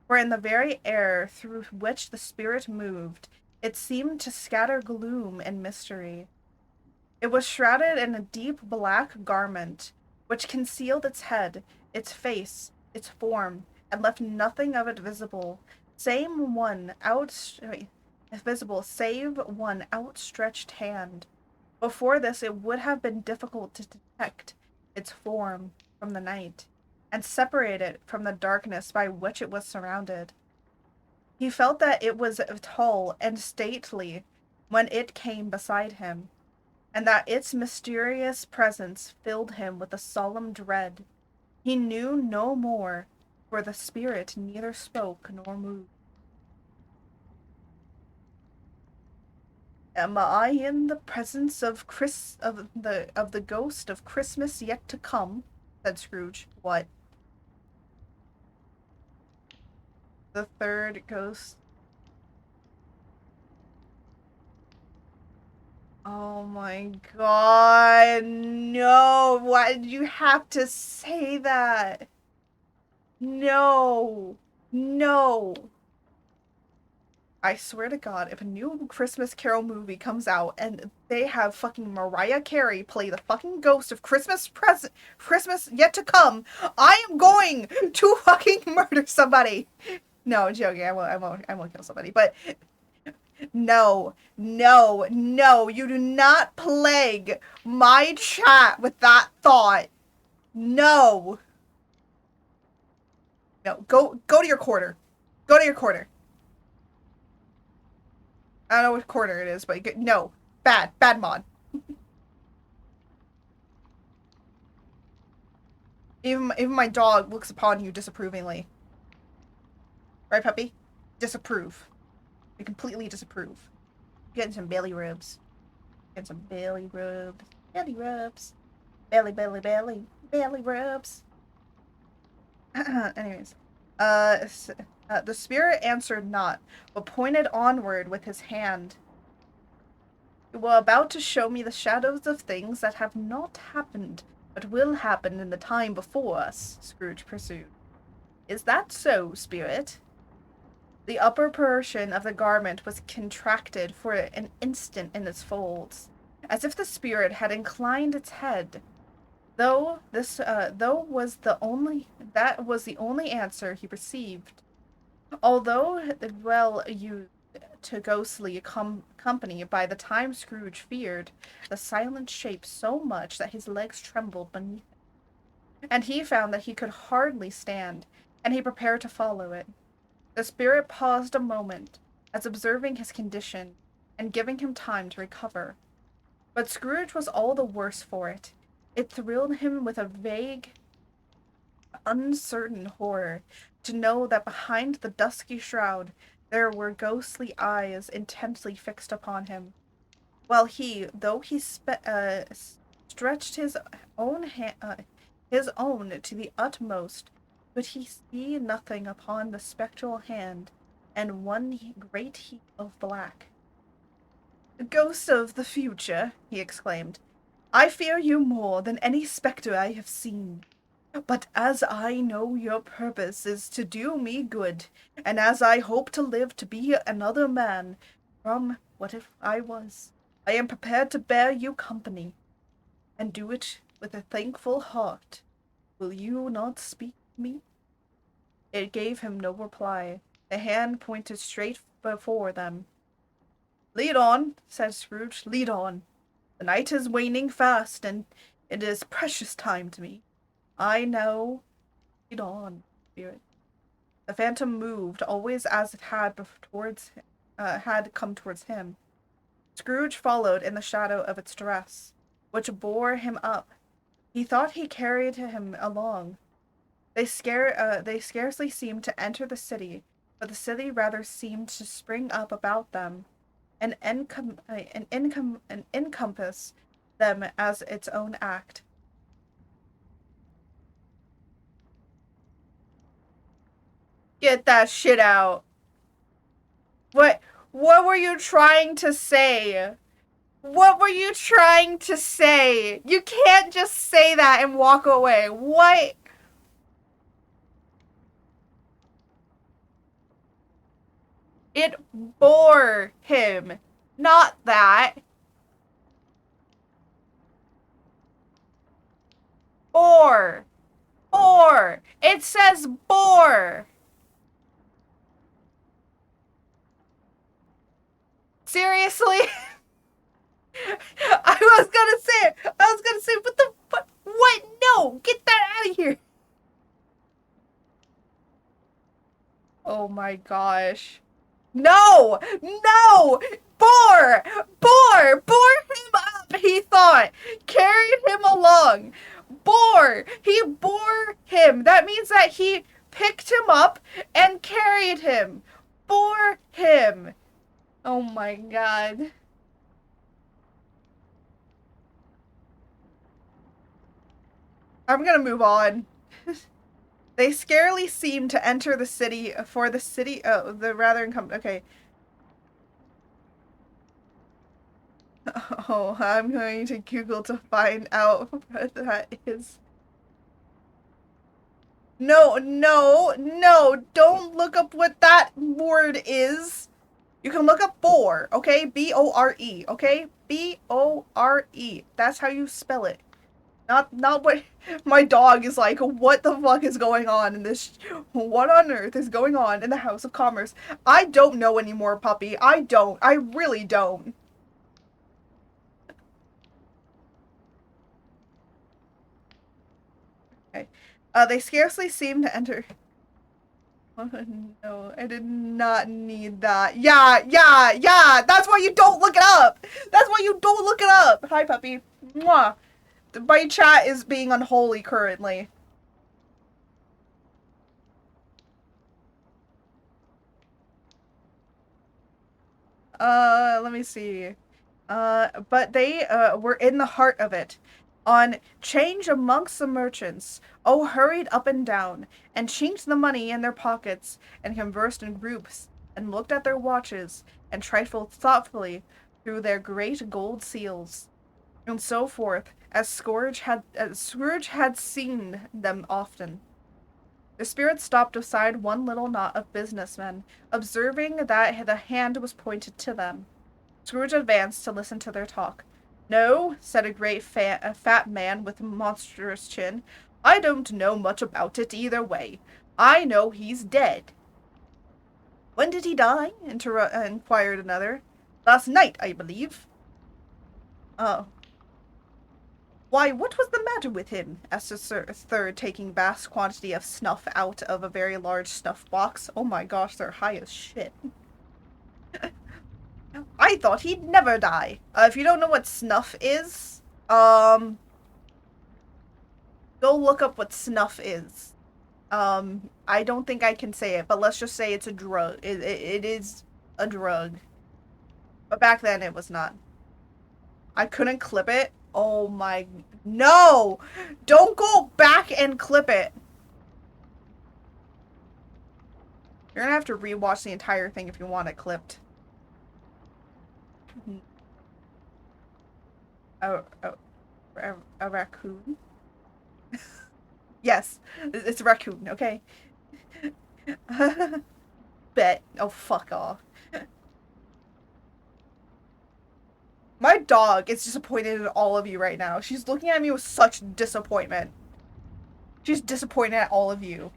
for in the very air through which the spirit moved, it seemed to scatter gloom and mystery. It was shrouded in a deep black garment, which concealed its head, its face, its form, and left nothing of it visible, save one outstretched hand. Before this, it would have been difficult to detect its form from the night, and separate it from the darkness by which it was surrounded. He felt that it was tall and stately when it came beside him, and that its mysterious presence filled him with a solemn dread. He knew no more, for the spirit neither spoke nor moved. Am I in the presence of the ghost of Christmas yet to come? Said Scrooge. What? The third ghost. Oh my god, no! Why did you have to say that? No! No! I swear to God, if a new Christmas Carol movie comes out and they have fucking Mariah Carey play the fucking ghost of Christmas yet to come, I am going to fucking murder somebody. No, I'm joking. I won't kill somebody. But no, no, no, you do not plague my chat with that thought. No. No, go to your quarter. Go to your quarter. I don't know what quarter it is, but no. Bad mod. Even my dog looks upon you disapprovingly. Right, puppy? Disapprove. We completely disapprove. Getting some belly rubs. Getting some belly rubs. Belly rubs. Belly rubs. Anyways. The spirit answered not, but pointed onward with his hand. You were about to show me the shadows of things that have not happened, but will happen in the time before us, Scrooge pursued. Is that so, spirit? The upper portion of the garment was contracted for an instant in its folds, as if the spirit had inclined its head. That was the only answer he received. Although well used to ghostly company, by the time Scrooge feared the silent shape so much that his legs trembled beneath him, and he found that he could hardly stand, and he prepared to follow it. The spirit paused a moment, as observing his condition, and giving him time to recover. But Scrooge was all the worse for it. It thrilled him with a vague, uncertain horror to know that behind the dusky shroud there were ghostly eyes intently fixed upon him, while he, though he stretched his own to the utmost, could he see nothing upon the spectral hand, and one great heap of black. "The ghost of the future," he exclaimed, "I fear you more than any spectre I have seen. But as I know your purpose is to do me good, and as I hope to live to be another man from what if I was, I am prepared to bear you company, and do it with a thankful heart. Will you not speak to me?" It gave him no reply. The hand pointed straight before them. "Lead on," said Scrooge, "lead on. The night is waning fast, and it is precious time to me. I know. Lead on, spirit." The phantom moved, always as it had come towards him. Scrooge followed in the shadow of its dress, which bore him up. He thought he carried him along. They scarcely seemed to enter the city, but the city rather seemed to spring up about them, and encompass them as its own act. Get that shit out. What were you trying to say? What were you trying to say? You can't just say that and walk away. What? It bore him. Not that. Bore. Bore. It says bore. Seriously? I was gonna say, what the fuck? What? No! Get that out of here! Oh my gosh. No! No! Bore! Bore! Bore him up, he thought! Carried him along! Bore! He bore him! That means that he picked him up and carried him! Bore him! Oh my god. I'm gonna move on. They scarcely seemed to enter the city, for the city, the rather incumbent, okay. Oh, I'm going to Google to find out what that is. No, no, no, don't look up what that word is. You can look up bore, okay? B-O-R-E, okay? B-O-R-E. That's how you spell it. Not what my dog is like, what the fuck is going on in this, what on earth is going on in the House of Commerce? I don't know anymore, puppy. I don't. I really don't. Okay. They scarcely seem to enter. Oh, no, I did not need that. Yeah, yeah, yeah! That's why you don't look it up! That's why you don't look it up! Hi, puppy. Mwah. My chat is being unholy currently. Let me see. But they, were in the heart of it. On change amongst the merchants, hurried up and down, and chinked the money in their pockets, and conversed in groups, and looked at their watches, and trifled thoughtfully through their great gold seals, and so forth, as Scrooge had seen them often. The spirit stopped beside one little knot of businessmen, observing that the hand was pointed to them. Scrooge advanced to listen to their talk. "No," said a great fat man with a monstrous chin. "I don't know much about it either way. I know he's dead." "When did he die?" inquired another. "Last night, I believe." "Oh. Why, what was the matter with him?" asked a third, taking vast quantity of snuff out of a very large snuff box. Oh my gosh, they're high as shit. "I thought he'd never die." If you don't know what snuff is, Go look up what snuff is. I don't think I can say it, but let's just say it's a drug. It is a drug. But back then it was not. I couldn't clip it. Oh my. No! Don't go back and clip it. You're gonna have to rewatch the entire thing if you want it clipped. A, a, a raccoon? Yes, it's a raccoon, okay? Bet. Oh, fuck off. My dog is disappointed in all of you right now. She's looking at me with such disappointment. She's disappointed at all of you.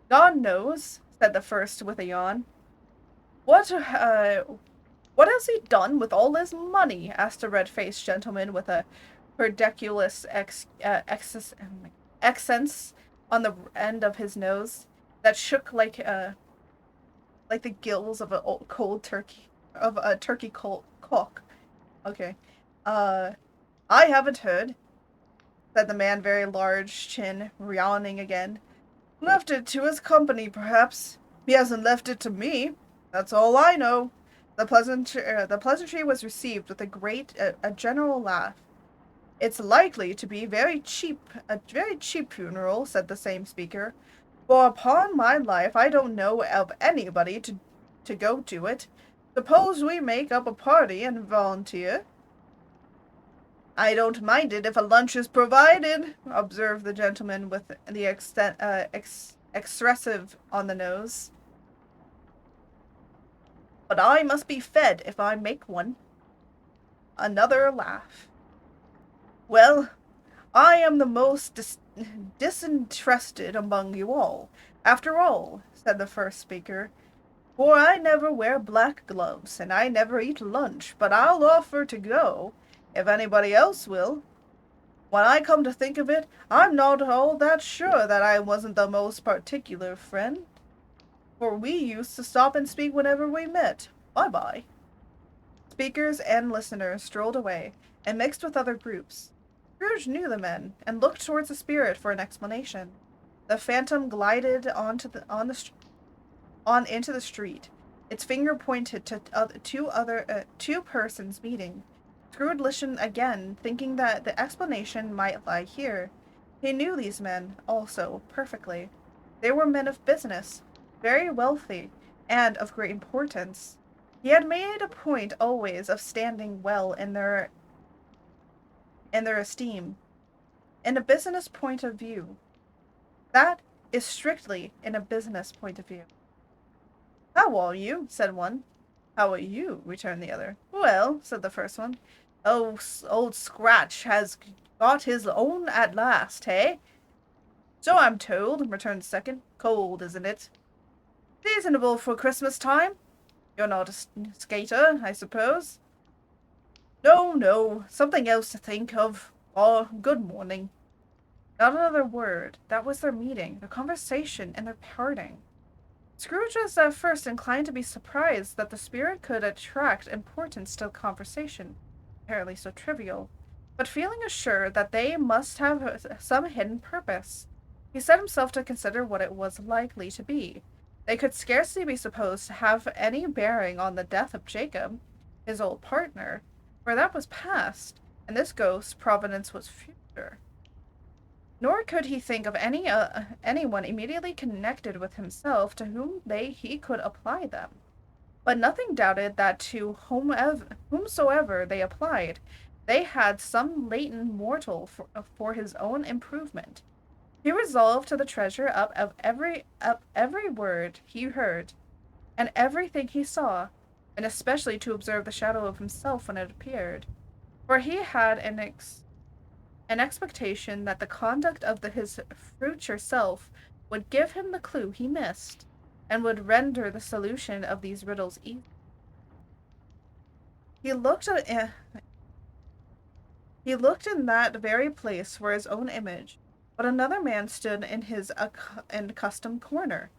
God knows, said the first with a yawn. What has he done with all his money? Asked a red-faced gentleman with a ridiculous accents on the end of his nose that shook like the gills of a cold turkey of a turkey cock. Okay, I haven't heard," said the man, very large chin, yawning again. "Left it to his company, perhaps. He hasn't left it to me. That's all I know." The pleasantry was received with a general laugh. "It's likely to be a very cheap funeral," said the same speaker. "For upon my life, I don't know of anybody to go to it. Suppose we make up a party and volunteer?" "I don't mind it if a lunch is provided," observed the gentleman with the expressive on the nose. "But I must be fed if I make one." Another laugh. "Well, I am the most disinterested among you all, after all," said the first speaker, "for I never wear black gloves, and I never eat lunch, but I'll offer to go, if anybody else will. When I come to think of it, I'm not all that sure that I wasn't the most particular friend, for we used to stop and speak whenever we met. Bye-bye." Speakers and listeners strolled away, and mixed with other groups. Scrooge knew the men, and looked towards the spirit for an explanation. The phantom glided on into the street. Its finger pointed to two persons meeting. Scrooge listened again, thinking that the explanation might lie here. He knew these men, also, perfectly. They were men of business, very wealthy, and of great importance. He had made a point always of standing well in their esteem. In a business point of view. That is strictly in a business point of view. "How are you?" said one. "How are you?" returned the other. "Well," said the first one. "Oh, old Scratch has got his own at last, hey?" "So I'm told," returned the second. "Cold, isn't it?" "Seasonable for Christmas time. You're not a skater, I suppose?" "No, no, something else to think of. Oh, good morning." Not another word. That was their meeting, their conversation, and their parting. Scrooge was at first inclined to be surprised that the spirit could attract importance to the conversation, apparently so trivial, but feeling assured that they must have some hidden purpose, he set himself to consider what it was likely to be. They could scarcely be supposed to have any bearing on the death of Jacob, his old partner, for that was past, and this ghost's providence was future. Nor could he think of anyone immediately connected with himself to whom he could apply them. But nothing doubted that to whomsoever they applied, they had some latent mortal for his own improvement. He resolved to the treasure up every word he heard, and everything he saw, and especially to observe the shadow of himself when it appeared, for he had an expectation that the conduct of his future self would give him the clue he missed, and would render the solution of these riddles easy. He looked at, he looked in that very place for his own image, but another man stood in his accustomed corner,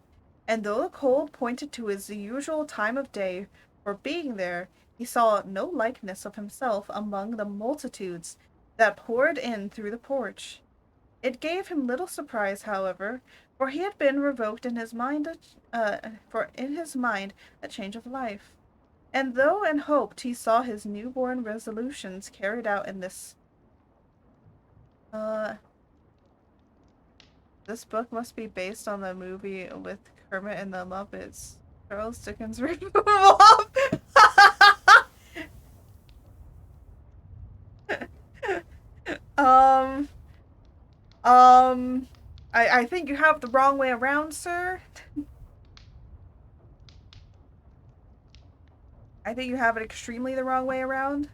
and though the cold pointed to his usual time of day for being there, He saw no likeness of himself among the multitudes that poured in through the porch. It gave him little surprise, however, for he had been revoked in his mind, a change of life. And though and hoped he saw his newborn resolutions carried out in this, this book must be based on the movie with Kermit and the Muppets. Charles Dickens ripped him off. um, I think you have the wrong way around, sir. I think you have it extremely the wrong way around.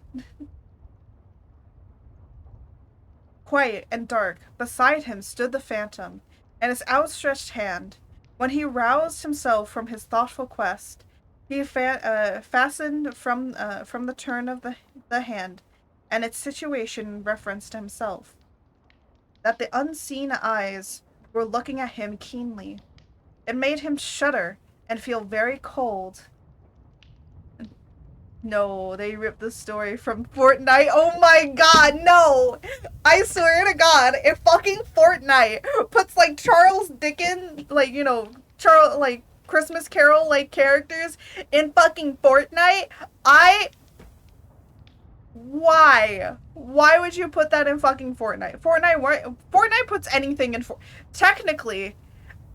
Quiet and dark, beside him stood the phantom, and his outstretched hand. When he roused himself from his thoughtful quest, he fastened from the turn of the hand, and its situation referenced himself. That the unseen eyes were looking at him keenly. It made him shudder and feel very cold. No, they ripped the story from Fortnite. Oh my god, no! I swear to god, if fucking Fortnite puts like Charles Dickens, like, you know, Charles, like, Christmas Carol, like, characters in fucking Fortnite, why? Why would you put that in fucking Fortnite? Fortnite puts anything in technically,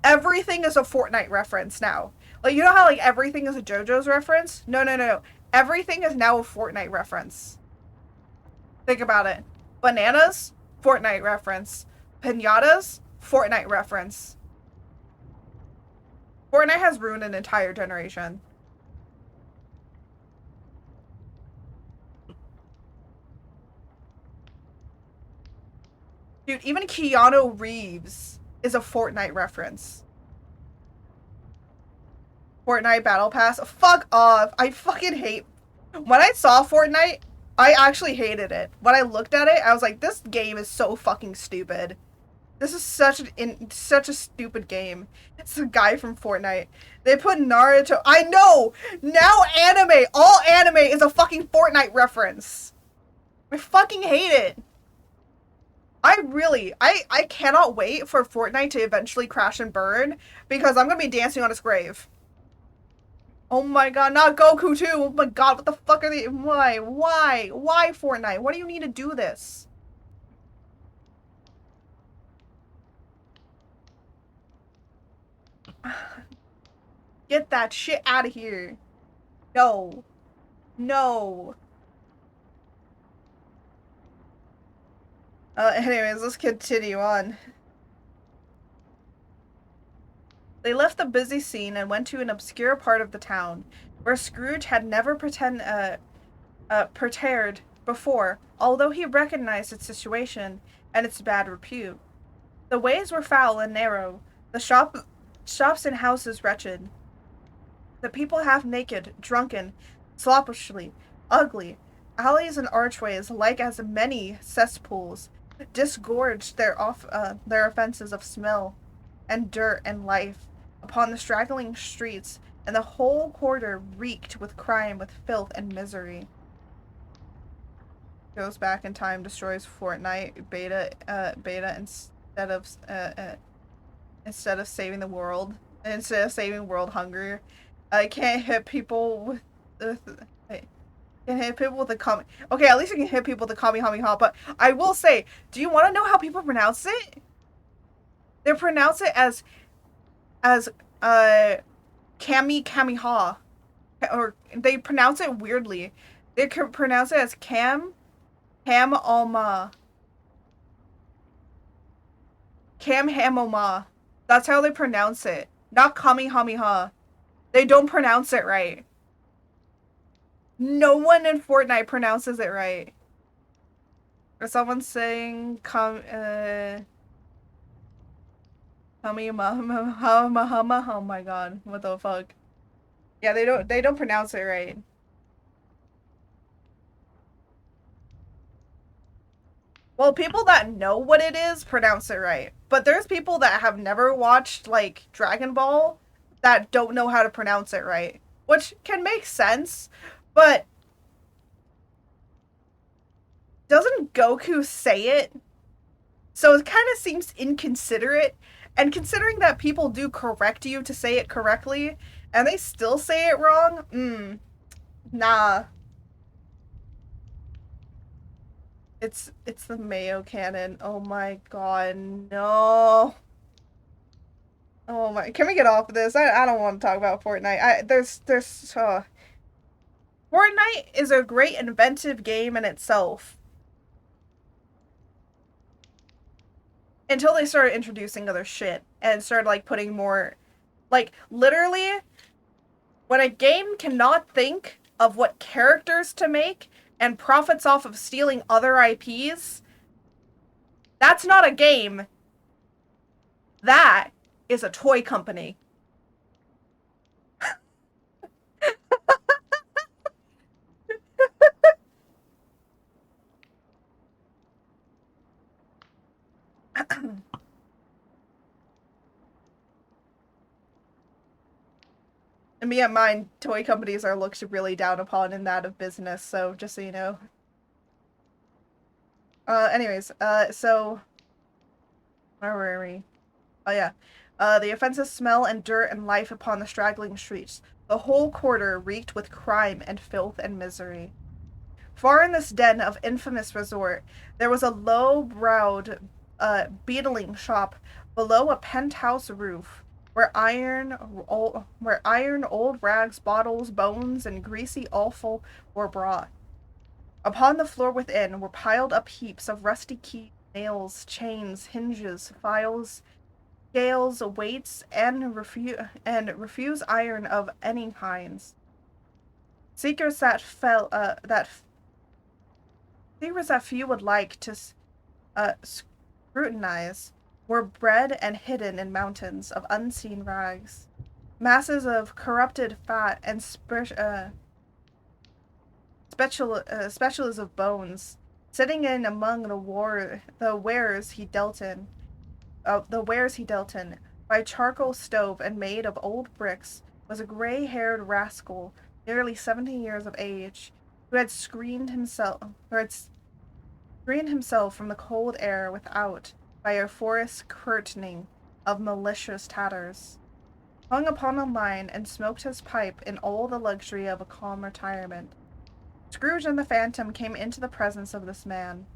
everything is a Fortnite reference now. Like, you know how, like, everything is a JoJo's reference? No. Everything is now a Fortnite reference. Think about it. Bananas? Fortnite reference. Pinatas? Fortnite reference. Fortnite has ruined an entire generation. Dude, even Keanu Reeves is a Fortnite reference. Fortnite Battle Pass. Fuck off. I fucking hate... When I saw Fortnite, I actually hated it. When I looked at it, I was like, this game is so fucking stupid. This is such a stupid game. It's a guy from Fortnite. They put Naruto... I know! Now anime! All anime is a fucking Fortnite reference. I fucking hate it. I cannot wait for Fortnite to eventually crash and burn, because I'm gonna be dancing on its grave. Oh my god, not Goku too! Oh my god, what the fuck are they- Why? Why Fortnite? Why do you need to do this? Get that shit out of here. No. No. Anyways, let's continue on. They left the busy scene and went to an obscure part of the town, where Scrooge had never prepared before, although he recognized its situation and its bad repute. The ways were foul and narrow, the shops and houses wretched, the people half naked, drunken, sloppishly, ugly, alleys and archways like as many cesspools, disgorged their offenses of smell and dirt and life upon the straggling streets, and the whole quarter reeked with crime, with filth and misery. Goes back in time, destroys Fortnite beta instead of saving the world, instead of saving world hunger. I can't hit people with can hit people with a Kami. Okay, at least you can hit people with a Kamehameha. But I will say, do you want to know how people pronounce it? They pronounce it as Kami-Kamiha. Or they pronounce it weirdly. They pronounce it as Ham-Oma. Kam-Hamoma. That's how they pronounce it. Not Kamehameha. They don't pronounce it right. No one in Fortnite pronounces it right. Or someone saying Kamihama. Oh my god, what the fuck? Yeah, they don't pronounce it right. Well, people that know what it is pronounce it right. But there's people that have never watched like Dragon Ball that don't know how to pronounce it right, which can make sense, but doesn't Goku say it? So it kind of seems inconsiderate. And considering that people do correct you to say it correctly, and they still say it wrong, nah. It's the Mayo canon. Oh my god, no. Oh my, can we get off of this? I don't want to talk about Fortnite. Fortnite is a great inventive game in itself. Until they started introducing other shit and started like putting more, like literally when a game cannot think of what characters to make and profits off of stealing other IPs, that's not a game. That is a toy company. And me and mine, toy companies are looked really down upon in that of business, so just so you know. Anyways, so where were we? Oh yeah. The offensive smell and dirt and life upon the straggling streets. The whole quarter reeked with crime and filth and misery. Far in this den of infamous resort, there was a low-browed, beetling shop below a penthouse roof, where iron, old rags, bottles, bones, and greasy offal were brought. Upon the floor within were piled up heaps of rusty keys, nails, chains, hinges, files, scales, weights, and refuse iron of any kinds. Secrets that fell that secrets that few would like to scrutinize were bred and hidden in mountains of unseen rags, masses of corrupted fat and specials of bones, sitting in among the wares he dealt in. By charcoal stove and made of old bricks was a gray-haired rascal, nearly 70 years of age, who had screened himself from the cold air without by a forest curtaining of malicious tatters, hung upon a line and smoked his pipe in all the luxury of a calm retirement. Scrooge and the Phantom came into the presence of this man,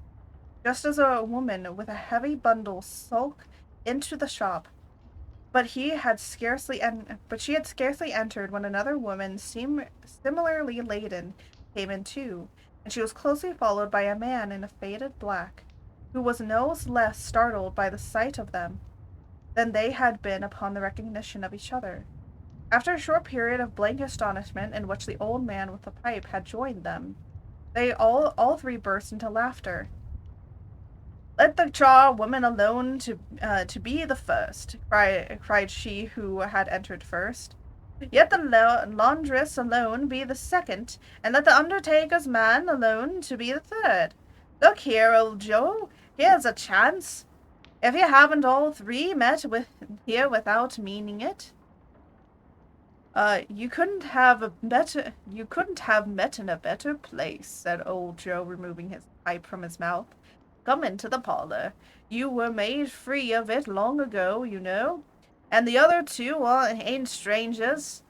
just as a woman with a heavy bundle sulked into the shop. But she had scarcely entered when another woman, similarly laden, came in too, and she was closely followed by a man in a faded black, who was no less startled by the sight of them than they had been upon the recognition of each other. After a short period of blank astonishment in which the old man with the pipe had joined them, they all three burst into laughter. "Let the charwoman alone to be the first," cried she who had entered first. "Yet the laundress alone be the second, and let the undertaker's man alone to be the third. Look here, old Joe, here's a chance. If you haven't all three met here without meaning it." You couldn't have met in a better place," said old Joe, removing his pipe from his mouth. "Come into the parlor. You were made free of it long ago, you know. And the other two ain't strangers.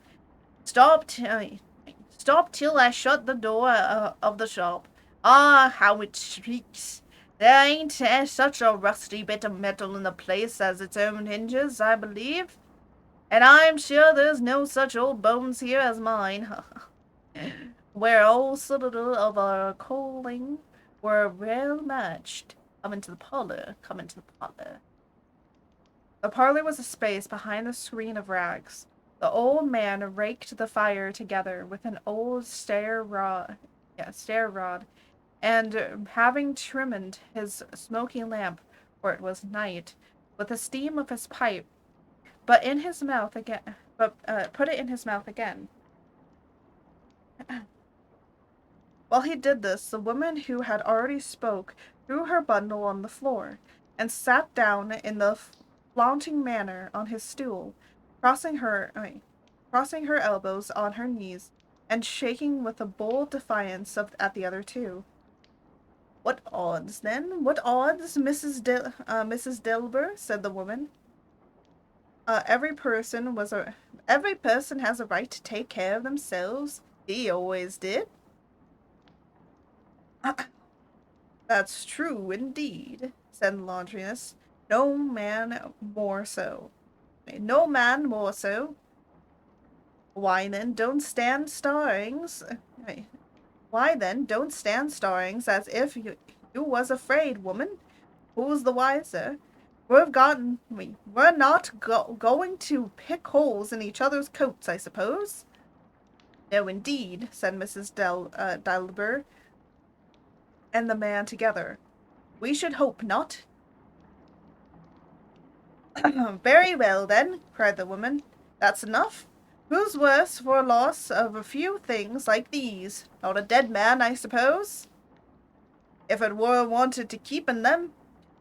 Stop till I shut the door of the shop. Ah, how it shrieks! There ain't such a rusty bit of metal in the place as its own hinges, I believe. And I'm sure there's no such old bones here as mine, where all citadel of our calling were well matched. Come into the parlor, come into the parlor." The parlor was a space behind the screen of rags. The old man raked the fire together with an old stair rod, and having trimmed his smoky lamp, for it was night, with the steam of his pipe, put it in his mouth again. While he did this, the woman who had already spoke threw her bundle on the floor, and sat down in the flaunting manner on his stool, crossing her elbows on her knees, and shaking with a bold defiance at the other two. What odds, then? What odds, Mrs. Dilber? Said the woman. Every person has a right to take care of themselves. He always did. That's true, indeed, said Laundriness. No man more so. No man more so. Why then, don't stand starrings. Why then, don't stand starrings as if you was afraid, woman. Who's the wiser? We're not going to pick holes in each other's coats, I suppose. No, indeed, said Mrs. Dilber and the man together. We should hope not. Very well, then, cried the woman. That's enough. Who's worse for loss of a few things like these? Not a dead man, I suppose? If it were wanted to keep in them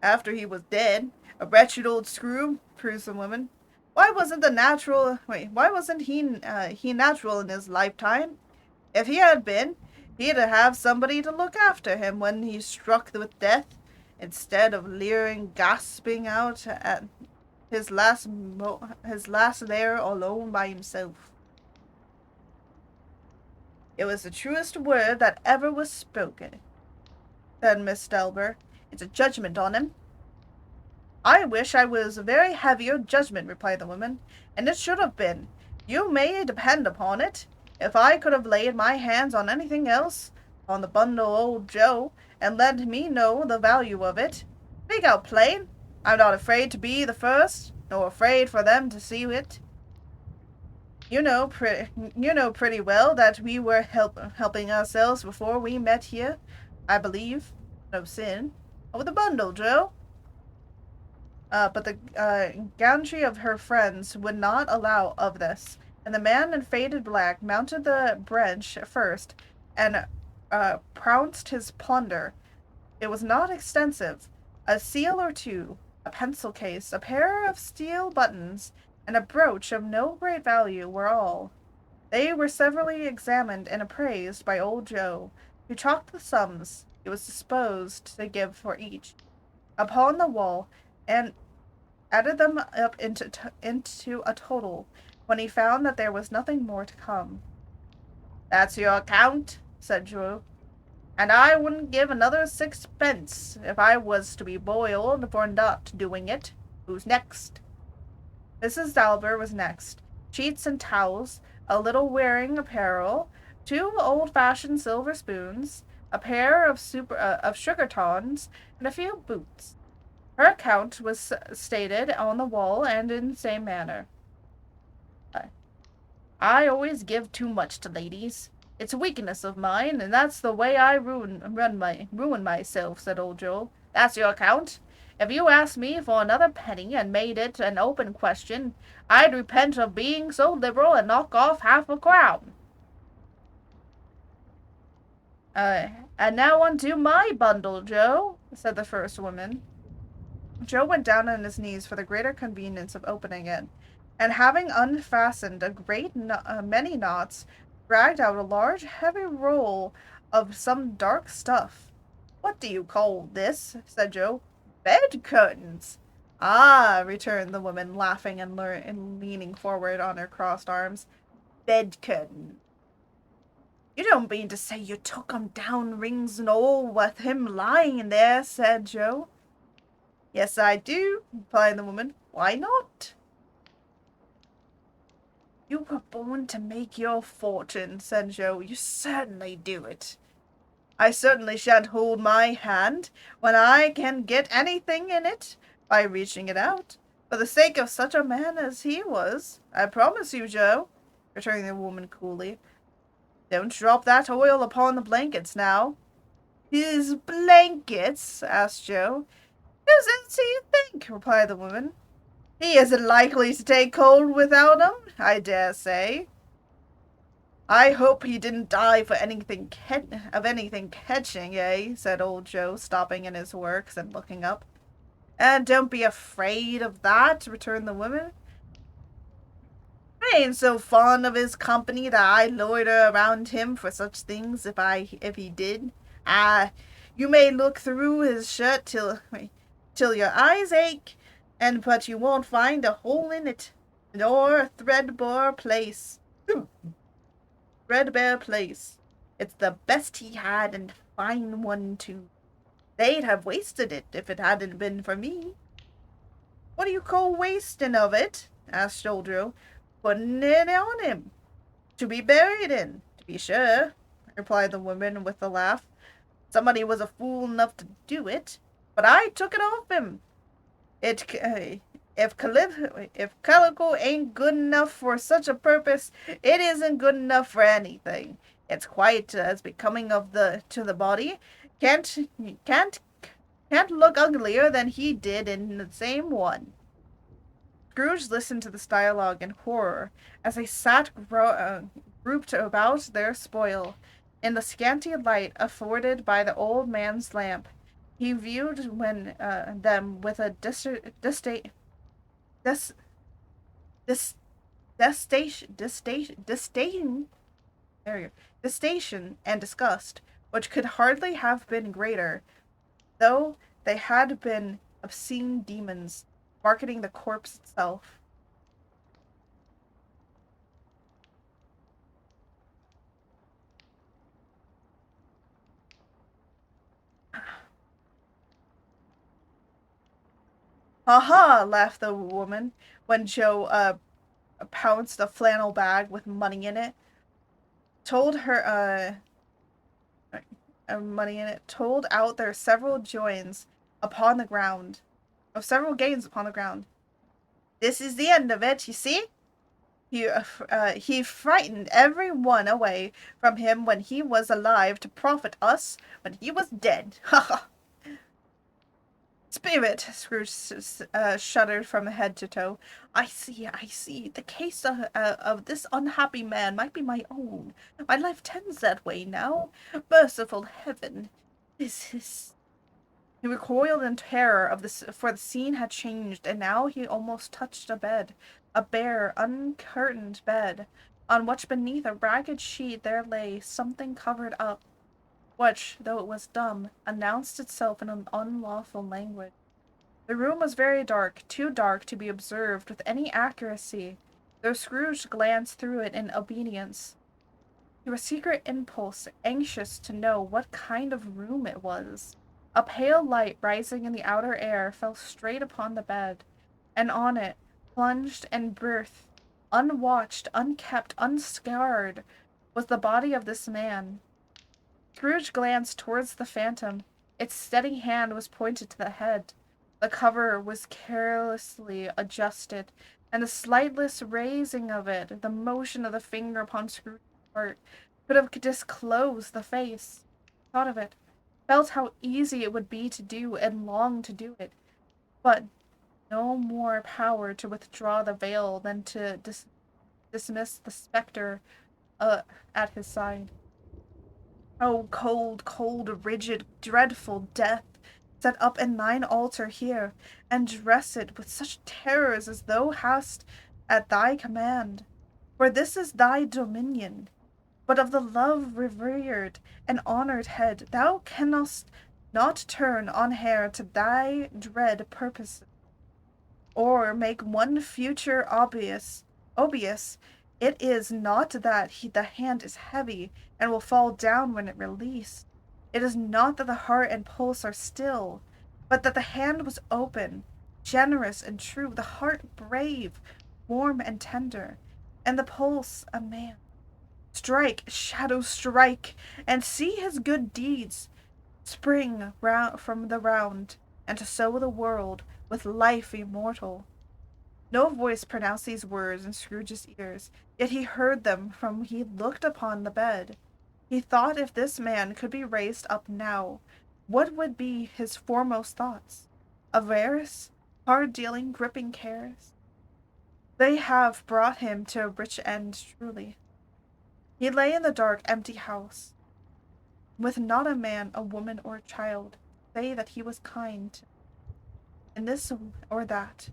after he was dead, a wretched old screw, proves the woman. Why wasn't he natural in his lifetime? If he had been, he'd have somebody to look after him when he's struck with death, instead of leering, gasping out at his last there alone by himself. It was the truest word that ever was spoken, said Miss Dilber. It's a judgment on him. I wish I was a very heavier judgment, replied the woman, and it should have been. You may depend upon it. If I could have laid my hands on anything else, on the bundle old Joe, and let me know the value of it. Speak out plain. I'm not afraid to be the first, nor afraid for them to see it. You know pretty well that we were helping ourselves before we met here, I believe. No sin. Oh, the bundle, Joe. But the gallantry of her friends would not allow of this, and the man in faded black mounted the branch first, and pounced his plunder. It was not extensive. A seal or two, a pencil case, a pair of steel buttons, and a brooch of no great value were all. They were severally examined and appraised by old Joe, who chalked the sums he was disposed to give for each upon the wall, and added them up into a total when he found that there was nothing more to come. That's your account, said Joe, and I wouldn't give another 6 pence if I was to be boiled for not doing it. Who's next? Mrs. Dilber was next. Sheets and towels, a little wearing apparel, 2 old-fashioned silver spoons, a pair of sugar tongs, and a few boots. Her account was stated on the wall and in the same manner. I always give too much to ladies. It's a weakness of mine, and that's the way I ruin myself, said old Joe. That's your account. If you asked me for another penny and made it an open question, I'd repent of being so liberal and knock off half a crown. And now unto my bundle, Joe, said the first woman. Joe went down on his knees for the greater convenience of opening it, and having unfastened a great many knots, dragged out a large heavy roll of some dark stuff. What do you call this? Said Joe. Bed curtains. Ah, returned the woman, laughing and leaning forward on her crossed arms. Bed curtains. You don't mean to say you took 'em down, rings and all, with him lying in there, said Joe. Yes, I do, replied the woman. Why not? You were born to make your fortune, said Joe. You certainly do it. I certainly shan't hold my hand when I can get anything in it by reaching it out, for the sake of such a man as he was. I promise you, Joe, returned the woman coolly. Don't drop that oil upon the blankets now. His blankets? Asked Joe. Whose else do you think? Replied the woman. He isn't likely to take cold without 'em, I dare say. I hope he didn't die for anything catching, eh? Said old Joe, stopping in his works and looking up. And don't be afraid of that, returned the woman. I ain't so fond of his company that I'd loiter around him for such things if he did. You may look through his shirt till your eyes ache, but you won't find a hole in it, nor a threadbare place. Threadbare place. It's the best he had, and fine one too. They'd have wasted it if it hadn't been for me. What do you call wasting of it? Asked Oldro. Putting it on him. To be buried in, to be sure, replied the woman with a laugh. Somebody was a fool enough to do it, but I took it off him. If Calico ain't good enough for such a purpose, it isn't good enough for anything. It's quite as becoming to the body. Can't look uglier than he did in the same one. Scrooge listened to this dialogue in horror as they sat grouped about their spoil. In the scanty light afforded by the old man's lamp, he viewed them with a disdain and disgust, which could hardly have been greater, though they had been obscene demons marketing the corpse itself. Ha ha! Laughed the woman when Joe pounced a flannel bag with money in it. Told out their several joins upon the ground. Of several gains upon the ground. This is the end of it, you see? He frightened every one away from him when he was alive to profit us when he was dead. Ha ha! Spirit, Scrooge shuddered from head to toe. I see. The case of this unhappy man might be my own. My life tends that way now. Merciful heaven! This is... He recoiled in terror for the scene had changed, and now he almost touched a bed, a bare, uncurtained bed, on which beneath a ragged sheet there lay something covered up, which, though it was dumb, announced itself in an unlawful language. The room was very dark, too dark to be observed with any accuracy, though Scrooge glanced through it in obedience, through a secret impulse, anxious to know what kind of room it was. A pale light rising in the outer air fell straight upon the bed, and on it, plunged and berthed, unwatched, unkept, unscarred, was the body of this man. Scrooge glanced towards the phantom. Its steady hand was pointed to the head. The cover was carelessly adjusted, and the slightless raising of it, the motion of the finger upon Scrooge's heart, could have disclosed the face. Thought of it, felt how easy it would be to do, and longed to do it, but no more power to withdraw the veil than to dismiss the spectre at his side. Oh, cold, cold, rigid, dreadful death, set up in thine altar here, and dress it with such terrors as thou hast at thy command. For this is thy dominion. But of the love revered and honoured head thou canst not turn on hair to thy dread purposes, or make one future obvious. It is not that the hand is heavy and will fall down when it released. It is not that the heart and pulse are still, but that the hand was open, generous and true, the heart brave, warm and tender, and the pulse a man. Strike, shadow, strike, and see his good deeds spring from the round, and to sow the world with life immortal. No voice pronounced these words in Scrooge's ears, yet he heard them from he looked upon the bed. He thought if this man could be raised up now, what would be his foremost thoughts? Avarice? Hard-dealing, gripping cares? They have brought him to a rich end, truly. He lay in the dark, empty house, with not a man, a woman, or a child, say that he was kind, in this or that.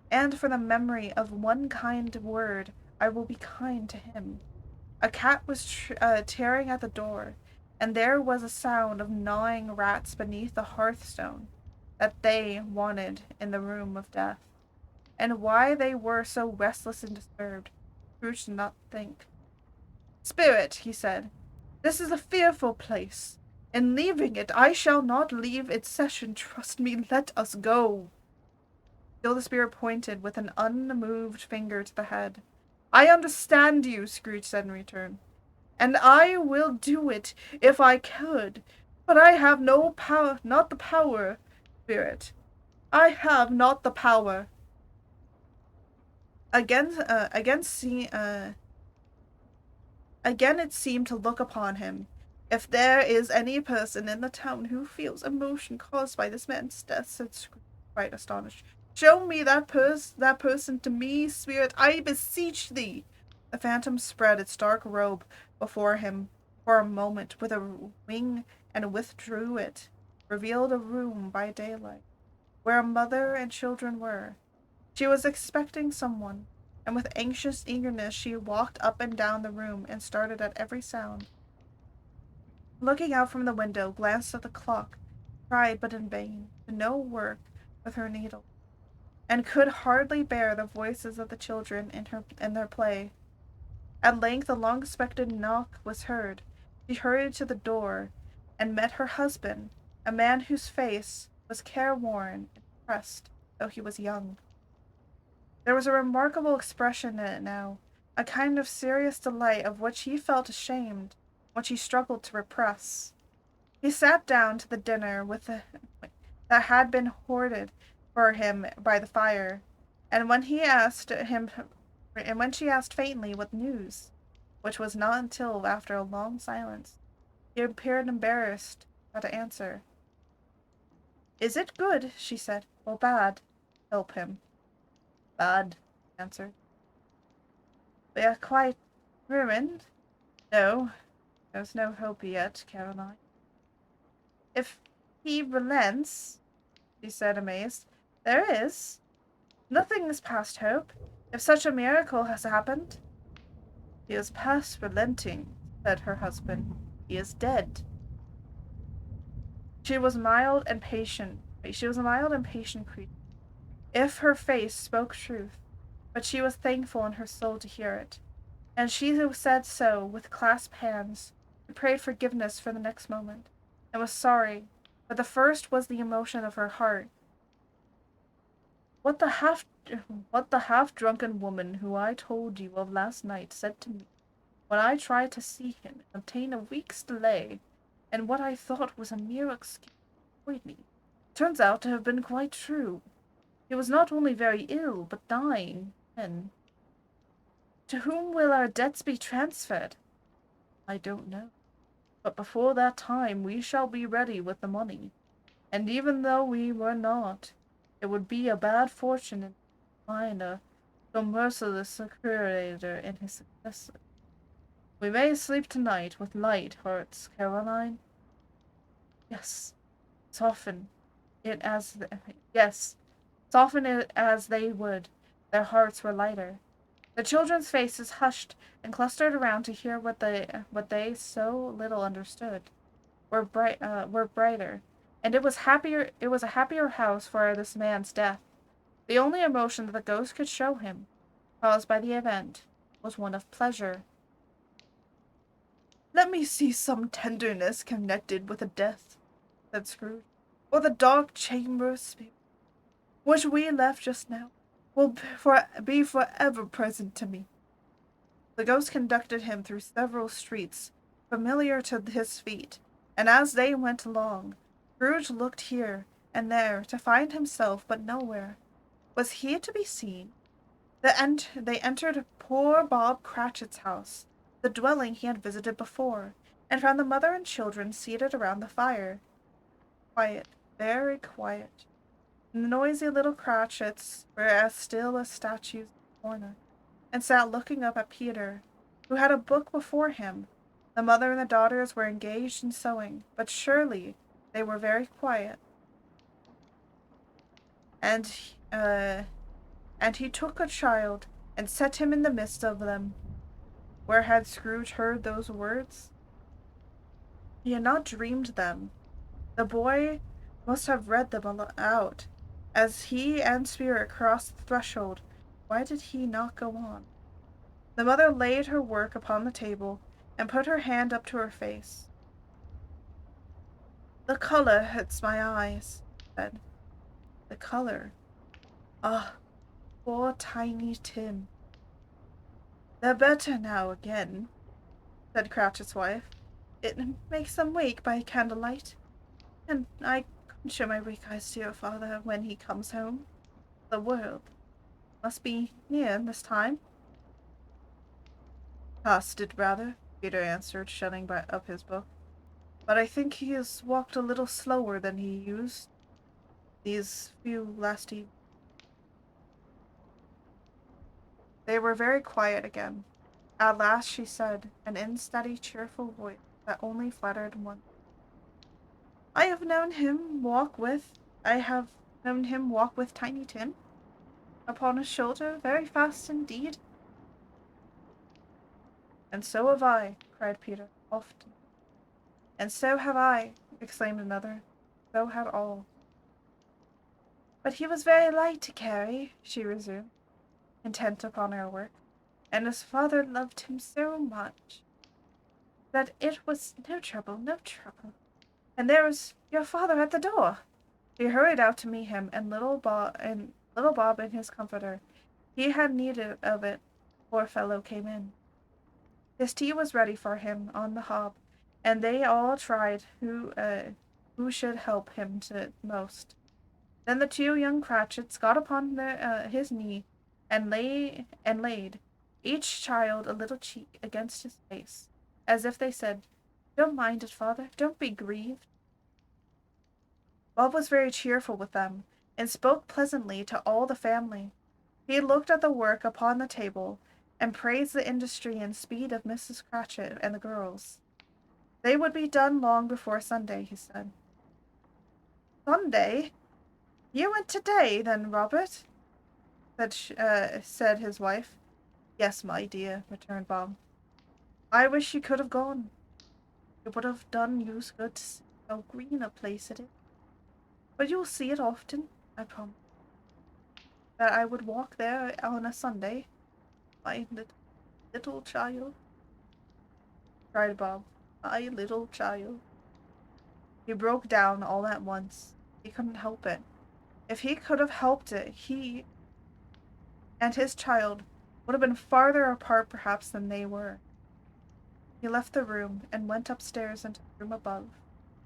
And for the memory of one kind word, I will be kind to him. A cat was tearing at the door. and there was a sound of gnawing rats beneath the hearthstone that they wanted in the room of death. And why they were so restless and disturbed, Scrooge did not think. Spirit, he said, this is a fearful place. In leaving it, I shall not leave its session. Trust me, let us go. Still the spirit pointed with an unmoved finger to the head. I understand you, Scrooge said in return, and I will do it if I could, but I have no power, not the power, Spirit. I have not the power. Again, again it seemed to look upon him. If there is any person in the town who feels emotion caused by this man's death, said Scrooge, quite astonished, show me that person to me, Spirit, I beseech thee. The phantom spread its dark robe before him for a moment with a wing and withdrew it, revealed a room by daylight, where a mother and children were. She was expecting someone, and with anxious eagerness she walked up and down the room and started at every sound. Looking out from the window, glanced at the clock, tried but in vain to no work with her needle, and could hardly bear the voices of the children in their play. At length a long-expected knock was heard. She hurried to the door, and met her husband, a man whose face was careworn and depressed, though he was young. There was a remarkable expression in it now, a kind of serious delight of which he felt ashamed, which he struggled to repress. He sat down to the dinner that had been hoarded for him by the fire, and when she asked faintly what news, which was not until after a long silence, he appeared embarrassed how to answer. Is it good, she said, or bad? Help him. Bad, he answered. We are quite ruined? No, there's no hope yet, Caroline. If he relents, she said, amazed. There is. Nothing is past hope, if such a miracle has happened. He is past relenting, said her husband. He is dead. She was a mild and patient creature, if her face spoke truth, but she was thankful in her soul to hear it, and she said so with clasped hands, and prayed forgiveness for the next moment, and was sorry, but the first was the emotion of her heart. What the half-drunken woman who I told you of last night said to me, when I tried to see him and obtain a week's delay, and what I thought was a mere excuse to avoid me, turns out to have been quite true. He was not only very ill, but dying, and to whom will our debts be transferred? I don't know. But before that time we shall be ready with the money, and even though we were not, it would be a bad fortune to find so merciless a curator in his successor. We may sleep tonight with light hearts, Caroline. Yes, soften it as they would, their hearts were lighter. The children's faces hushed and clustered around to hear what they so little understood, were brighter, and it was a happier house for this man's death. The only emotion that the ghost could show him, caused by the event, was one of pleasure. Let me see some tenderness connected with a death, said Scrooge, or the dark chamber spirit, which we left just now, will be forever present to me. The ghost conducted him through several streets, familiar to his feet, and as they went along, Scrooge looked here and there to find himself, but nowhere. Was he to be seen? They entered poor Bob Cratchit's house, the dwelling he had visited before, and found the mother and children seated around the fire. Quiet, very quiet. The noisy little Cratchits were as still as statues in the corner, and sat looking up at Peter, who had a book before him. The mother and the daughters were engaged in sewing, but surely they were very quiet. And he took a child and set him in the midst of them. Where had Scrooge heard those words? He had not dreamed them. The boy must have read them out. As he and Spirit crossed the threshold, why did he not go on? The mother laid her work upon the table and put her hand up to her face. The color hurts my eyes, she said. The color. Ah, poor Tiny Tim. They're better now again, said Cratchit's wife. It makes them wake by candlelight, and I can show my weak eyes to your father when he comes home. The world must be near this time. Past it, rather, Peter answered, shutting up his book. But I think he has walked a little slower than he used these few last evenings. They were very quiet again. At last she said, an unsteady, cheerful voice that only flattered one. I have known him walk with Tiny Tim upon his shoulder very fast indeed. And so have I, cried Peter, often. And so have I, exclaimed another. So had all. But he was very light to carry, she resumed, intent upon her work, and his father loved him so much that it was no trouble. And there was your father at the door. She hurried out to meet him, and little Bob in his comforter. He had need of it. Poor fellow came in. His tea was ready for him on the hob, and they all tried who should help him to most. Then the two young Cratchits got upon his knee, and laid each child a little cheek against his face, as if they said, "Don't mind it, father. Don't be grieved." Bob was very cheerful with them, and spoke pleasantly to all the family. He looked at the work upon the table, and praised the industry and speed of Mrs. Cratchit and the girls. They would be done long before Sunday, he said. Sunday? You went today, then, Robert? said his wife. Yes, my dear, returned Bob. I wish you could have gone. It would have done you good to see how green a place it is. But you'll see it often, I promise. That I would walk there on a Sunday, my little child, cried Bob. My little child. He broke down all at once. He couldn't help it. If he could have helped it, he and his child would have been farther apart perhaps than they were. He left the room and went upstairs into the room above,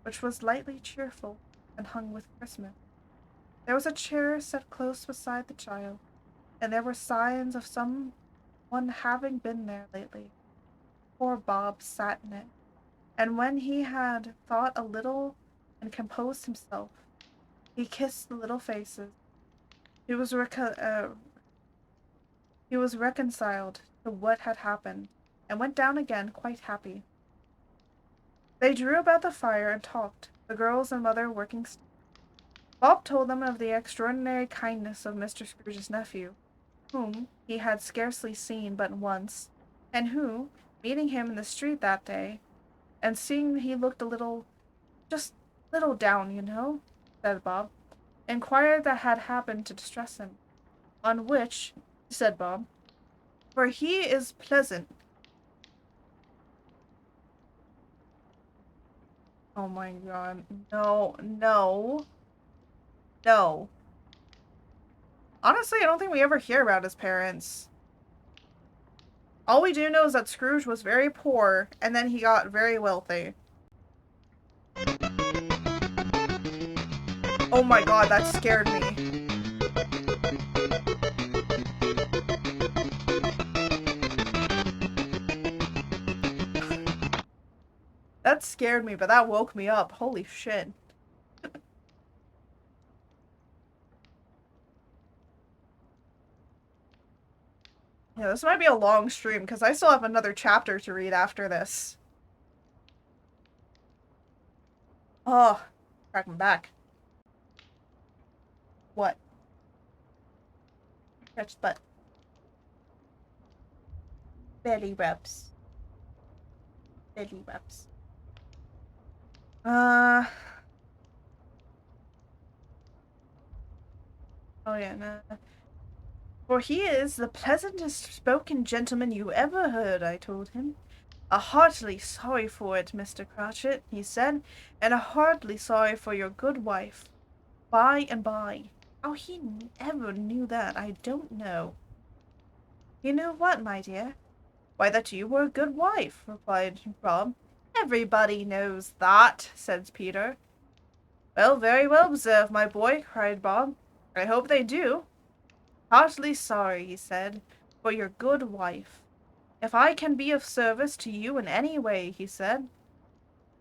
which was lightly cheerful and hung with Christmas. There was a chair set close beside the child, and there were signs of some one having been there lately. Poor Bob sat in it, and when he had thought a little and composed himself, he kissed the little faces. He was reconciled to what had happened, and went down again quite happy. They drew about the fire and talked, the girls and mother working still. Bob told them of the extraordinary kindness of Mr. Scrooge's nephew, whom he had scarcely seen but once, and who, meeting him in the street that day, and seeing he looked just little down, you know, said Bob, inquired that had happened to distress him. On which, said Bob, for he is pleasant. Oh my god, no. Honestly, I don't think we ever hear about his parents. All we do know is that Scrooge was very poor, and then he got very wealthy. Oh my god, that scared me. That scared me, but that woke me up. Holy shit. Yeah, this might be a long stream, because I still have another chapter to read after this. Oh, crack my back. What? Stretch butt. Belly rubs. Belly rubs. Oh yeah, no. For he is the pleasantest spoken gentleman you ever heard, I told him. Heartily sorry for it, Mr. Cratchit, he said, and heartily sorry for your good wife. By and by. How he ever knew that, I don't know. You knew what, my dear? Why, that you were a good wife, replied Bob. Everybody knows that, said Peter. Well, very well observed, my boy, cried Bob. I hope they do. Heartily sorry, he said, for your good wife. If I can be of service to you in any way, he said,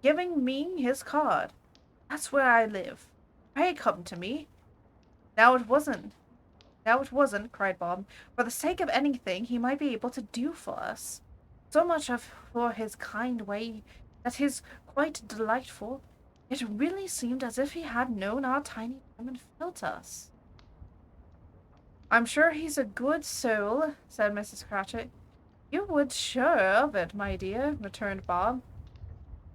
giving me his card. That's where I live. Pray come to me. Now it wasn't, cried Bob. For the sake of anything he might be able to do for us. So much of for his kind way that is quite delightful. It really seemed as if he had known our Tiny Tim and felt us. I'm sure he's a good soul, said Mrs. Cratchit. You would sure of it, my dear, returned Bob.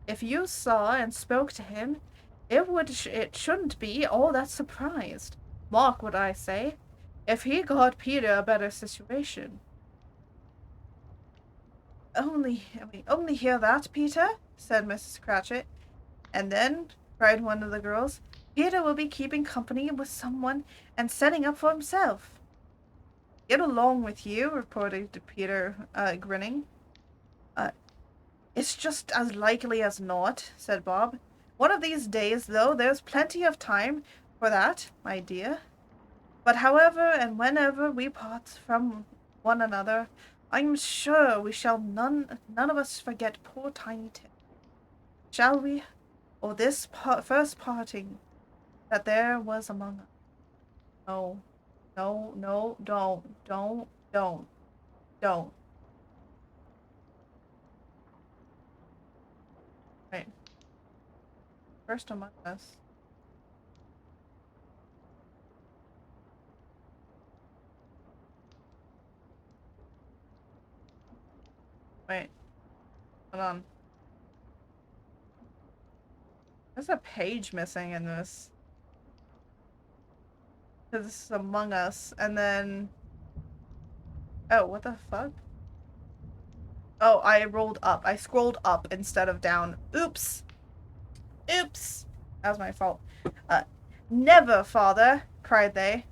If you saw and spoke to him, it shouldn't be all that surprised. Mark what I say. If he got Peter a better situation. Only hear that, Peter, said Mrs. Cratchit. And then, cried one of the girls, Peter will be keeping company with someone and setting up for himself. Get along with you, reported Peter, grinning. It's just as likely as not, said Bob. One of these days, though, there's plenty of time for that, my dear. But however and whenever we part from one another, I'm sure we shall none of us forget poor Tiny Tim. Shall we? Or this first parting that there was among us? No, don't. Right. First among us. Wait. Hold on. There's a page missing in this. This is Among Us, and then... Oh, what the fuck? Oh, I rolled up. I scrolled up instead of down. Oops! Oops! That was my fault. Never, father, cried they.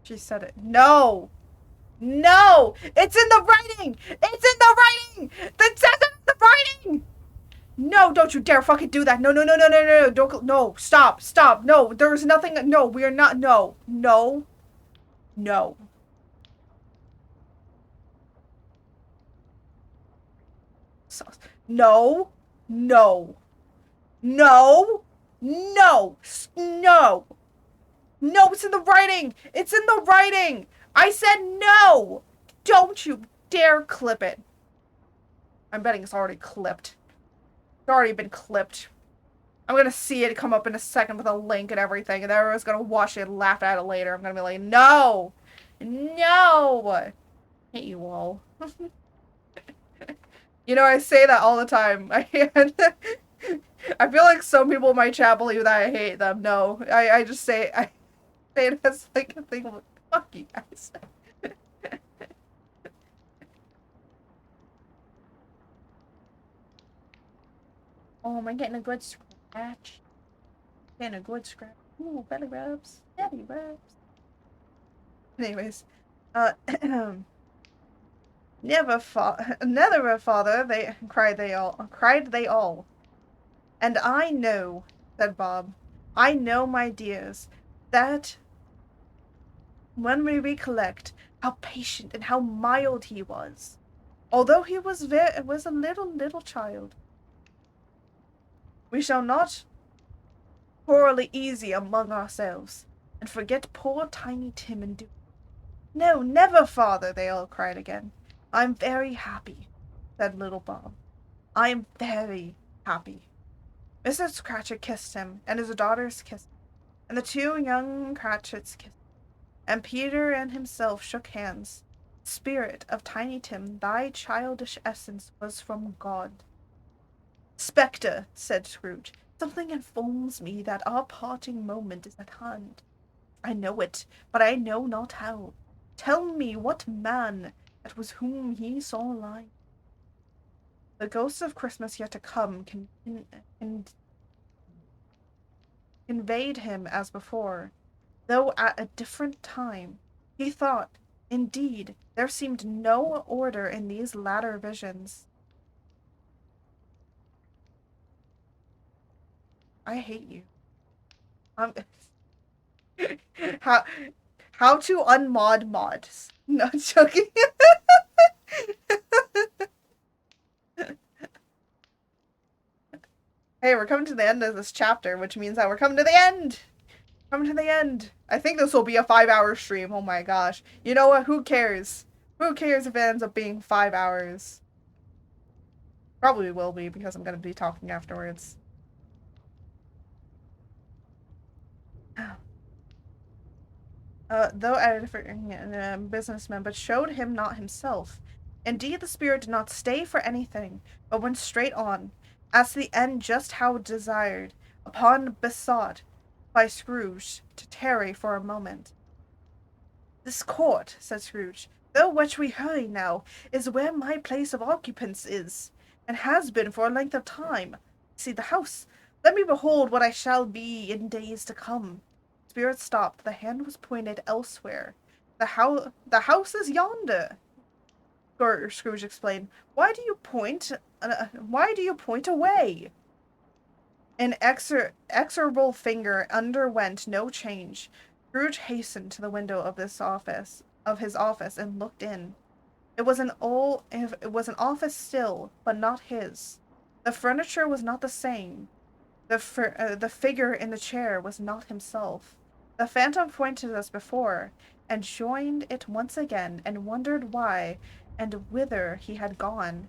She said it. No! No! It's in the writing! It's in the writing! It says it in the writing! No, don't you dare fucking do that. No, don't, no, stop, no, there's nothing, no, we are not, no. No. No. No, it's in the writing! It's in the writing! I said no! Don't you dare clip it. I'm betting it's already clipped. It's already been clipped. I'm gonna see it come up in a second with a link and everything, and everyone's gonna watch it and laugh at it later. I'm gonna be like, no! No! I hate you all. You know, I say that all the time. I feel like some people in my chat believe that I hate them. No, I just say it as like a thing of fuck you guys. Oh, am I getting a good scratch? Getting a good scratch. Ooh, belly rubs. Belly rubs. Anyways, never father, they cried they all. And I know, said Bob, I know, my dears, that when we recollect how patient and how mild he was, although he was a little child, we shall not quarrel easy among ourselves, and forget poor Tiny Tim and do. No, never, father, they all cried again. I'm very happy, said little Bob. I am very happy. Mrs. Cratchit kissed him, and his daughters kissed him, and the two young Cratchits kissed him, and Peter and himself shook hands. Spirit of Tiny Tim, thy childish essence was from God. Spectre, said Scrooge, Something informs me that our parting moment is at hand. I know it, but I know not how. Tell me what man it was whom he saw lying. The ghosts of Christmas yet to come invade him as before, though at a different time. He thought, indeed, there seemed no order in these latter visions. I hate you. Um, how how to unmod mods? No joking. Hey, we're coming to the end of this chapter, which means that we're coming to the end. Coming to the end. I think this will be a 5-hour stream. Oh my gosh. You know what? Who cares? Who cares if it ends up being 5 hours? Probably will be because I'm gonna be talking afterwards. Though a different businessman, but showed him not himself. Indeed, the spirit did not stay for anything, but went straight on, as to the end just how desired, upon besought by Scrooge to tarry for a moment. This court, said Scrooge, though which we hurry now, is where my place of occupance is, and has been for a length of time. See the house. Let me behold what I shall be in days to come. Spirit stopped. The hand was pointed elsewhere. The house is yonder. Scrooge explained. Why do you point? Why do you point away? An exorable finger underwent no change. Scrooge hastened to the window of his office, and looked in. It was an office still, but not his. The furniture was not the same. The figure in the chair was not himself. The phantom pointed as before, and joined it once again, and wondered why and whither he had gone.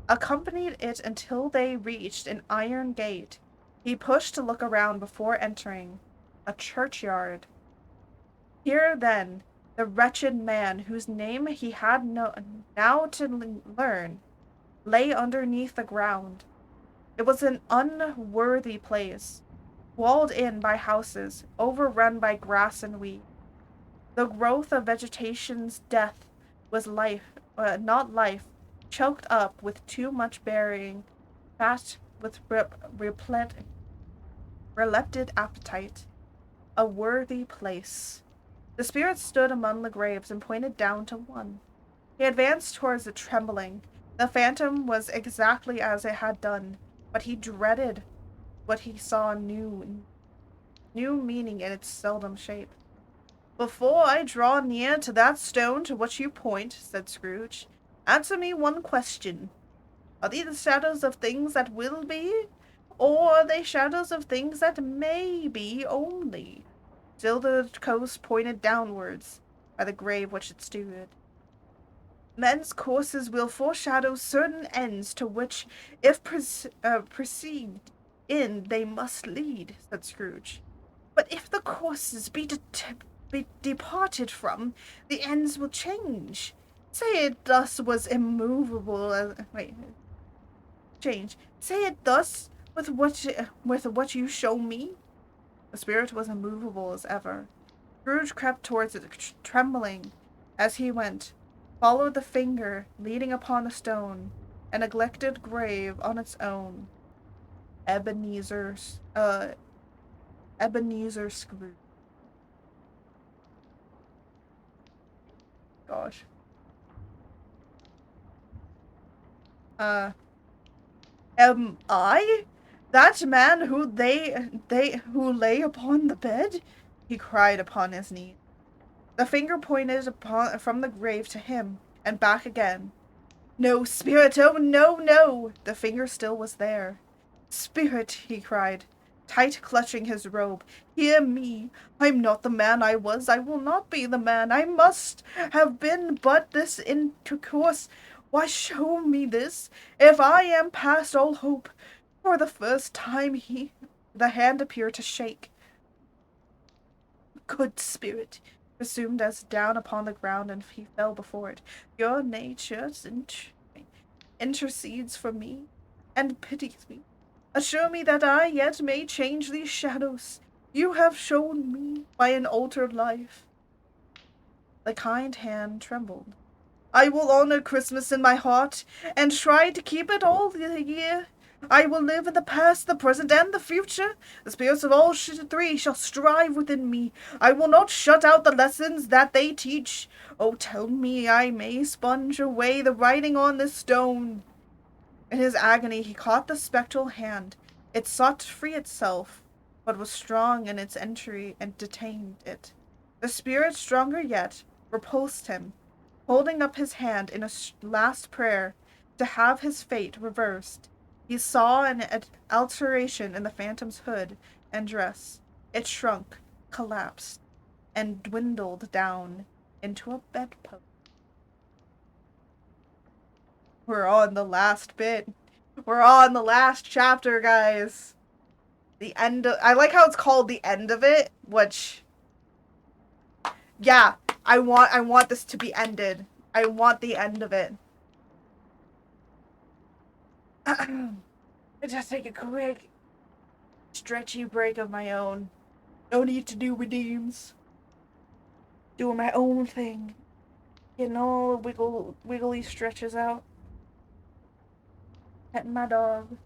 Accompanied it until they reached an iron gate. He pushed to look around before entering. A churchyard. Here, then, the wretched man, whose name he had now to learn, lay underneath the ground. It was an unworthy place, walled in by houses, overrun by grass and weed. The growth of vegetation's death was not life, choked up with too much burying, fat with relepted appetite. A worthy place. The spirit stood among the graves and pointed down to one. He advanced towards it trembling. The phantom was exactly as it had done, but he dreaded what he saw new meaning in its seldom shape. Before I draw near to that stone to which you point, said Scrooge, answer me one question. Are these the shadows of things that will be, or are they shadows of things that may be only? Still the coast pointed downwards, by the grave which it stood. Men's courses will foreshadow certain ends to which, if perceived in, they must lead, said Scrooge. But if the courses be departed from, the ends will change. Say it thus was immovable as change. Say it thus with what you show me. The spirit was immovable as ever. Scrooge crept towards it, trembling as he went, followed the finger leading upon the stone, a neglected grave on its own. Ebenezer Scrooge. Gosh. Am I that man who who lay upon the bed? He cried upon his knees. The finger pointed from the grave to him, and back again. No, spirit, oh no, no! The finger still was there. Spirit, he cried, tight clutching his robe, hear me. I'm not the man I was. I will not be the man I must have been but this intercourse. Why show me this, if I am past all hope? For the first time the hand appeared to shake. Good spirit, resumed as down upon the ground, and he fell before it. Your nature intercedes for me, and pities me. Assure me that I yet may change these shadows you have shown me by an altered life. The kind hand trembled. I will honor Christmas in my heart and try to keep it all the year. I will live in the past, the present, and the future. The spirits of all three shall strive within me. I will not shut out the lessons that they teach. Oh, tell me I may sponge away the writing on this stone. In his agony, he caught the spectral hand. It sought to free itself, but was strong in its entry and detained it. The spirit, stronger yet, repulsed him, holding up his hand in a last prayer to have his fate reversed. He saw an alteration in the phantom's hood and dress. It shrunk, collapsed, and dwindled down into a bedpost. We're on the last bit. We're on the last chapter, guys. The end of... I like how it's called the end of it, which... Yeah, I want this to be ended. I want the end of it. I just take a quick, stretchy break of my own. No need to do redeems. Doing my own thing. Getting all wiggly stretches out. Petting my dog.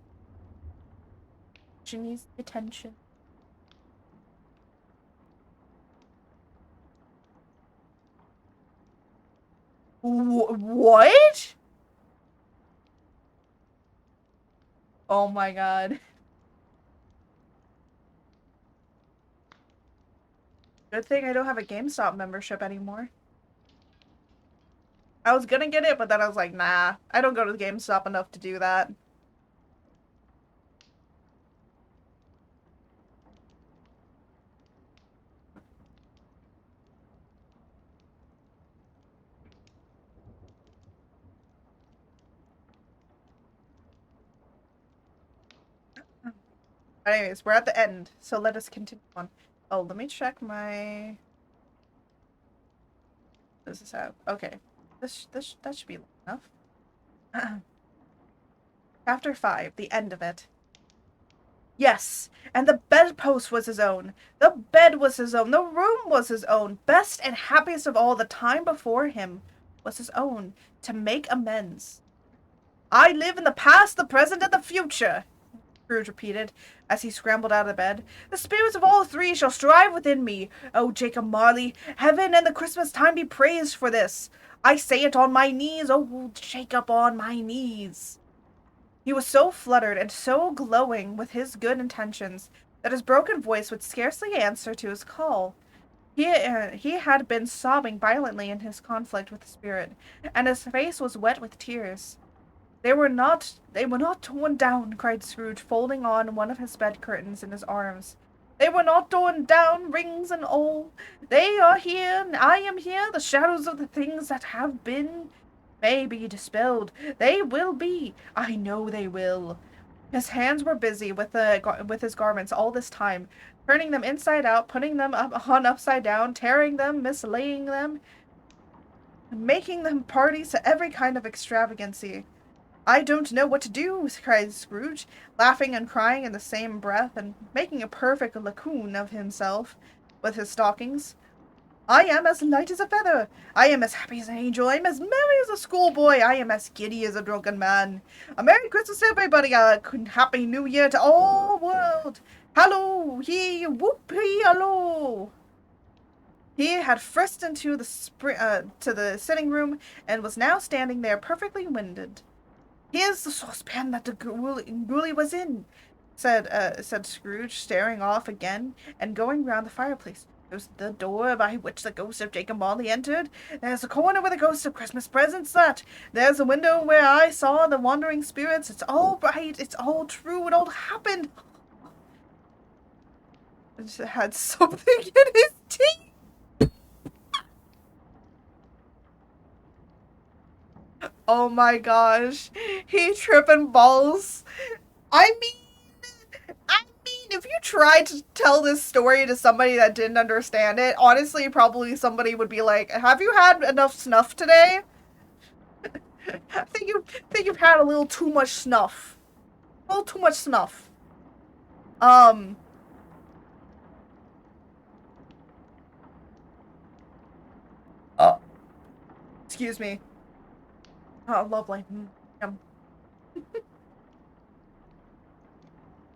She needs attention. What? Oh my god. Good thing I don't have a GameStop membership anymore. I was gonna get it, but then I was like, nah, I don't go to the GameStop enough to do that. Anyways, we're at the end, so let us continue on. Oh, let me check my... This is how... Okay. That should be enough. Chapter 5, the end of it. Yes, and the bedpost was his own. The bed was his own. The room was his own. Best and happiest of all, the time before him was his own, to make amends. I live in the past, the present, and the future, Scrooge repeated, as he scrambled out of bed. The spirits of all three shall strive within me. Oh, Jacob Marley, heaven and the Christmas time be praised for this. I say it on my knees, oh, Jacob, on my knees. He was so fluttered and so glowing with his good intentions that his broken voice would scarcely answer to his call. He had been sobbing violently in his conflict with the spirit, and his face was wet with tears. They were not torn down, cried Scrooge, folding on one of his bed curtains in his arms. They were not torn down, rings and all. They are here, and I am here. The shadows of the things that have been may be dispelled. They will be. I know they will. His hands were busy with his garments all this time, turning them inside out, putting them upside down, tearing them, mislaying them, making them parties to every kind of extravagancy. I don't know what to do, cried Scrooge, laughing and crying in the same breath, and making a perfect lacoon of himself with his stockings. I am as light as a feather. I am as happy as an angel. I am as merry as a schoolboy. I am as giddy as a drunken man. A Merry Christmas, everybody. A Happy New Year to all the world. Hallo, he, whoopee, hallo. He had frisked into the sitting room and was now standing there perfectly winded. Here's the saucepan that the Ghoulie was in, said Scrooge, staring off again and going round the fireplace. There's the door by which the ghost of Jacob Marley entered. There's the corner where the ghost of Christmas presents sat. There's the window where I saw the wandering spirits. It's all right. It's all true. It all happened. It had something in his teeth. Oh my gosh. He tripping balls. I mean, if you tried to tell this story to somebody that didn't understand it, honestly, probably somebody would be like, have you had enough snuff today? I think you've had a little too much snuff. A little too much snuff. Um, oh, excuse me. Oh, lovely. Yum.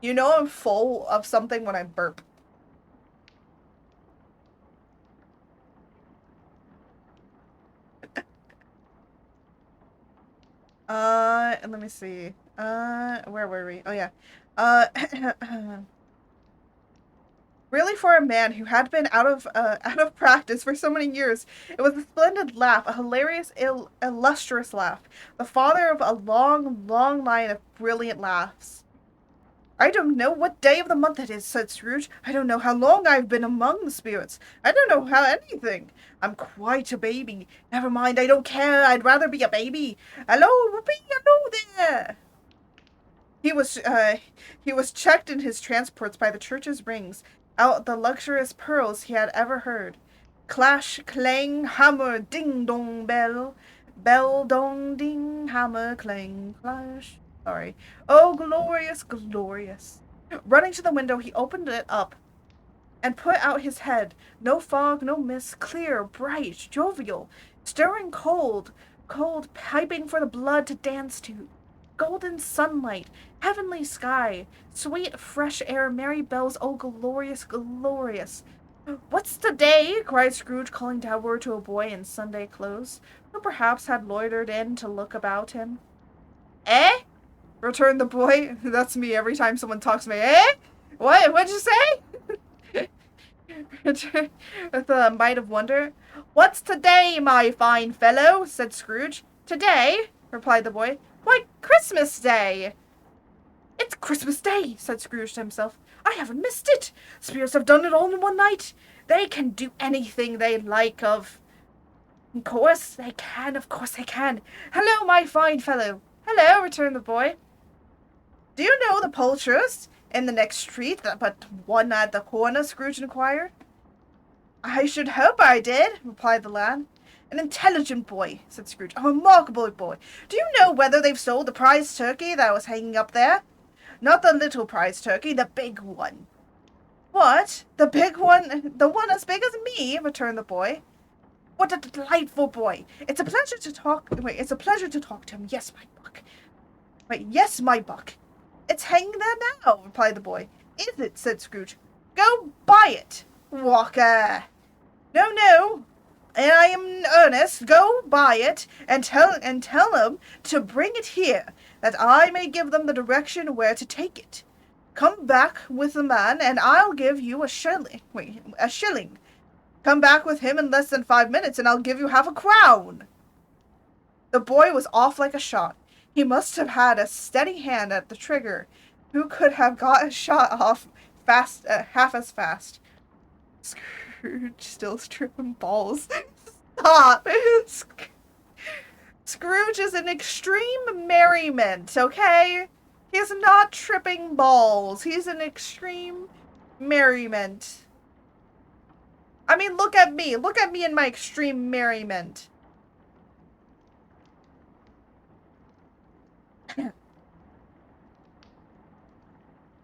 You know I'm full of something when I burp. And let me see. Where were we? Oh yeah. Uh, really, for a man who had been out of practice for so many years, it was a splendid laugh, a hilarious, illustrious laugh, the father of a long, long line of brilliant laughs. I don't know what day of the month it is, said Scrooge. I don't know how long I've been among the spirits. I don't know how anything. I'm quite a baby. Never mind, I don't care. I'd rather be a baby. Hello, Whoopee, hello there. He was uh, he was checked in his transports by the church's rings, out the luxurious pearls he had ever heard. Clash, clang, hammer, ding dong bell, bell dong ding, hammer, clang, clash. Sorry. Oh, glorious, glorious. Running to the window, he opened it up and put out his head. No fog, no mist, clear, bright, jovial, stirring cold, cold, piping for the blood to dance to. Golden sunlight, heavenly sky, sweet fresh air, merry bells, oh glorious, glorious. What's the day? Cried Scrooge, calling downward to a boy in Sunday clothes, who perhaps had loitered in to look about him. Eh? Returned the boy. That's me every time someone talks to me. Eh? What'd you say? With a mite of wonder. What's today, my fine fellow? Said Scrooge. Today? Replied the boy. Why, Christmas Day. It's Christmas Day, said Scrooge to himself. I haven't missed it. Spirits have done it all in one night. They can do anything they like of. Of course they can, of course they can. Hello, my fine fellow. Hello, returned the boy. Do you know the poulterers in the next street, but one at the corner? Scrooge inquired. I should hope I did, replied the lad. An intelligent boy, said Scrooge. A remarkable boy. Do you know whether they've sold the prize turkey that was hanging up there? Not the little prize turkey, the big one. What? The big one? The one as big as me? Returned the boy. What a delightful boy! It's a pleasure to talk. Wait, it's a pleasure to talk to him. Yes, my buck. Wait, yes, my buck. It's hanging there now, replied the boy. Is it? Said Scrooge. Go buy it, Walker. No, no. And I am in earnest. Go buy it and tell them to bring it here, that I may give them the direction where to take it. Come back with the man, and I'll give you a shilling. Wait, a shilling. Come back with him in less than 5 minutes, and I'll give you half a crown. The boy was off like a shot. He must have had a steady hand at the trigger. Who could have got a shot off fast, half as fast? Scrooge still tripping balls. Stop! Scrooge is in extreme merriment, okay? He's not tripping balls. He's in extreme merriment. I mean, look at me. Look at me in my extreme merriment.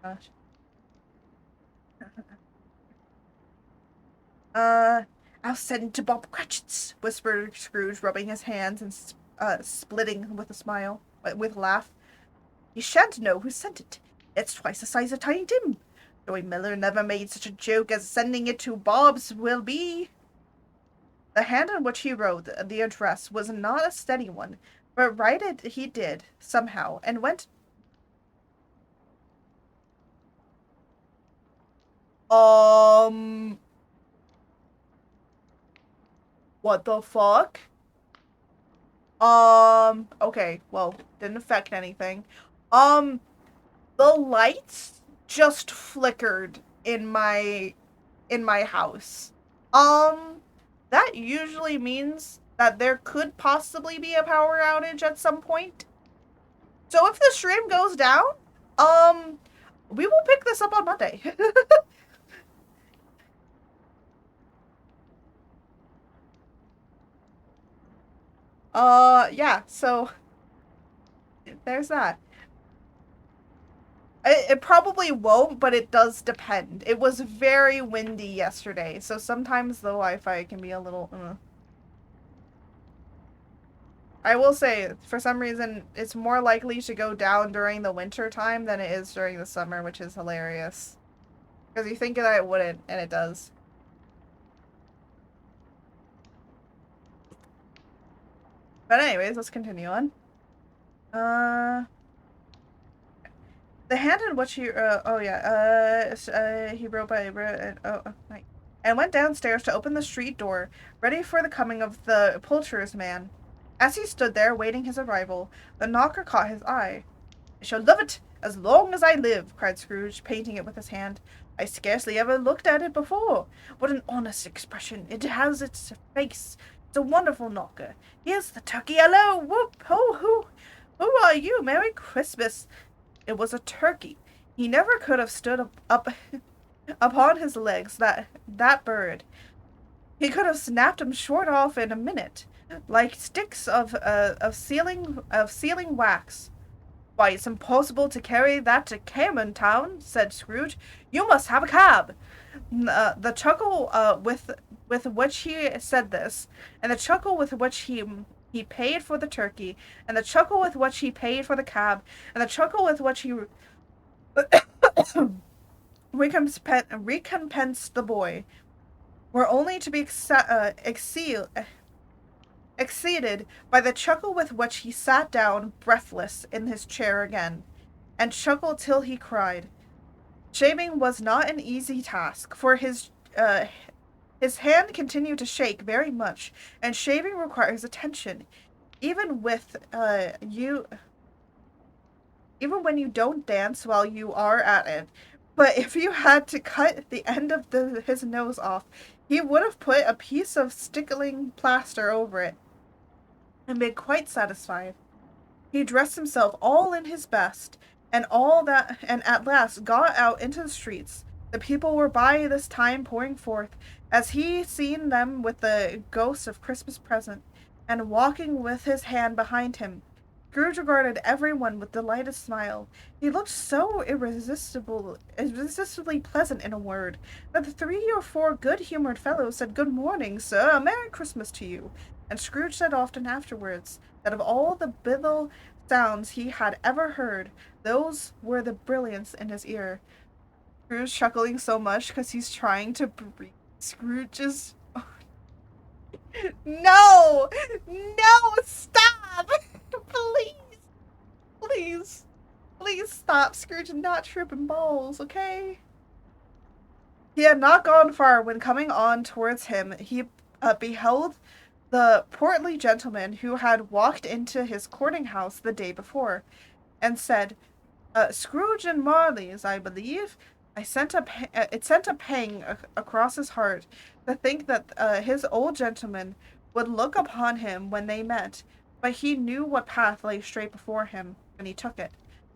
Gosh. I'll send to Bob Cratchit's, whispered Scrooge, rubbing his hands and splitting with a smile, with a laugh. You shan't know who sent it. It's twice the size of Tiny Tim. Joey Miller never made such a joke as sending it to Bob's will be. The hand on which he wrote the address was not a steady one, but write it he did, somehow, and went. Um, what the fuck? Okay, well, didn't affect anything. Um, the lights just flickered in my house. That usually means that there could possibly be a power outage at some point. So if the stream goes down, um, we will pick this up on Monday. Yeah, so there's that. It probably won't, but it does depend. It was very windy yesterday, so sometimes the Wi-Fi can be a little. I will say, for some reason, it's more likely to go down during the winter time than it is during the summer, which is hilarious. Because you think that it wouldn't, and it does. But anyways, let's continue on. The hand in which he, he wrote by, and went downstairs to open the street door, ready for the coming of the poulterer's man. As he stood there, waiting his arrival, the knocker caught his eye. I shall love it as long as I live, cried Scrooge, painting it with his hand. I scarcely ever looked at it before. What an honest expression it has its face. It's a wonderful knocker. Here's the turkey. Hello, whoop, ho, who are you? Merry Christmas. It was a turkey. He never could have stood up upon his legs, that bird. He could have snapped him short off in a minute, like sticks of sealing wax. Why, it's impossible to carry that to Camden Town, said Scrooge. You must have a cab. The chuckle with which he said this, and the chuckle with which he paid for the turkey, and the chuckle with which he paid for the cab, and the chuckle with which he recompensed the boy, were only to be exceeded by the chuckle with which he sat down breathless in his chair again, and chuckled till he cried. Shaving was not an easy task, for his hand continued to shake very much, and shaving requires attention, even when you don't dance while you are at it. But if you had to cut the end of his nose off, he would have put a piece of stickling plaster over it, and been quite satisfied. He dressed himself all in his best, and at last got out into the streets. The people were by this time pouring forth, as he seen them with the ghost of Christmas present, and walking with his hand behind him. Scrooge regarded everyone with delighted smile. He looked so irresistibly pleasant, in a word, that the 3 or 4 good-humoured fellows said, "Good morning, sir, a Merry Christmas to you." And Scrooge said often afterwards that of all the biddle sounds he had ever heard, those were the brilliants in his ear. Scrooge chuckling so much because he's trying to breathe. Scrooge is... No! No! Stop! Please stop, Scrooge, and not tripping balls, okay? He had not gone far when, coming on towards him, he beheld the portly gentleman who had walked into his courting house the day before, and said, "Scrooge and Marley's, I believe." It sent a pang across his heart to think that his old gentleman would look upon him when they met, but he knew what path lay straight before him, and he took it.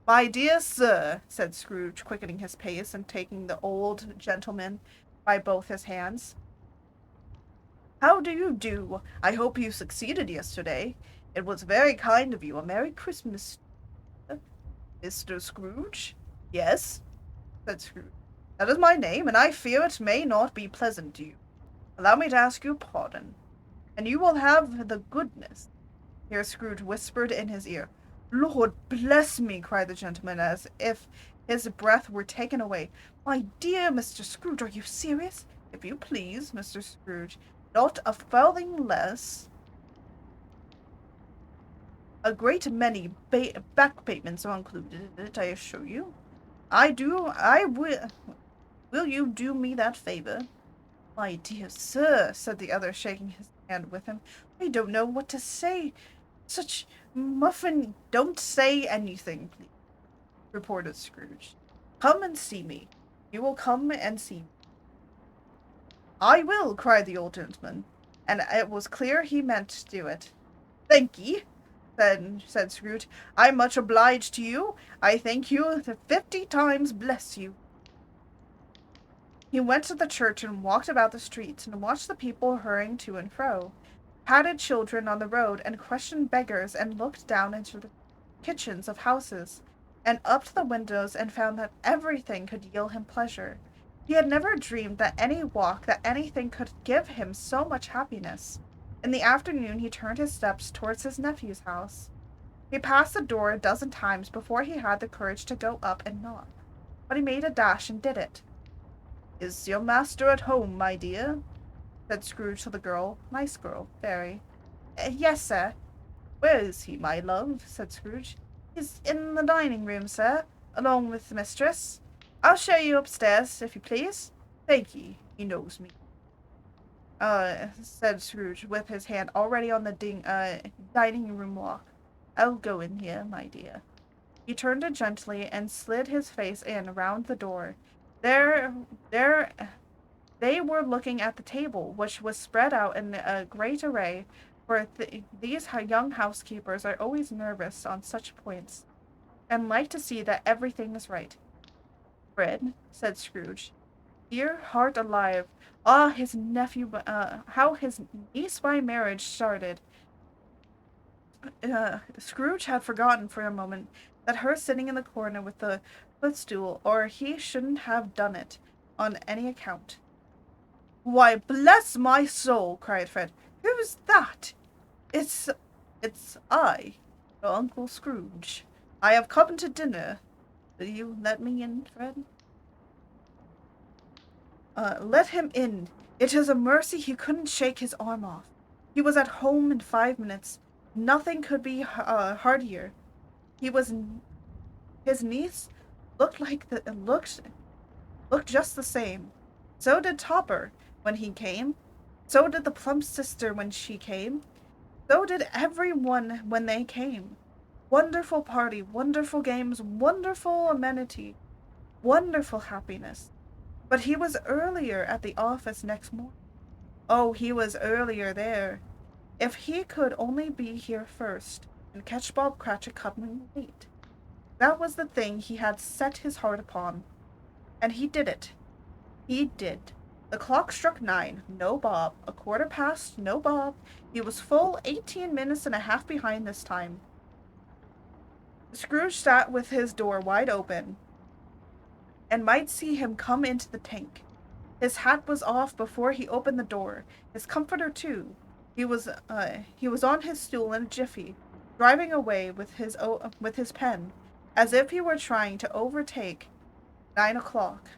"My dear sir," said Scrooge, quickening his pace and taking the old gentleman by both his hands, "how do you do? I hope you succeeded yesterday. It was very kind of you. A Merry Christmas, Mr. Scrooge." "Yes," said Scrooge. "That is my name, and I fear it may not be pleasant to you. Allow me to ask your pardon, and you will have the goodness—" Here Scrooge whispered in his ear. "Lord bless me!" cried the gentleman, as if his breath were taken away. "My dear Mr. Scrooge, are you serious?" "If you please, Mr. Scrooge, not a farthing less. A great many back payments are included in it, I assure you. Will you do me that favor?" "My dear sir," said the other, shaking his hand with him, "I don't know what to say. Such muffin—" "Don't say anything, please," reported Scrooge. "Come and see me. You will come and see me." "I will," cried the old gentleman, and it was clear he meant to do it. "Thank'ee," said Scrooge. "I'm much obliged to you. I thank you 50 times, bless you." He went to the church and walked about the streets and watched the people hurrying to and fro, patted children on the road, and questioned beggars, and looked down into the kitchens of houses, and up to the windows and found that everything could yield him pleasure. He had never dreamed that any walk, that anything could give him so much happiness. In the afternoon he turned his steps towards his nephew's house. He passed the door a dozen times before he had the courage to go up and knock. But he made a dash and did it. "Is your master at home, my dear?" said Scrooge to the girl. Nice girl, very. Yes, sir." "Where is he, my love?" said Scrooge. "He's in the dining room, sir, along with the mistress. I'll show you upstairs, if you please." "Thank ye. He knows me." Said Scrooge, with his hand already on the dining room lock. "I'll go in here, my dear." He turned it gently and slid his face in round the door. There, they were looking at the table, which was spread out in a great array, for these young housekeepers are always nervous on such points, and like to see that everything is right. "Fred," said Scrooge, "dear heart alive, his nephew, how his niece by marriage started." Scrooge had forgotten for a moment that her sitting in the corner with the footstool, or he shouldn't have done it on any account. "Why, bless my soul!" cried Fred. "Who's that?" It's I, your Uncle Scrooge. I have come to dinner. Will you let me in, Fred?" Let him in. It is a mercy he couldn't shake his arm off. He was at home in 5 minutes. Nothing could be heartier. His niece looked looked just the same. So did Topper when he came. So did the plump sister when she came. So did everyone when they came. Wonderful party, wonderful games, wonderful amenity, wonderful happiness. But he was earlier at the office next morning. Oh, he was earlier there. If he could only be here first, and catch Bob Cratchit coming late. That was the thing he had set his heart upon. And he did it. He did. The clock struck 9. No Bob. 1/4 past. No Bob. He was full 18 minutes and a half behind this time. Scrooge sat with his door wide open, and might see him come into the tank. His hat was off before he opened the door. His comforter too. He was on his stool in a jiffy, driving away with his pen, as if he were trying to overtake 9 o'clock.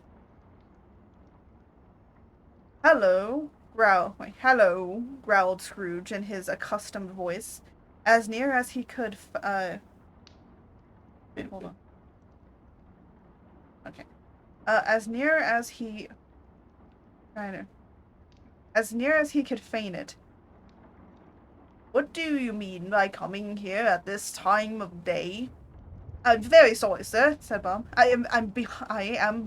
"Hello," growled Scrooge in his accustomed voice, as near as he could. Wait, hold on. Okay. As near as he could feign it. "What do you mean by coming here at this time of day?" "I'm very sorry, sir," said Bob. I am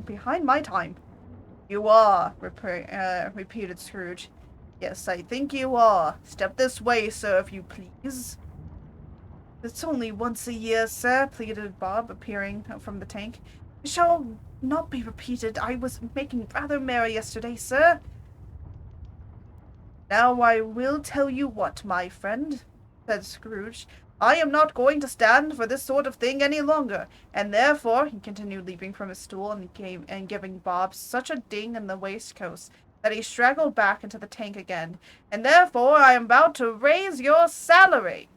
behind my time." "You are," repeated Scrooge. "Yes, I think you are. Step this way, sir, if you please." "It's only once a year, sir," pleaded Bob, appearing from the tank. "It shall not be repeated. I was making rather merry yesterday, sir." "Now I will tell you what, my friend," said Scrooge. "I am not going to stand for this sort of thing any longer, and therefore," he continued, leaping from his stool and giving Bob such a ding in the waistcoat that he straggled back into the tank again, "and therefore I am about to raise your salary."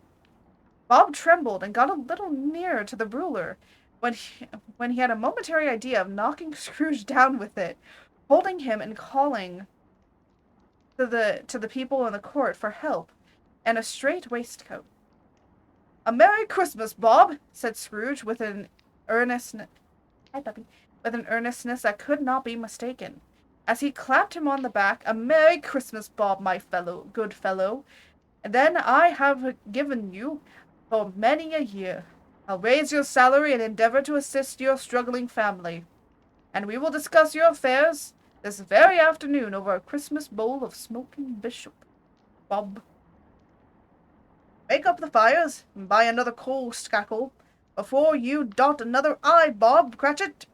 Bob trembled and got a little nearer to the ruler, when he had a momentary idea of knocking Scrooge down with it, holding him and calling to the people in the court for help and a straight waistcoat. "A Merry Christmas, Bob," said Scrooge with an earnestness that could not be mistaken, as he clapped him on the back. "A Merry Christmas, Bob, my good fellow. And then I have given you for many a year. I'll raise your salary and endeavor to assist your struggling family. And we will discuss your affairs this very afternoon over a Christmas bowl of smoking bishop, Bob. Make up the fires and buy another coal scackle before you dot another I, Bob Cratchit."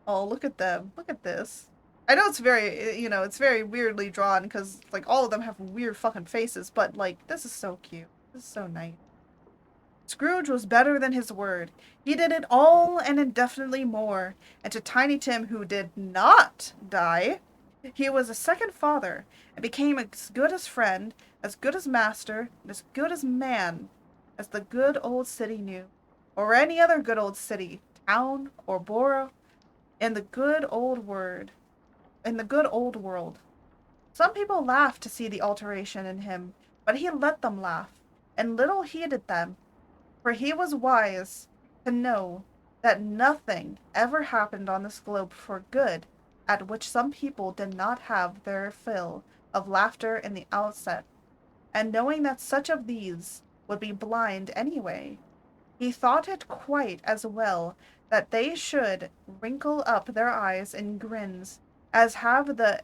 Oh, look at them. Look at this. I know it's very weirdly drawn because, like, all of them have weird fucking faces, but, like, this is so cute. This is so nice. Scrooge was better than his word. He did it all and indefinitely more. And to Tiny Tim, who did not die, he was a second father and became as good as friend, as good as master, and as good as man as the good old city knew, or any other good old city, town, or borough, in the good old word, in the good old world. Some people laughed to see the alteration in him, but he let them laugh, and little heeded them, for he was wise to know that nothing ever happened on this globe for good at which some people did not have their fill of laughter in the outset, and knowing that such of these would be blind anyway, he thought it quite as well that they should wrinkle up their eyes in grins, as have the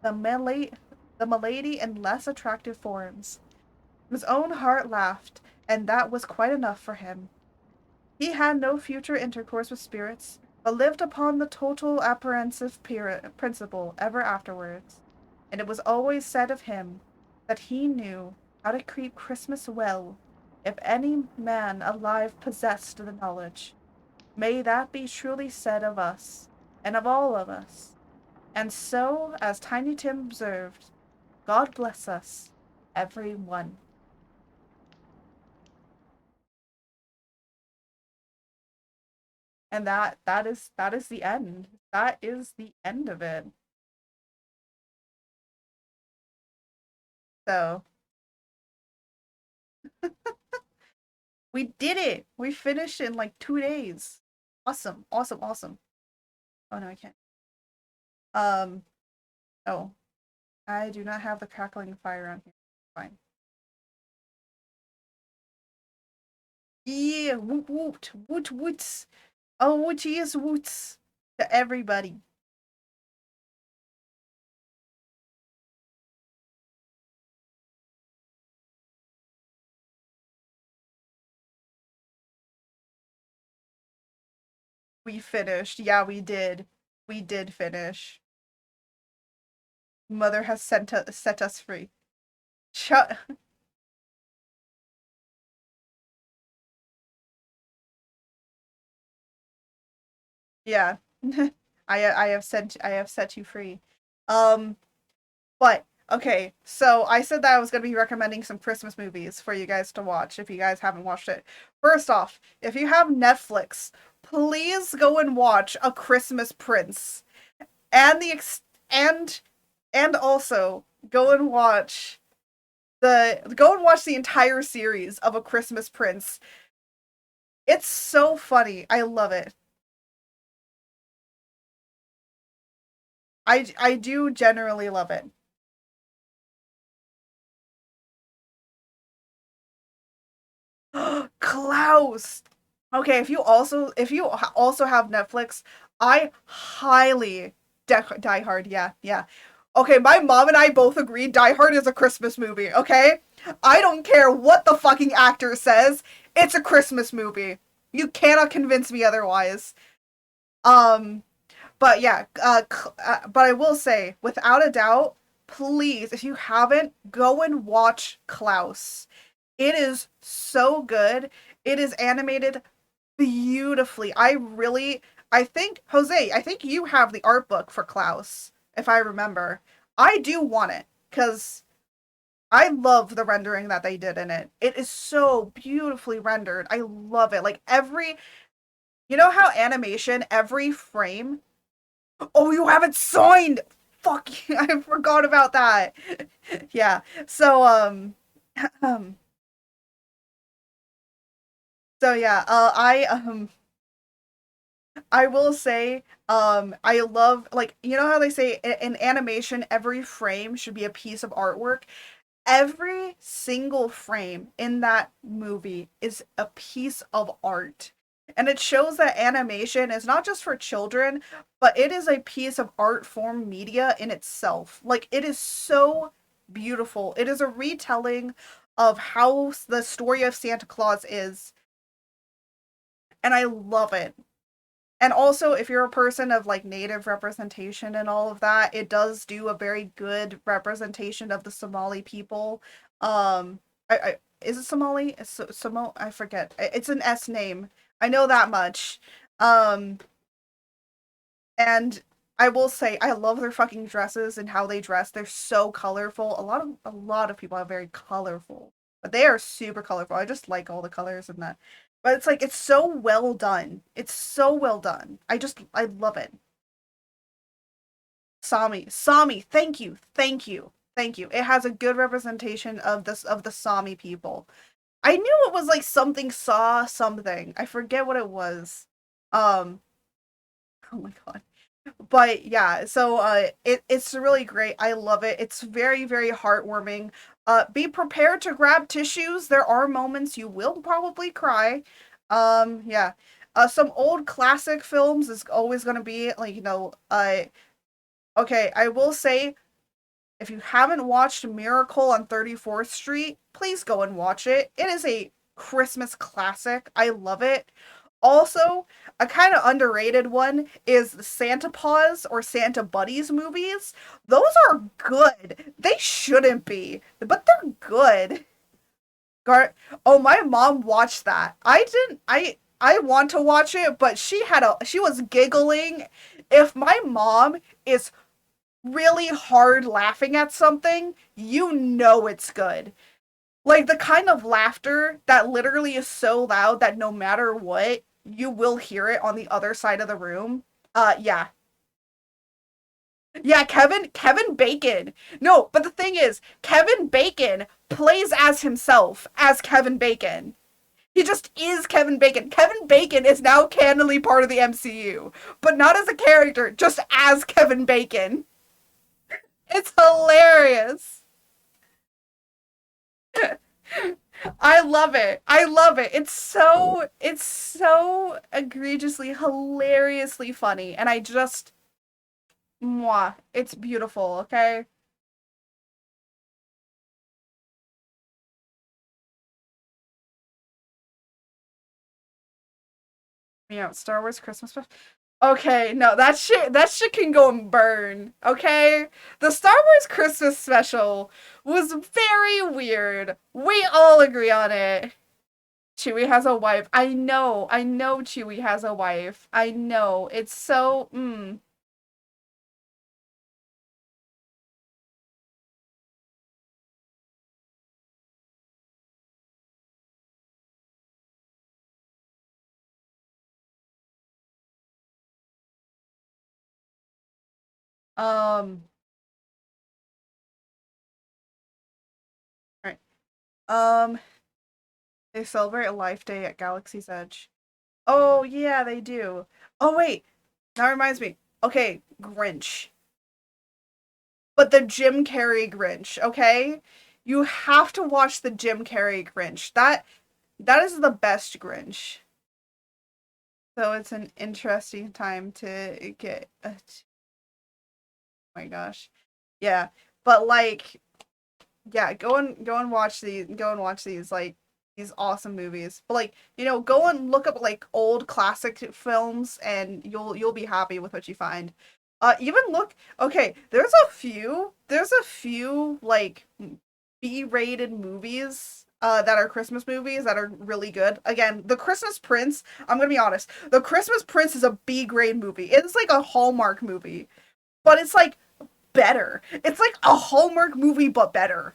malady the malady in less attractive forms. His own heart laughed, and that was quite enough for him. He had no future intercourse with spirits, but lived upon the total apprehensive principle ever afterwards, and it was always said of him that he knew how to keep Christmas well, if any man alive possessed the knowledge. May that be truly said of us, and of all of us. And so, as Tiny Tim observed, God bless us, every one. And that is the end. That is the end of it. So we did it. We finished in like 2 days. Awesome, awesome, awesome. Oh no, I can't. Um. Oh, I do not have the crackling fire on here. Fine. Yeah, woot woot woot woots. Oh, wooties woots to everybody. We finished. Yeah, we did. We did finish. Mother has set us free. Shut. Yeah. I have set you free. Um, but okay, so I said that I was gonna be recommending some Christmas movies for you guys to watch if you guys haven't watched it. First off, if you have Netflix, please go and watch A Christmas Prince. And the ex- and also go and watch the entire series of A Christmas Prince. It's so funny. I love it. I do generally love it. Klaus. Okay, if you also have Netflix, I highly Die Hard. Yeah, yeah. Okay, my mom and I both agree Die Hard is a Christmas movie. Okay, I don't care what the fucking actor says. It's a Christmas movie. You cannot convince me otherwise. Um, but yeah, but I will say, without a doubt, please, if you haven't, go and watch Klaus. It is so good. It is animated beautifully. I think, Jose, I think you have the art book for Klaus, if I remember. I do want it, because I love the rendering that they did in it. It is so beautifully rendered. I love it. Like you know how animation, every frame. Oh, you have it signed! Fuck, I forgot about that. Yeah. So, um, so yeah, I will say, I love, like, you know how they say in animation every frame should be a piece of artwork. Every single frame in that movie is a piece of art. And it shows that animation is not just for children, but it is a piece of art form media in itself. Like, it is so beautiful. It is a retelling of how the story of Santa Claus is, and I love it. And also, if you're a person of like native representation and all of that, it does do a very good representation of the Somali people. I is it Somali? Samo, I forget. It's an S name. I know that much. Um, and I will say I love their fucking dresses and how they dress. They're so colorful. A lot of people are very colorful, but they are super colorful. I just like all the colors in that. But it's like it's so well done. It's so well done. I love it. Sami, thank you, thank you, thank you. It has a good representation of this of the Sami people. I knew it was like something saw something. I forget what it was. Um, oh my god. But yeah, so it's really great. I love it. It's very, very heartwarming. Be prepared to grab tissues. There are moments you will probably cry. Yeah. Some old classic films is always gonna be like, okay, I will say if you haven't watched Miracle on 34th Street, please go and watch it. It is a Christmas classic. I love it. Also, a kind of underrated one is the Santa Paws or Santa Buddies movies. Those are good. They shouldn't be, but they're good. Oh, my mom watched that. I didn't. I want to watch it, but she was giggling. If my mom is really hard laughing at something, you know it's good. Like the kind of laughter that literally is so loud that no matter what, you will hear it on the other side of the room. Yeah. Yeah, Kevin Bacon. No, but the thing is, Kevin Bacon plays as himself as Kevin Bacon. He just is Kevin Bacon. Kevin Bacon is now canonly part of the MCU, but not as a character, just as Kevin Bacon. It's hilarious. I love it. I love it. It's so egregiously hilariously funny and I just mwah, it's beautiful, okay? Yeah, Star Wars Christmas stuff. Okay, no, that shit can go and burn, okay? The Star Wars Christmas special was very weird. We all agree on it. Chewie has a wife. I know Chewie has a wife. I know. It's so um all right. They celebrate a life day at Galaxy's Edge. Oh yeah, they do. Oh wait, that reminds me. Okay, Grinch. But the Jim Carrey Grinch, okay? You have to watch the Jim Carrey Grinch. That is the best Grinch. So it's an interesting time to get my gosh. Yeah. But like yeah, go and watch these like these awesome movies. But like, go and look up like old classic films and you'll be happy with what you find. Even look, okay, there's a few like B-rated movies that are Christmas movies that are really good. Again, The Christmas Prince, I'm gonna be honest, The Christmas Prince is a B-grade movie. It's like a Hallmark movie, but it's like better. It's like a Hallmark movie, but better.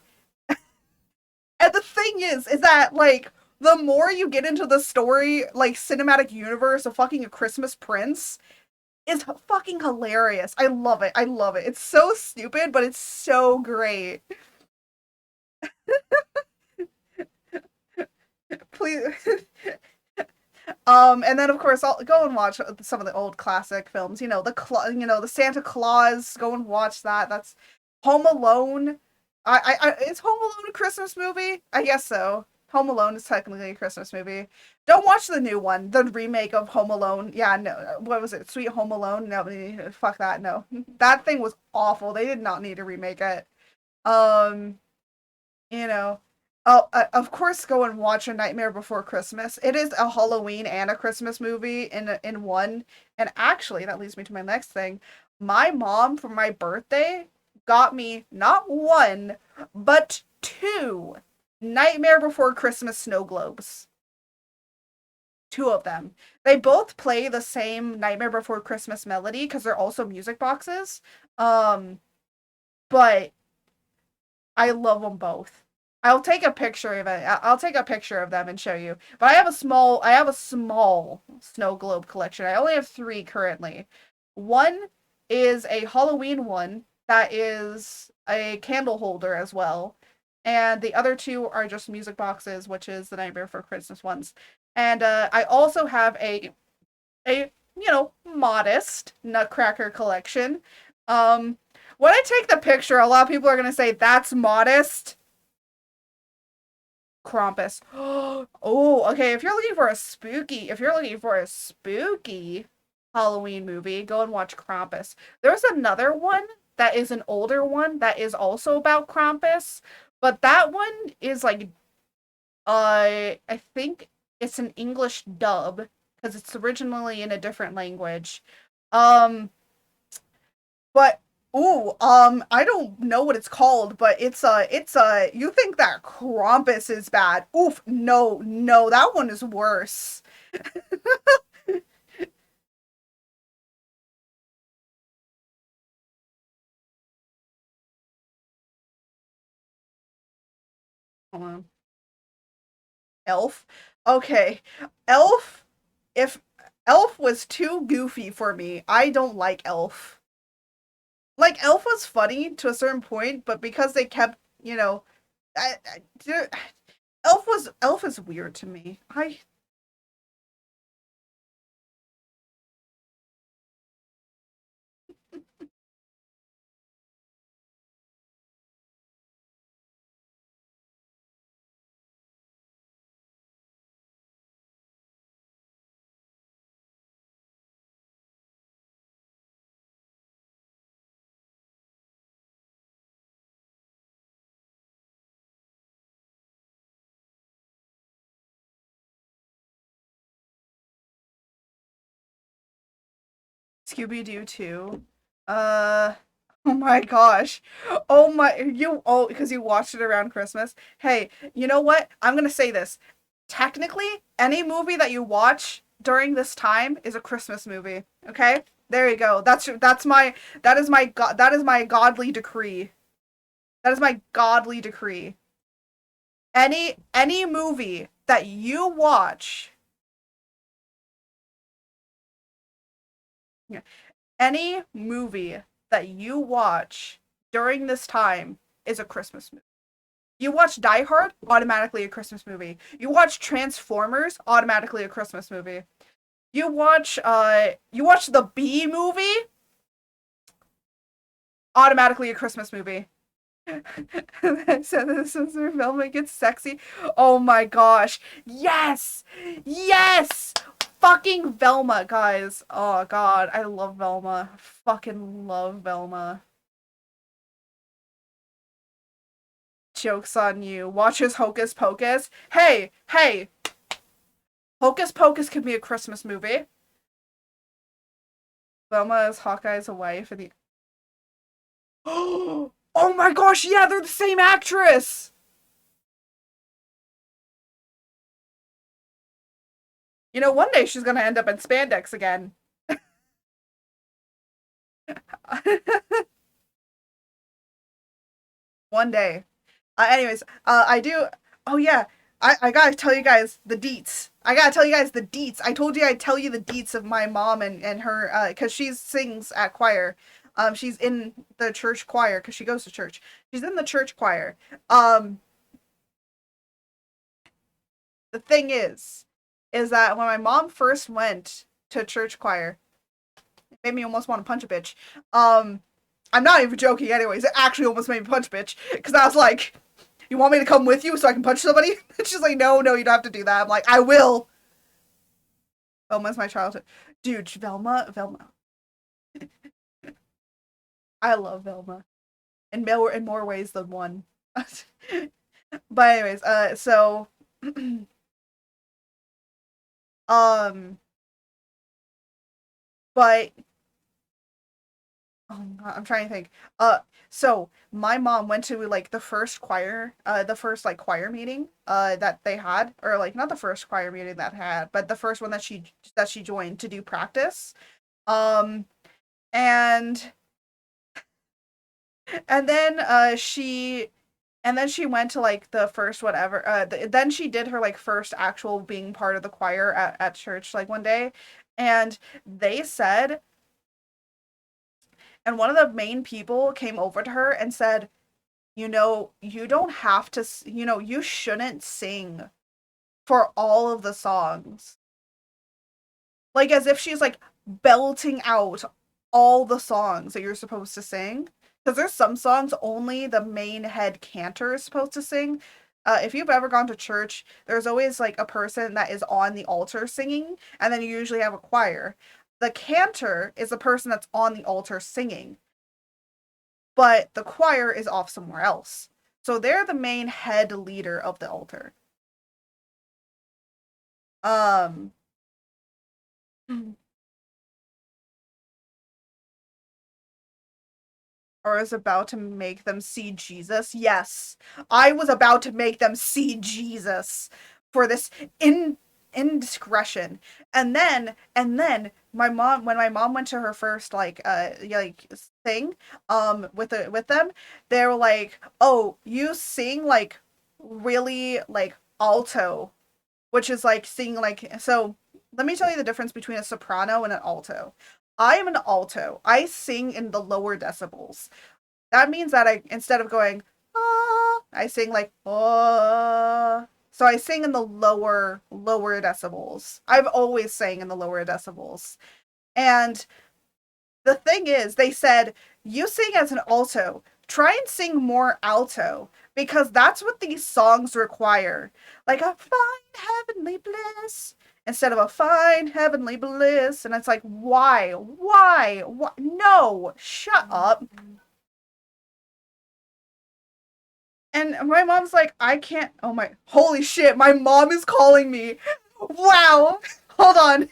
And the thing is that like the more you get into the story, like cinematic universe of fucking A Christmas Prince, is fucking hilarious. I love it. I love it. It's so stupid, but it's so great. Please. And then of course I'll go and watch some of the old classic films. The Santa Claus. Go and watch that. That's Home Alone. Is Home Alone a Christmas movie? I guess so. Home Alone is technically a Christmas movie. Don't watch the new one, the remake of Home Alone. Yeah, no, what was it? Sweet Home Alone? No, fuck that. No, that thing was awful. They did not need to remake it. Um, you know. Oh, of course, go and watch A Nightmare Before Christmas. It is a Halloween and a Christmas movie in one. And actually, that leads me to my next thing. My mom, for my birthday, got me not one, but two. Nightmare Before Christmas snow globes. Two of them. They both play the same Nightmare Before Christmas melody because they're also music boxes. Um, but I love them both. I'll take a picture of it. I'll take a picture of them and show you. But I have a small snow globe collection. I only have three currently. One is a Halloween one that is a candle holder as well. And the other two are just music boxes, which is the Nightmare for Christmas ones. And I also have a modest Nutcracker collection. Um, when I take the picture, a lot of people are gonna say that's modest. Krampus. Oh, okay. If you're looking for a spooky Halloween movie, go and watch Krampus. There's another one that is an older one that is also about Krampus, but that one is like, I think it's an English dub because it's originally in a different language. Um, but I don't know what it's called, but you think that Krampus is bad. Oof, no, no, that one is worse. Hold on. Elf? Okay. Elf, if Elf was too goofy for me, I don't like Elf. Like Elf was funny to a certain point, but because they kept, I Elf is weird to me. I Scooby Doo too. Uh, oh my gosh. Because you watched it around Christmas. Hey, you know what? I'm gonna say this. Technically, any movie that you watch during this time is a Christmas movie. Okay? There you go. That is my godly decree. That is my godly decree. Any movie that you watch, yeah, any movie that you watch during this time is a Christmas movie. You watch Die Hard, automatically a Christmas movie. You watch Transformers, automatically a Christmas movie. You watch the Bee movie, automatically a Christmas movie. I said this is where Velma gets sexy. Oh my gosh. Yes! Yes! Fucking Velma, guys. Oh god, I love Velma. Fucking love Velma. Joke's on you. Watches Hocus Pocus. Hey, hey! Hocus Pocus could be a Christmas movie. Velma is Hawkeye's wife and the Oh my gosh, yeah, they're the same actress! You know, one day she's gonna end up in spandex again. One day. Anyways, I do. Oh yeah, I gotta tell you guys the deets. I gotta tell you guys the deets. I told you I'd tell you the deets of my mom and her, cause she sings at choir. She's in the church choir because she goes to church. She's in the church choir. Um, the thing is that when my mom first went to church choir, it made me almost want to punch a bitch. Um, I'm not even joking. Anyways, it actually almost made me punch a bitch because I was like, you want me to come with you so I can punch somebody? And she's like, no, no, you don't have to do that. I'm like, I will. Velma's my childhood. Dude, Velma. I love Velma. In more ways than one. But anyways, so um but Oh God, I'm trying to think. Uh, so my mom went to like the first like choir meeting that they had, or like not the first choir meeting that had, but the first one that she joined to do practice. Um, and and then she went to like the first whatever. Then she did her like first actual being part of the choir at church like one day, and they said, and one of the main people came over to her and said, you know, you don't have to, you know, you shouldn't sing for all of the songs. Like, as if she's like belting out all the songs that you're supposed to sing. Because there's some songs only the main head cantor is supposed to sing. If you've ever gone to church, there's always like a person that is on the altar singing, and then you usually have a choir. The cantor is the person that's on the altar singing, but the choir is off somewhere else. So they're the main head leader of the altar. Um, or is about to make them see Jesus. Yes, I was about to make them see Jesus for this in indiscretion. And then my mom, when my mom went to her first like thing with them, they were like, "Oh, you sing like really like alto," which is like singing like so. Let me tell you the difference between a soprano and an alto. I am an alto. I sing in the lower decibels. That means that I, instead of going ah, I sing like ah. So I sing in the lower decibels. I've always sang in the lower decibels. And the thing is, they said, you sing as an alto. Try and sing more alto because that's what these songs require. Like a fine heavenly bliss instead of a fine heavenly bliss. And it's like, why? Why? Why? No, shut up. And my mom's like, I can't. Oh my. Holy shit, my mom is calling me. Wow. Hold on.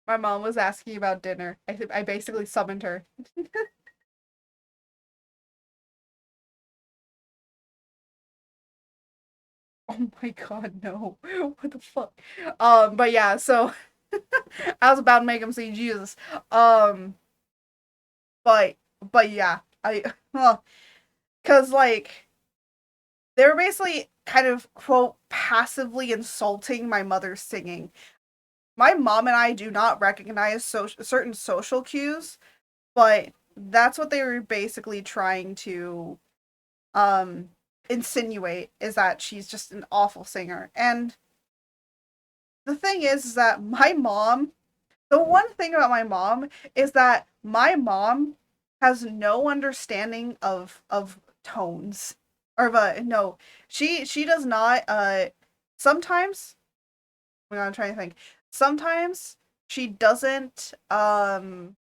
My mom was asking about dinner. I basically summoned her. Oh my god, no. What the fuck? But yeah, so I was about to make him see Jesus. Um, but but yeah, I well, cause like they were basically kind of quote passively insulting my mother's singing. My mom and I do not recognize certain social cues, but that's what they were basically trying to um insinuate, is that she's just an awful singer. And the thing is that my mom, the one thing about my mom is that my mom has no understanding of tones, or of no, she does not sometimes, I'm trying to think, sometimes she doesn't my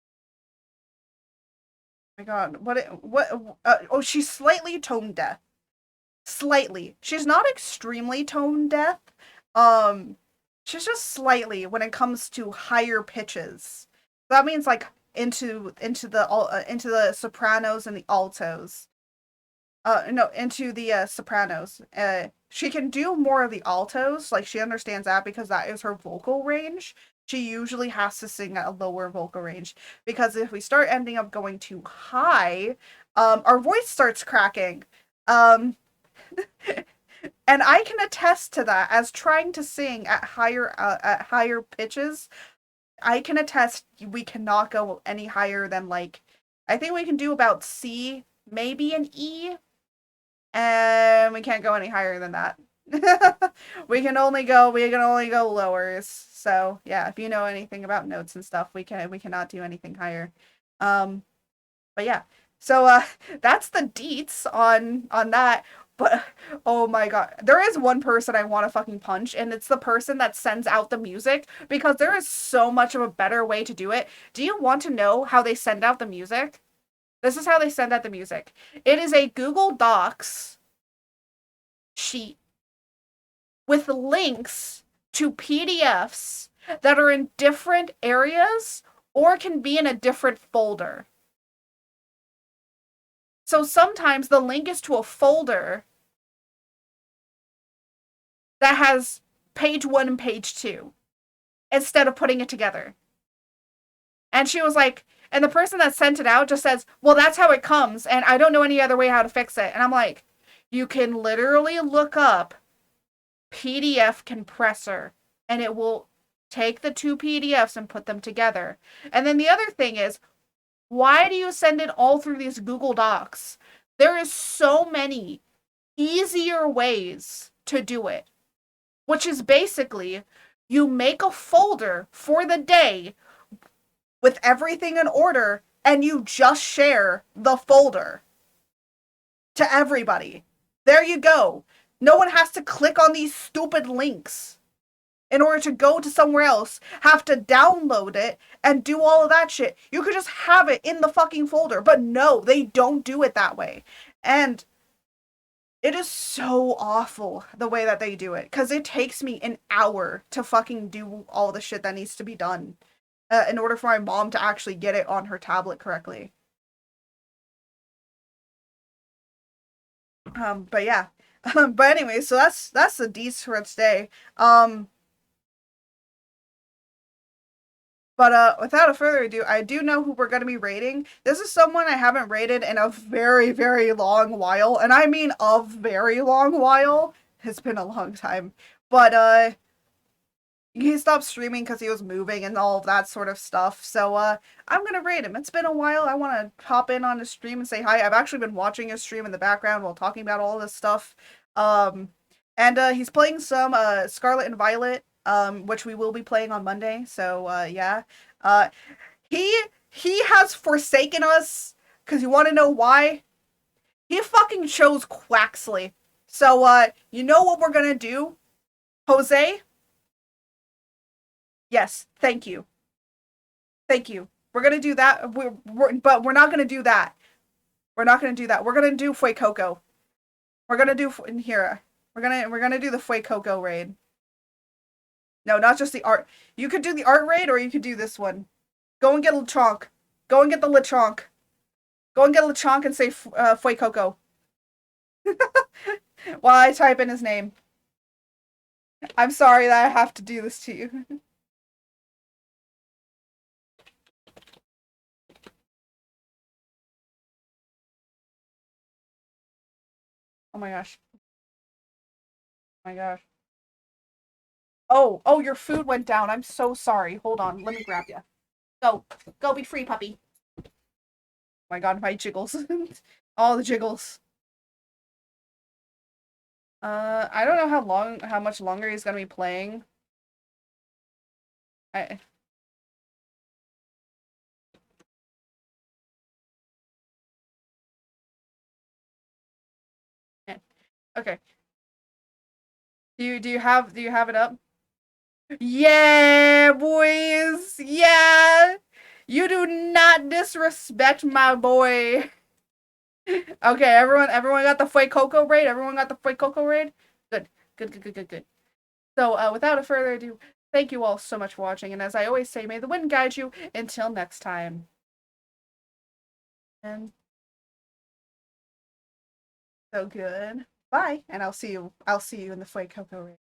god, oh, she's slightly tone deaf. Slightly. She's not extremely tone deaf. Um, she's just slightly when it comes to higher pitches. That means like into the sopranos and the altos. No, into the sopranos. She can do more of the altos, like she understands that because that is her vocal range. She usually has to sing at a lower vocal range because if we start ending up going too high, our voice starts cracking. Um, And I can attest to that as trying to sing at higher pitches. I can attest we cannot go any higher than like I think we can do about C, maybe an E, and we can't go any higher than that. We can only go lowers. So yeah, if you know anything about notes and stuff, we cannot do anything higher. Um, but yeah, so that's the deets on that. But oh my god, there is one person I want to fucking punch, and it's the person that sends out the music because there is so much of a better way to do it. Do you want to know how they send out the music? This is how they send out the music. It is a Google Docs sheet with links to PDFs that are in different areas or can be in a different folder. So sometimes the link is to a folder that has page 1 and page 2 instead of putting it together. And she was like, and the person that sent it out just says, well, that's how it comes, and I don't know any other way how to fix it. And I'm like, you can literally look up PDF compressor, and it will take the two PDFs and put them together. And then the other thing is, why do you send it all through these Google Docs? There is so many easier ways to do it, which is basically you make a folder for the day with everything in order and you just share the folder to everybody. There you go. No one has to click on these stupid links in order to go to somewhere else, have to download it and do all of that shit. You could just have it in the fucking folder. But no, they don't do it that way. And it is so awful the way that they do it because it takes me an hour to fucking do all the shit that needs to be done in order for my mom to actually get it on her tablet correctly. But yeah. But anyway, so that's the deets for today. But without a further ado, I do know who we're gonna be rating. This is someone I haven't rated in a very, very long while, and I mean a very long while. It's been a long time. But he stopped streaming because he was moving and all of that sort of stuff. So I'm gonna rate him. It's been a while. I want to pop in on his stream and say hi. I've actually been watching his stream in the background while talking about all this stuff. Um, and he's playing some Scarlet and Violet, which we will be playing on Monday. So yeah, uh, he he has forsaken us. Cause you want to know why? He fucking chose Quaxley. So you know what we're gonna do, Jose? Yes, thank you. Thank you. We're gonna do that. But we're not gonna do that. We're not gonna do that. We're gonna do Fuecoco. We're gonna do in here. We're gonna do the Fuecoco raid. No, not just the art. You could do the art raid, or you could do this one. Go and get Lechonk. Go and get the Lechonk. Go and get Lechonk and say Fuecoco. While I type in his name. I'm sorry that I have to do this to you. Oh my gosh. Oh my gosh. Oh, your food went down. I'm so sorry. Hold on. Let me grab you. Go. Go be free, puppy. Oh my god, my jiggles. All the jiggles. I don't know how much longer he's gonna be playing. I Okay. Do you have it up? Yeah, boys. Yeah. You do not disrespect my boy. Okay, everyone got the Fuecoco raid? Everyone got the Fuecoco raid? Good. Good, good, good, good, good. So, without a further ado, thank you all so much for watching, and as I always say, may the wind guide you until next time. And so good. Bye, and I'll see you in the Fuecoco raid.